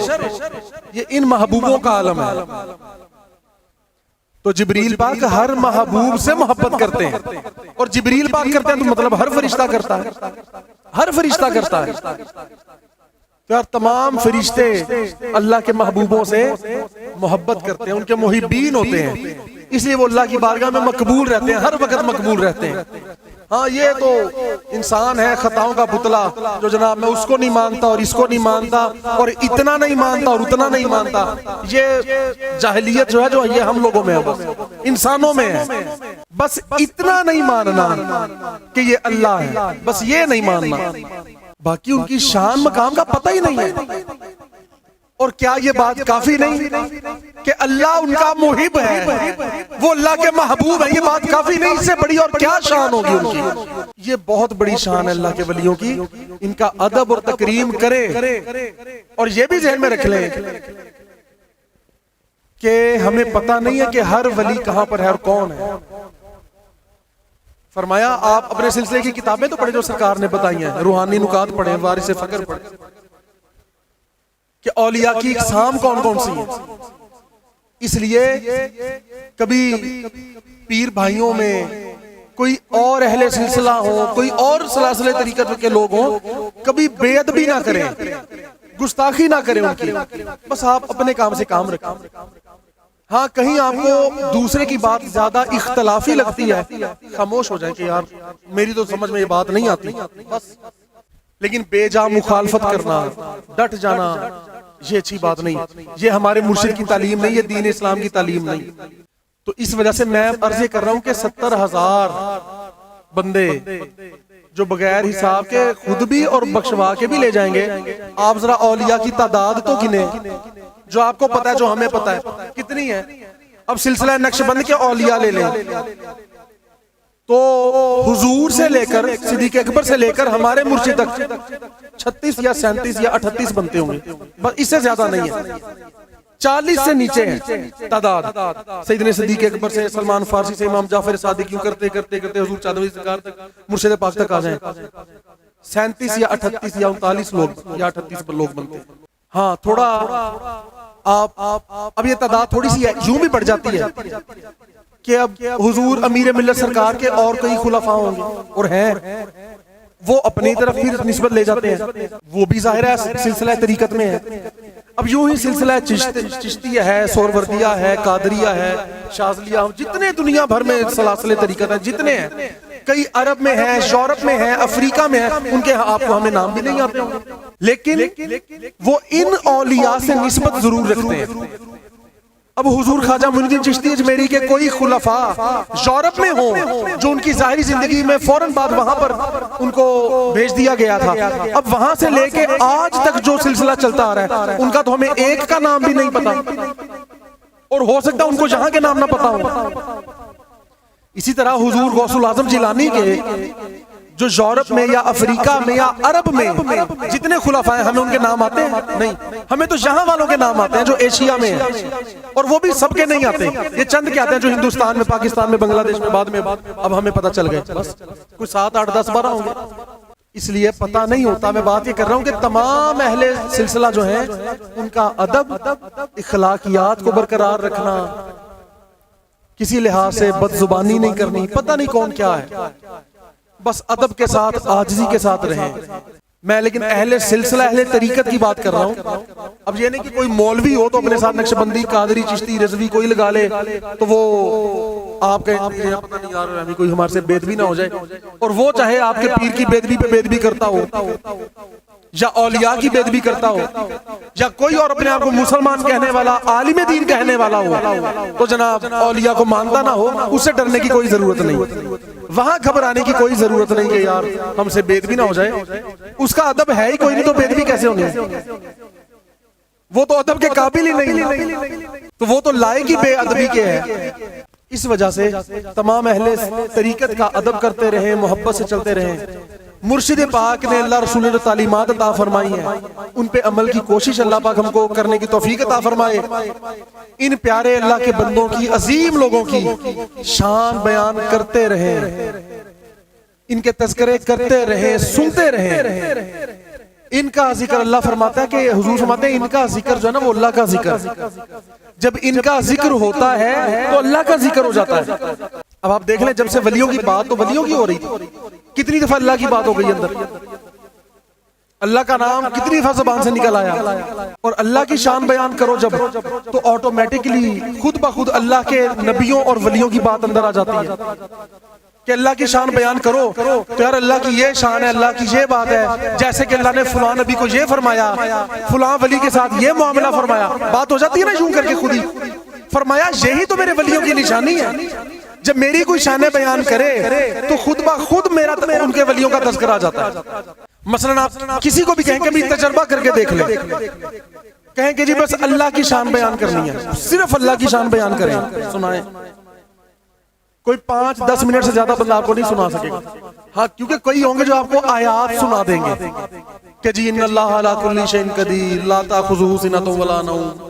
یہ ان محبوبوں کا عالم ہے. تو جبریل پاک ہر محبوب سے محبت کرتے ہیں، اور جبریل پاک کرتے ہیں تو مطلب ہر فرشتہ کرتا ہے، ہر فرشتہ کرتا ہے۔ یار تمام فرشتے اللہ کے محبوبوں سے محبت کرتے ہیں، ان کے محبین ہوتے ہیں، اس لیے وہ اللہ کی بارگاہ میں مقبول رہتے ہیں، ہر وقت مقبول رہتے ہیں۔ ہاں یہ تو انسان ہے خطاؤں کا پتلا، جو جناب میں اس کو نہیں مانتا اور اس کو نہیں مانتا اور اتنا نہیں مانتا اور اتنا نہیں مانتا، یہ جاہلیت جو ہے جو یہ ہم لوگوں میں ہے، بس انسانوں میں ہے، بس اتنا نہیں ماننا کہ یہ اللہ ہے، بس یہ نہیں ماننا، باقی ان کی شان مقام کا پتہ ہی نہیں ہے۔ اور کیا یہ بات کافی نہیں کہ اللہ ان کا محب ہے، وہ اللہ کے محبوب ہیں، یہ بات کافی نہیں؟ اس سے بڑی اور کیا شان ہوگی ان کی؟ یہ بہت بڑی شان ہے اللہ کے ولیوں کی، ان کا ادب اور تکریم کرے۔ اور یہ بھی ذہن میں رکھ لیں کہ ہمیں پتہ نہیں ہے کہ ہر ولی کہاں پر ہے اور کون ہے۔ فرمایا آپ اپنے سلسلے کی کتابیں تو پڑھیں جو سرکار نے بتائی ہیں، روحانی نکات پڑھیں، وارث فقر پڑھیں، کہ اولیاء کی اقسام کون کون سی ہیں۔ اس لیے کبھی پیر بھائیوں میں کوئی اور اہل سلسلہ ہو، کوئی اور سلاسل طریقت کے لوگ ہوں، کبھی بے ادبی نہ کریں، گستاخی نہ کریں ان کی، بس آپ اپنے کام سے کام رکھیں۔ ہاں کہیں آپ کو دوسرے کی بات زیادہ اختلافی لگتی ہے، خاموش ہو جائیں کہ یار میری تو سمجھ میں یہ بات نہیں آتی، بس۔ لیکن بے جا مخالفت کرنا، ڈٹ جانا، یہ اچھی بات نہیں، یہ ہمارے مرشد کی تعلیم نہیں، یہ دین اسلام کی تعلیم نہیں۔ تو اس وجہ سے میں عرض کر رہا ہوں کہ 70,000 بندے جو بغیر حساب کے خود بھی اور بخشوا کے بھی لے جائیں گے، آپ ذرا اولیاء کی تعداد تو گنیں، جو آپ کو پتا ہے، جو ہمیں پتا ہے کتنی ہے۔ اب سلسلہ نقشبند کے اولیاء لے لیں تو حضور سے لے کر صدیق اکبر سے لے کر ہمارے مرشد تک 36 یا 37 یا 38 بنتے ہوں گے، بس اس سے زیادہ نہیں ہے، 40 سے نیچے ہے تعداد۔ سیدنا صدیق اکبر سے سلمان فارسی سے امام جعفر صادق کیوں کرتے کرتے کرتے حضور چاندوی سرکار تک، مرشد پاک تک آ جائیں، 37 یا 38 یا 39 لوگ یا 38 لوگ بنتے ہیں۔ ہاں تھوڑا اب یہ تعداد تھوڑی سی ہے، یوں بھی بڑھ جاتی ہے کہ اب حضور امیر ملت سرکار کے اور کئی خلفاء ہوں گے اور ہیں، وہ اپنی طرف پھر نسبت لے جاتے ہیں، وہ بھی ظاہر ہے سلسلہ طریقت میں ہے۔ اب یوں ہی سلسلہ چشتیہ ہے، سوروردیہ ہے، قادریہ ہے، شاذلیہ، جتنے دنیا بھر میں سلاسل طریقت ہیں جتنے ہیں، کئی عرب میں ہیں، یورپ میں ہیں، افریقہ میں ہیں، ان کے آپ کو ہمیں نام بھی نہیں آتے ہوں گے، لیکن وہ ان اولیاء سے نسبت ضرور رکھتے ہیں۔ اب حضور خواجہ معین الدین چشتی اجمیری کے کوئی خلفاء یورپ میں ہوں جو ان کی ظاہری زندگی میں فوراً بعد وہاں پر ان کو بھیج دیا گیا تھا، اب وہاں سے لے کے آج تک جو سلسلہ چلتا آ رہا ہے ان کا تو ہمیں ایک کا نام بھی نہیں پتا، اور ہو سکتا ہے ان کو یہاں کے نام نہ پتا ہوں۔ اسی طرح حضور غوث الاعظم جیلانی کے جو یورپ میں یا افریقہ میں یا عرب میں جتنے خلفاء ہیں، ہمیں ان کے نام آتے ہیں؟ نہیں، ہمیں تو یہاں والوں کے نام آتے ہیں جو ایشیا میں ہیں، اور وہ بھی سب کے نہیں آتے، یہ چند کے آتے ہیں جو ہندوستان میں، پاکستان میں، بنگلہ دیش میں بعد میں اب ہمیں پتہ چل گئے، بس کوئی 7 8 10 12 ہوں گے۔ اس لیے پتہ نہیں ہوتا۔ میں بات یہ کر رہا ہوں کہ تمام اہل سلسلہ جو ہیں ان کا ادب، اخلاقیات کو برقرار رکھنا، کسی لحاظ سے بد زبانی نہیں کرنی، پتہ نہیں کون کیا ہے، بس ادب کے ساتھ عاجزی کے ساتھ رہیں۔ میں لیکن اہل سلسلہ اہل طریقت کی بات کر رہا ہوں۔ اب یہ نہیں کہ کوئی مولوی ہو تو اپنے ساتھ نقشبندی، قادری، چشتی، رضوی کوئی لگا لے تو وہ آپ کہیں پتہ نہیں یار ابھی کوئی ہمارے سے بے ادبی نہ ہو جائے، اور وہ چاہے آپ کے پیر کی بے ادبی پہ بے ادبی کرتا ہو یا اولیاء کی بے ادبی کرتا ہو یا کوئی اور اپنے آپ کو مسلمان کہنے والا، عالم دین کہنے والا ہو، تو جناب اولیاء کو مانتا نہ ہو، اس سے ڈرنے کی کوئی ضرورت نہیں، وہاں گھبرانے کی کوئی ضرورت نہیں کہ یار ہم سے بے ادبی نہ ہو جائے۔ اس کا ادب ہے ہی کوئی نہیں تو بے ادبی کیسے ہونی ہے؟ وہ تو ادب کے قابل ہی نہیں، تو وہ تو لائق ہی بے ادبی کے ہے۔ اس وجہ سے تمام اہل طریقت کا ادب کرتے رہیں، محبت سے چلتے رہیں۔ مرشد پاک نے اللہ رسول نے تعلیمات عطا فرمائی ہیں، ان پہ عمل کی کوشش اللہ پاک ہم کو کرنے کی توفیق عطا فرمائے۔ ان پیارے اللہ کے بندوں کی، عظیم لوگوں کی شان بیان کرتے رہیں، ان کے تذکرے کرتے رہیں، سنتے رہیں، ان کا ذکر اللہ فرماتا ہے کہ حضور فرماتے ہیں ان کا ذکر جو ہے نا وہ اللہ کا ذکر، جب ان کا ذکر ہوتا ہے تو اللہ کا ذکر ہو جاتا ہے۔ اب آپ دیکھ لیں جب سے ولیوں کی بات تو ولیوں کی ہو رہی تھی، کتنی دفعہ اللہ کی بات ہو گئی اندر، اللہ کا نام کتنی دفعہ زبان سے نکل آیا، اور اللہ کی شان بیان کرو جب تو آٹومیٹکلی خود بخود اللہ کے نبیوں اور ولیوں کی بات اندر آ جاتی ہے کہ اللہ کی شان بیان کرو تو یار اللہ کی یہ شان ہے، اللہ کی یہ بات ہے، جیسے کہ اللہ نے فلاں نبی کو یہ فرمایا، فلاں ولی کے ساتھ یہ معاملہ فرمایا، بات ہو جاتی ہے نا یوں کر کے خود ہی۔ فرمایا یہی تو میرے ولیوں کی نشانی ہے، جب میری کوئی شانیں بیان کرے تو خود بخود میرا ان کے ولیوں کا تذکرہ آ جاتا ہے۔ مثلا آپ کسی کو بھی کہیں کہ بھی تجربہ کر کے دیکھ لیں، کہیں کہ جی بس اللہ کی شان بیان کرنی ہے، صرف اللہ کی شان بیان کریں، سنائیں، کوئی 5-10 منٹ سے زیادہ بندہ آپ کو نہیں سنا سکے گا۔ ہاں کیونکہ کوئی ہوں گے جو آپ کو آیات سنا دیں گے کہ جی ان اللہ علی کل شیء قدیر لا تأخذہ سنۃ ولا نوم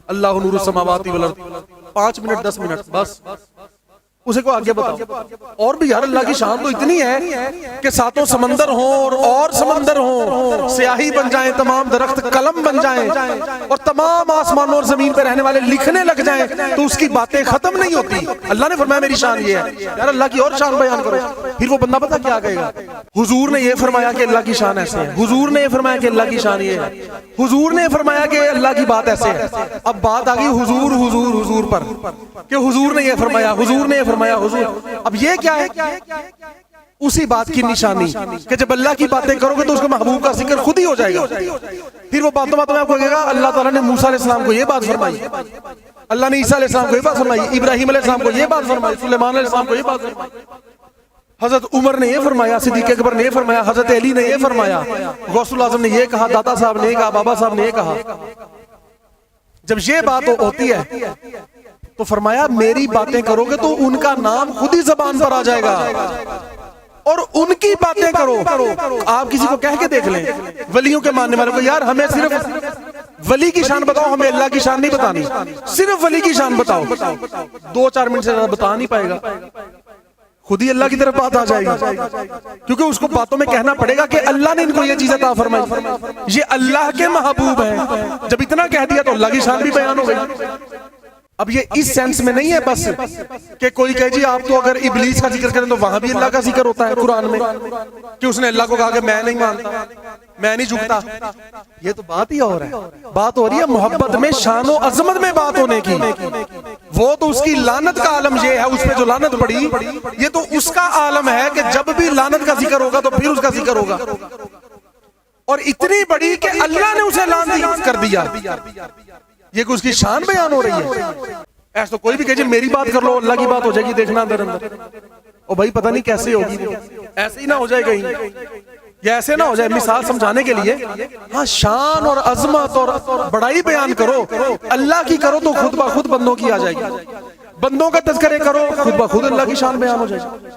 اللہ نور السماوات والارض، 5 منٹ 10 منٹ بس، اسے کو آگے بتاؤ۔ اور بھی یار اللہ کی شان تو اتنی ہے کہ ساتوں سمندر ہوں اور سمندر ہوں، سیاہی بن جائیں، تمام درخت قلم بن جائیں، اور تمام آسمانوں اور زمین پہ رہنے والے لکھنے لگ جائیں تو اس کی باتیں ختم نہیں ہوتی۔ اللہ نے فرمایا میری شان یہ ہے، یار اللہ کی اور شان بیان کرو، پھر وہ بندہ پتہ کیا کہے گا، حضور نے یہ فرمایا کہ اللہ کی شان ایسے ہے، حضور نے یہ فرمایا کہ اللہ کی شان یہ ہے، حضور نے فرمایا کہ اللہ کی بات ایسے ہے۔ اب بات آ گئی حضور حضور حضور پر کہ حضور نے یہ فرمایا، حضور نے یہ فرمایا، حضور۔ اب یہ کیا ہے؟ اسی بات کی نشانی کہ جب اللہ کی باتیں کرو گے تو اس کو محبوب کا ذکر خود ہی ہو جائے گا۔ پھر وہ باتوں میں آپ کو کہے گا اللہ تعالیٰ نے موسیٰ علیہ السلام کو یہ بات فرمائی، اللہ نے عیسیٰ علیہ السلام کو یہ بات فرمائی، ابراہیم علیہ السلام کو یہ بات فرمائی، سلیمان علیہ السلام کو یہ بات فرمائی، حضرت عمر نے یہ فرمایا، صدیق اکبر نے یہ فرمایا، حضرت علی نے یہ فرمایا، غوث الاعظم نے یہ کہا، داتا صاحب نے یہ کہا، بابا صاحب نے یہ کہا۔ جب یہ بات ہوتی ہے تو فرمایا میری باتیں کرو گے تو ان کا نام خود ہی زبان پر آ جائے گا، اور ان کی باتیں کرو۔ آپ کسی کو کہہ کے دیکھ لیں ولیوں کے ماننے والوں کو، یار ہمیں صرف ولی کی شان بتاؤ، ہمیں اللہ کی شان نہیں بتانی، صرف ولی کی شان بتاؤ، 2-4 منٹ سے زیادہ بتا نہیں پائے گا، خود ہی اللہ کی طرف بات آ جائے گی، کیونکہ اس کو باتوں میں کہنا پڑے گا کہ اللہ نے ان کو یہ چیز عطا فرمائی، یہ اللہ کے محبوب ہیں۔ جب اتنا کہہ دیا تو اللہ کی شان بھی بیان ہو گئی۔ اب یہ اس سینس میں نہیں ہے بس کہ کوئی کہے جی آپ تو اگر ابلیس کا ذکر کریں تو وہاں بھی اللہ کا ذکر ہوتا ہے قرآن میں، کہ اس نے اللہ کو کہا کہ میں نہیں مانتا، میں نہیں جھکتا۔ یہ تو بات ہی اور ہے، بات ہو رہی ہے محبت میں، شان و عظمت میں بات ہونے کی۔ وہ تو اس کی لعنت کا عالم یہ ہے، اس پہ جو لعنت پڑی یہ تو اس کا عالم ہے کہ جب بھی لعنت کا ذکر ہوگا تو پھر اس کا ذکر ہوگا، اور اتنی بڑی کہ اللہ نے اسے لعنت کر دیا، یہ کہ اس کی شان بیان ہو رہی ہے۔ ایسا تو کوئی بھی کہے جی میری بات کر لو اللہ کی بات ہو جائے گی، دیکھنا اندر اندر، اور بھائی پتہ نہیں کیسے ہوگی، ایسے ہی نہ ہو جائے کہیں، یا ایسے نہ ہو جائے۔ مثال سمجھانے کے لیے ہاں شان اور عظمت اور بڑائی بیان کرو، اللہ کی کرو تو خود بخود بندوں کی آ جائے گی، بندوں کا تذکرے کرو خود بخود اللہ کی شان بیان ہو جائے گی۔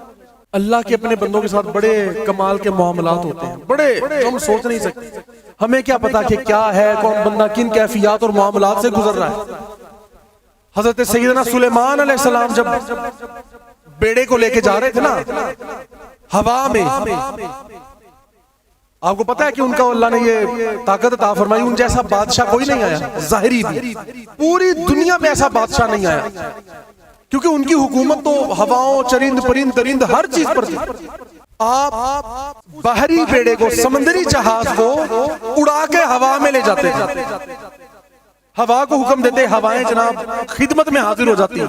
اللہ کے اپنے بندوں کے ساتھ بڑے کمال کے معاملات ہوتے ہیں، بڑے جو ہم سوچ نہیں سکتے۔ ہمیں کیا پتا کہ کیا ہے، کون بندہ کن کیفیات اور معاملات سے گزر رہا ہے۔ حضرت سیدنا سلیمان علیہ السلام جب بیڑے کو لے کے جا رہے تھے نا ہوا میں، آپ کو پتا ہے کہ ان کا اللہ نے یہ طاقت عطا فرمائی، ان جیسا بادشاہ کوئی نہیں آیا، ظاہری بھی پوری دنیا میں ایسا بادشاہ نہیں آیا، کیونکہ ان کی حکومت تو ہواؤں، چرند پرند درند ہر چیز پر تھی۔ آپ بحری بیڑے کو، سمندری جہاز کو اڑا کے ہوا میں لے جاتے تھے، ہوا کو حکم دیتے، ہوائیں جناب خدمت میں حاضر ہو جاتی ہیں،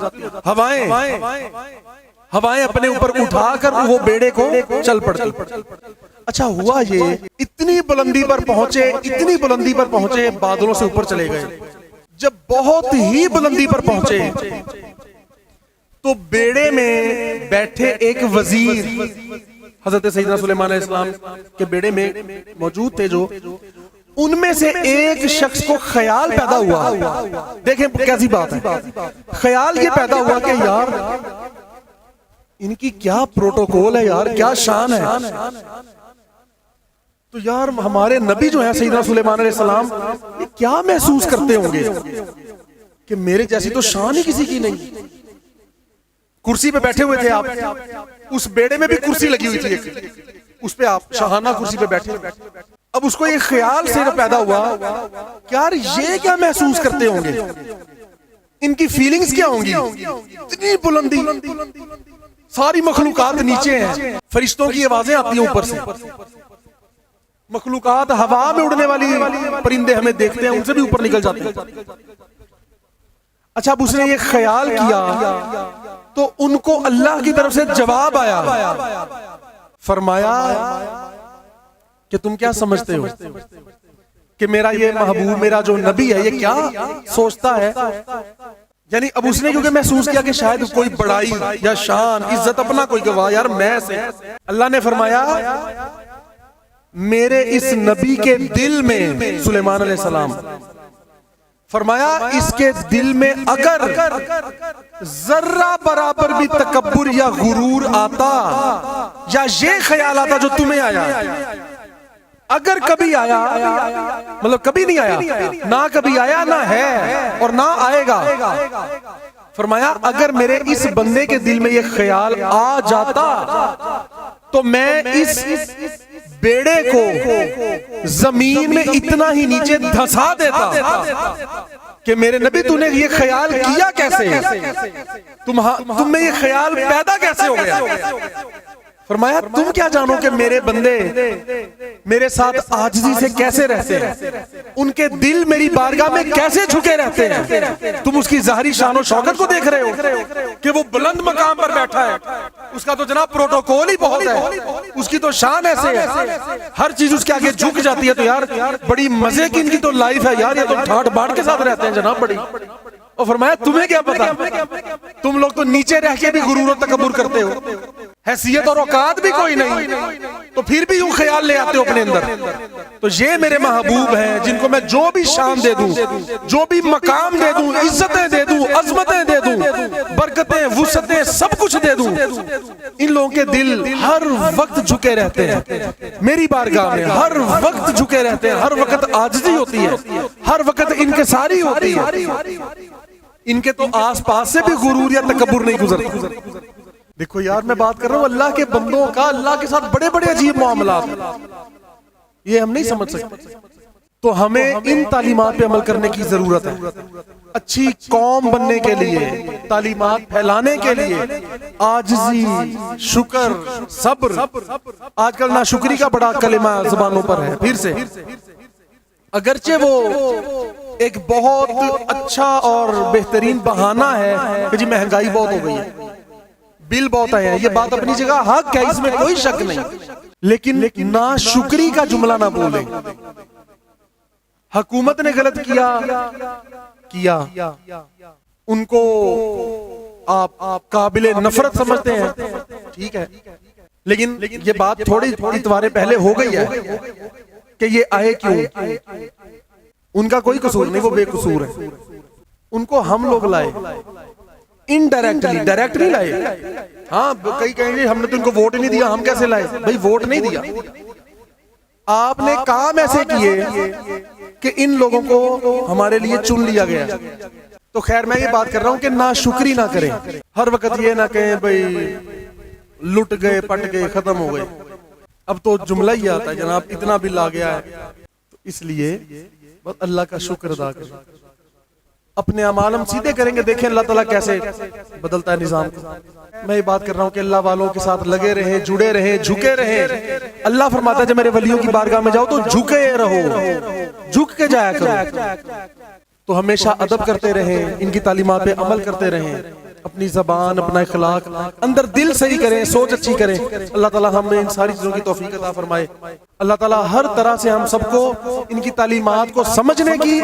ہوائیں اپنے اوپر اٹھا کر وہ بیڑے کو چل پڑتی۔ اچھا ہوا یہ اتنی بلندی پر پہنچے، اتنی بلندی پر پہنچے، بادلوں سے اوپر چلے گئے۔ جب بہت ہی بلندی پر پہنچے تو بیڑے میں بیٹھے ایک وزیر حضرت سیدنا سلیمان علیہ السلام کے بیڑے میں موجود تھے، جو ان میں سے ایک شخص کو خیال پیدا ہوا، دیکھیں کیسی بات ہے، خیال یہ پیدا ہوا کہ یار ان کی کیا پروٹوکول ہے، یار کیا شان ہے، تو یار ہمارے نبی جو ہیں سیدنا سلیمان علیہ السلام یہ کیا محسوس کرتے ہوں گے کہ میرے جیسی تو شان ہی کسی کی نہیں۔ کرسی پہ بیٹھے ہوئے تھے آپ، اس بیڑے میں بھی کرسی لگی ہوئی تھی، اس پہ آپ شاہانہ کرسی پہ بیٹھے، اب اس کو یہ خیال سے پیدا ہوا کہ یار یہ کیا محسوس کرتے ہوں گے، ان کی فیلنگز کیا ہوں گی، اتنی بلندی، ساری مخلوقات نیچے ہیں، فرشتوں کی آوازیں آتی ہیں اوپر سے، مخلوقات ہوا میں اڑنے والی پرندے ہمیں دیکھتے ہیں، ان سے بھی اوپر نکل جاتے ہیں۔ اچھا اب اس نے یہ خیال کیا تو ان کو اللہ کی طرف سے جواب آیا، فرمایا کہ تم کیا سمجھتے ہو کہ میرا یہ محبوب، میرا جو نبی ہے، یہ کیا سوچتا ہے؟ یعنی اب اس نے کیونکہ محسوس کیا کہ شاید کوئی بڑائی یا شان عزت اپنا کوئی گواہ، یار میں سے، اللہ نے فرمایا میرے اس نبی کے دل میں، سلیمان علیہ السلام، فرمایا اس کے دل میں اگر ذرہ برابر بھی تکبر یا غرور آتا یا یہ خیال آتا جو تمہیں آیا، اگر کبھی آیا، مطلب کبھی نہیں آیا، نہ کبھی آیا، نہ ہے اور نہ آئے گا، فرمایا اگر میرے اس بندے کے دل میں یہ خیال آ جاتا تو میں اس بیڑے کو زمین میں اتنا ہی نیچے دھسا دیتا کہ میرے نبی تو نے یہ خیال کیا کیسے، تم میں یہ خیال پیدا کیسے ہو گیا؟ فرمایا تم کیا جانو کہ میرے بندے میرے ساتھ عاجزی سے کیسے رہتے ہیں، ان کے دل میری بارگاہ میں کیسے جھکے رہتے ہیں، تم اس کی ظاہری شان و شوکت کو دیکھ رہے ہو کہ وہ بلند مقام پر بیٹھا ہے، اس کا تو جناب پروٹوکول ہی بہت ہے، اس کی تو شان ایسے ہے، ہر چیز اس کے آگے جھک جاتی ہے، تو یار بڑی مزے کی ان کی تو لائف ہے یار، یہ تو ٹھاٹ باٹ کے ساتھ رہتے ہیں جناب بڑی۔ اور فرمایا تمہیں کیا پتا، تم لوگ تو نیچے رہ کے بھی غرور و تکبر کرتے ہو، حیثیت اور اوقات بھی کوئی نہیں، تو پھر بھی یوں خیال لے آتے ہو اپنے اندر۔ تو یہ میرے محبوب ہیں جن کو میں جو بھی شان دے دوں، جو بھی مقام دے دوں، عزتیں دے دوں، عظمتیں دے دوں، برکتیں، وسعتیں، سب کچھ دے دوں، ان لوگوں کے دل ہر وقت جھکے رہتے ہیں میری بارگاہ میں، ہر وقت جھکے رہتے ہیں، ہر وقت عاجزی ہوتی ہے، ہر وقت انکساری ہوتی ہے، ان کے تو آس پاس سے بھی غرور یا تکبر نہیں گزرتا۔ دیکھو یار میں بات کر رہا ہوں اللہ کے بندوں کا، اللہ کے ساتھ بڑے بڑے عجیب معاملات، یہ ہم نہیں سمجھ سکتے، تو ہمیں ان تعلیمات پہ عمل کرنے کی ضرورت ہے، اچھی قوم بننے کے لیے، تعلیمات پھیلانے کے لیے، عاجزی، شکر، صبر۔ آج کل ناشکری کا بڑا کلمہ زبانوں پر ہے، پھر سے اگرچہ وہ ایک بہت اچھا اور بہترین بہانہ ہے کہ جی مہنگائی بہت ہو گئی ہے، بل بہت آئے ہیں، یہ بات اپنی جگہ حق ہے، اس میں کوئی شک نہیں، لیکن ناشکری کا جملہ نہ بولیں۔ حکومت نے غلط کیا، ان کو آپ قابل نفرت سمجھتے ہیں، ٹھیک ہے، لیکن یہ بات تھوڑی اتوارے پہلے ہو گئی ہے کہ یہ آئے کیوں، ان کا کوئی قصور نہیں، وہ بے قصور ہے، ان کو ہم لوگ لائے انڈائریکٹلی، ڈائریکٹلی لائے۔ ہاں کئی کہیں گے ہم نے تو ان کو ووٹ نہیں دیا، ہم کیسے لائے؟ بھائی ووٹ نہیں دیا، آپ نے کام ایسے کیے کہ ان لوگوں کو ہمارے لیے چن لیا گیا۔ تو خیر میں یہ بات کر رہا ہوں کہ ناشکری نہ کریں، ہر وقت یہ نہ کہیں بھائی لٹ گئے، پٹ گئے، ختم ہو گئے، اب تو جملہ ہی آتا ہے جناب اتنا بل آ گیا ہے، تو اس لیے بس اللہ کا شکر ادا کریں، اپنے اعمال ہم سیدھے کریں گے، دیکھیں اللہ تعالیٰ کیسے بدلتا ہے نظام کو۔ میں یہ بات کر رہا ہوں کہ اللہ والوں کے ساتھ لگے رہیں، جڑے رہیں، جھکے رہیں۔ اللہ فرماتا ہے جب میرے ولیوں کی بارگاہ میں جاؤ تو جھکے رہو، جھک کے جایا کرو، تو ہمیشہ ادب کرتے رہیں، ان کی تعلیمات پہ عمل کرتے رہیں، اپنی زبان، اپنا اخلاق، اندر دل صحیح کریں، سوچ اچھی کریں۔ اللہ تعالیٰ ہمیں ان ساری چیزوں کی توفیق عطا فرمائے۔ اللہ تعالیٰ ہر طرح سے ہم سب کو ان کی تعلیمات کو سمجھنے کی،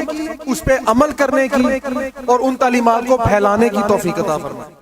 اس پہ عمل کرنے کی اور ان تعلیمات کو پھیلانے کی توفیق عطا فرمائے۔